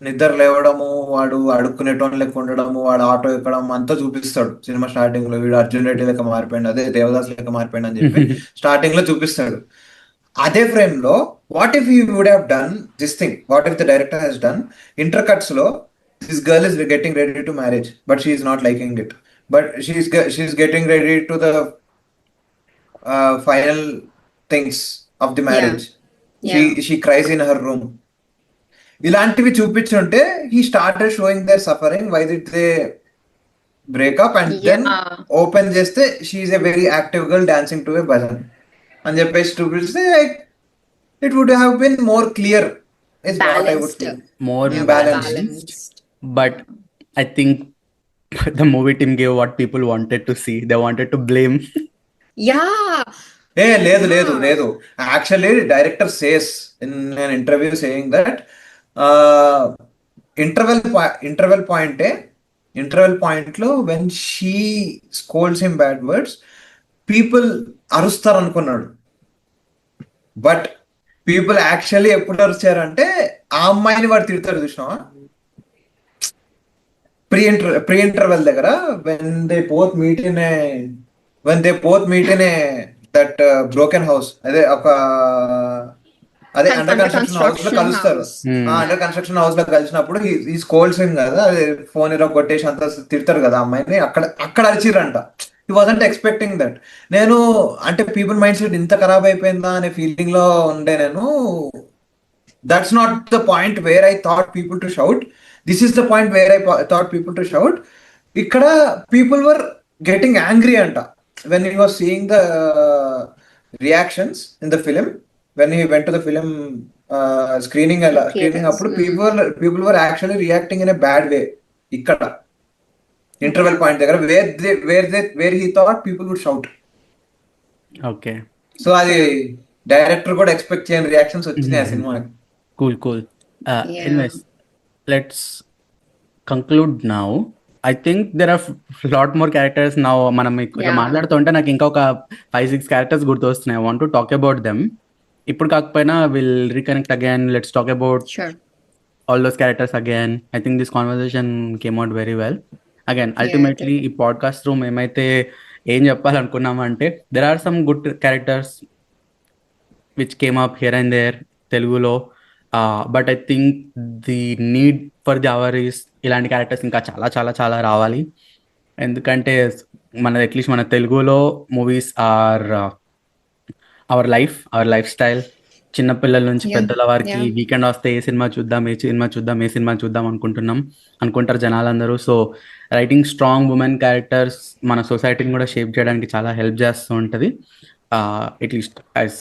నిద్ర లేవడము, వాడు అడుక్కునేటోన్ లెక్క ఉండడము, వాడు ఆటో ఎక్కడం అంతా చూపిస్తాడు సినిమా స్టార్టింగ్ లో. వీడు అర్జున్ రెడ్డి లెక్క మారిపోయింది, అదే దేవదాస్ లెక్క మారిపోయింది అని చెప్పి స్టార్టింగ్ లో చూపిస్తాడు. అదే ఫ్రేమ్ లో what if you would have done this thing, what if the director he's done intercuts లో this girl is getting ready to marriage but she is not liking it, but she's getting ready to the final things of the marriage. Yeah. She cries in her room. ఇలాంటివి చూపించుంటే he started showing their suffering, why did they break up, and then open చేస్తే she is a very active girl dancing to a bhajan అని చెప్పేసి చూపిస్తే it would have been more clear is what I would Balanced. feel. More balanced. But I think the movie team gave what people wanted to see. They wanted to blame. లేదు actually director says in an interview saying that interval point లో when she scolds him bad words, people అరుస్తారు అనుకున్నాడు. But people actually ఎప్పుడు అరిచారంటే ఆ అమ్మాయిని వాడు తిడతారు చూసినావా ప్రీ ఇంటర్వెల్ దగ్గర, when they both meet in a that broken house, అదే అండర్ కన్స్ట్రక్షన్ హౌస్ లో కలుస్తారు. అండర్ కన్స్ట్రక్షన్ హౌస్ లో కలిసినప్పుడు ఈ స్కోల్డ్స్ కదా, అదే ఫోన్ ఇలా కొట్టేసి అంతా తిడతారు కదా అమ్మాయిని, అక్కడ అరిచిరంట. He wasn't expecting that. నేను అంటే పీపుల్ మైండ్ సెట్ ఇంత ఖరాబ్ అయిపోయిందా అనే ఫీలింగ్ లో ఉండే నేను. That's not the point where I thought people to shout, this is the point where I thought people to shout. ఇక్కడ పీపుల్ వర్ గెటింగ్ యాంగ్రీ అంట when he was seeing the reactions in the film, when he went to the film screening appudu people were actually reacting in a bad way ikkada interval point దగ్గర where he thought people would shout. Okay, so అది director కూడా expect చేయని reactions వచ్చినాయి ఆ సినిమాకి. cool. Anyways, let's conclude now. I think there are lot more characters now. మనం ఇక్కడ మాట్లాడుతుంటే నాకు ఇంకా ఒక 5-6 characters గుర్తొస్తున్నాయి. I want to talk about them. ఇప్పుడు కాకపోయినా we'll reconnect again. Let's talk about all those characters again. I think this conversation came out very well. Again, ultimately ఈ podcast room ఏమైతే ఏం చెప్పాలనుకున్నామంటే there are some good characters which came up here and there తెలుగులో, but I think the need for the hour is ఇలాంటి characters ఇంకా చాలా చాలా చాలా రావాలి. ఎందుకంటే అట్లీస్ట్ మన తెలుగులో movies are our lifestyle. చిన్న పిల్లల నుంచి Yeah, పెద్దల వారికి yeah. వీకెండ్ వస్తే ఏ సినిమా చూద్దాం, ఏ సినిమా చూద్దాం, ఏ సినిమా చూద్దాం అనుకుంటారు జనాలందరూ. So writing strong women characters మన సొసైటీని కూడా షేప్ చేయడానికి చాలా హెల్ప్ చేస్తూ ఉంటుంది. At least as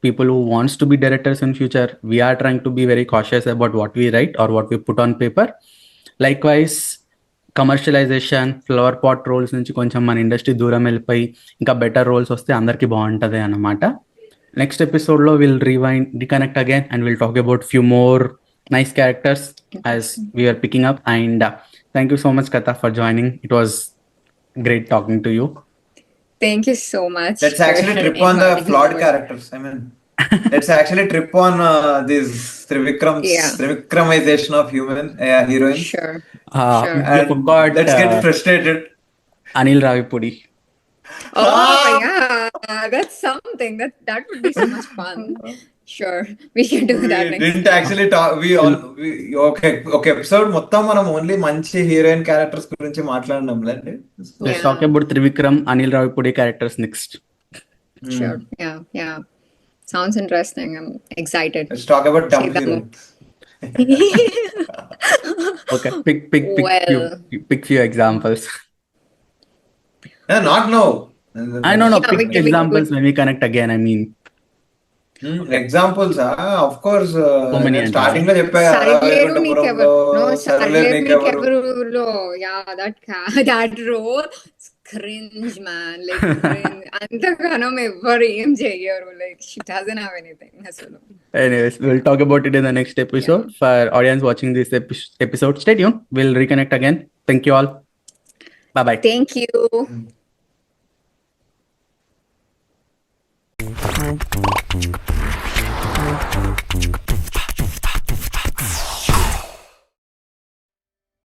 people who wants to be directors in future, we are trying to be very cautious about what we write or what we put on paper. Likewise, commercialisation, flower pot roles నుంచి కొంచెం మన industry దూరం వెళ్ళిపోయి ఇంకా better roles వస్తే అందరికీ బాగుంటుంది అన్నమాట. నెక్స్ట్ ఎపిసోడ్లో will reconnect again and will talk about few more nice characters as we are picking up. And thank you so much Katha for joining. It was great talking to you. Thank you so much. Let's for actually trip on the inviting flawed me. characters. I mean, let's actually trip on these Yeah. Trivicramization of human heroines. Sure. Sure. You And forgot let's get frustrated. Anil Ravipudi. Oh yeah, that's something. That would be so much fun. Sure, we can do that We next didn't time. actually talk. Okay episode మొత్తం మనం only మంచి heroine characters గురించి మాట్లాడినాం లేండి. Let's Yeah. talk about Trivikram, Anil Ravipudi characters next. Sure. Yeah. Sounds interesting. I'm excited. Let's talk about dumb Cheetah heroines. Okay, pick few examples. Not now. I know, Yeah, we pick can- examples when we connect again. I mean, examples of course So many starting లో చెప్పా కదా, సరిలేరు వైకుంఠపురంలో నీకెవరు సరిలేరు నీకెవరు. నీకెవరులో that role cringe man, like cringe. అంతగానం ఎవరు ఏం చెయ్యరు, like she doesn't have anything అసలు. anyways, we'll talk about it in the next episode. For audience watching this episode, stay tuned. We'll reconnect again. Thank you all. Bye bye. Thank you.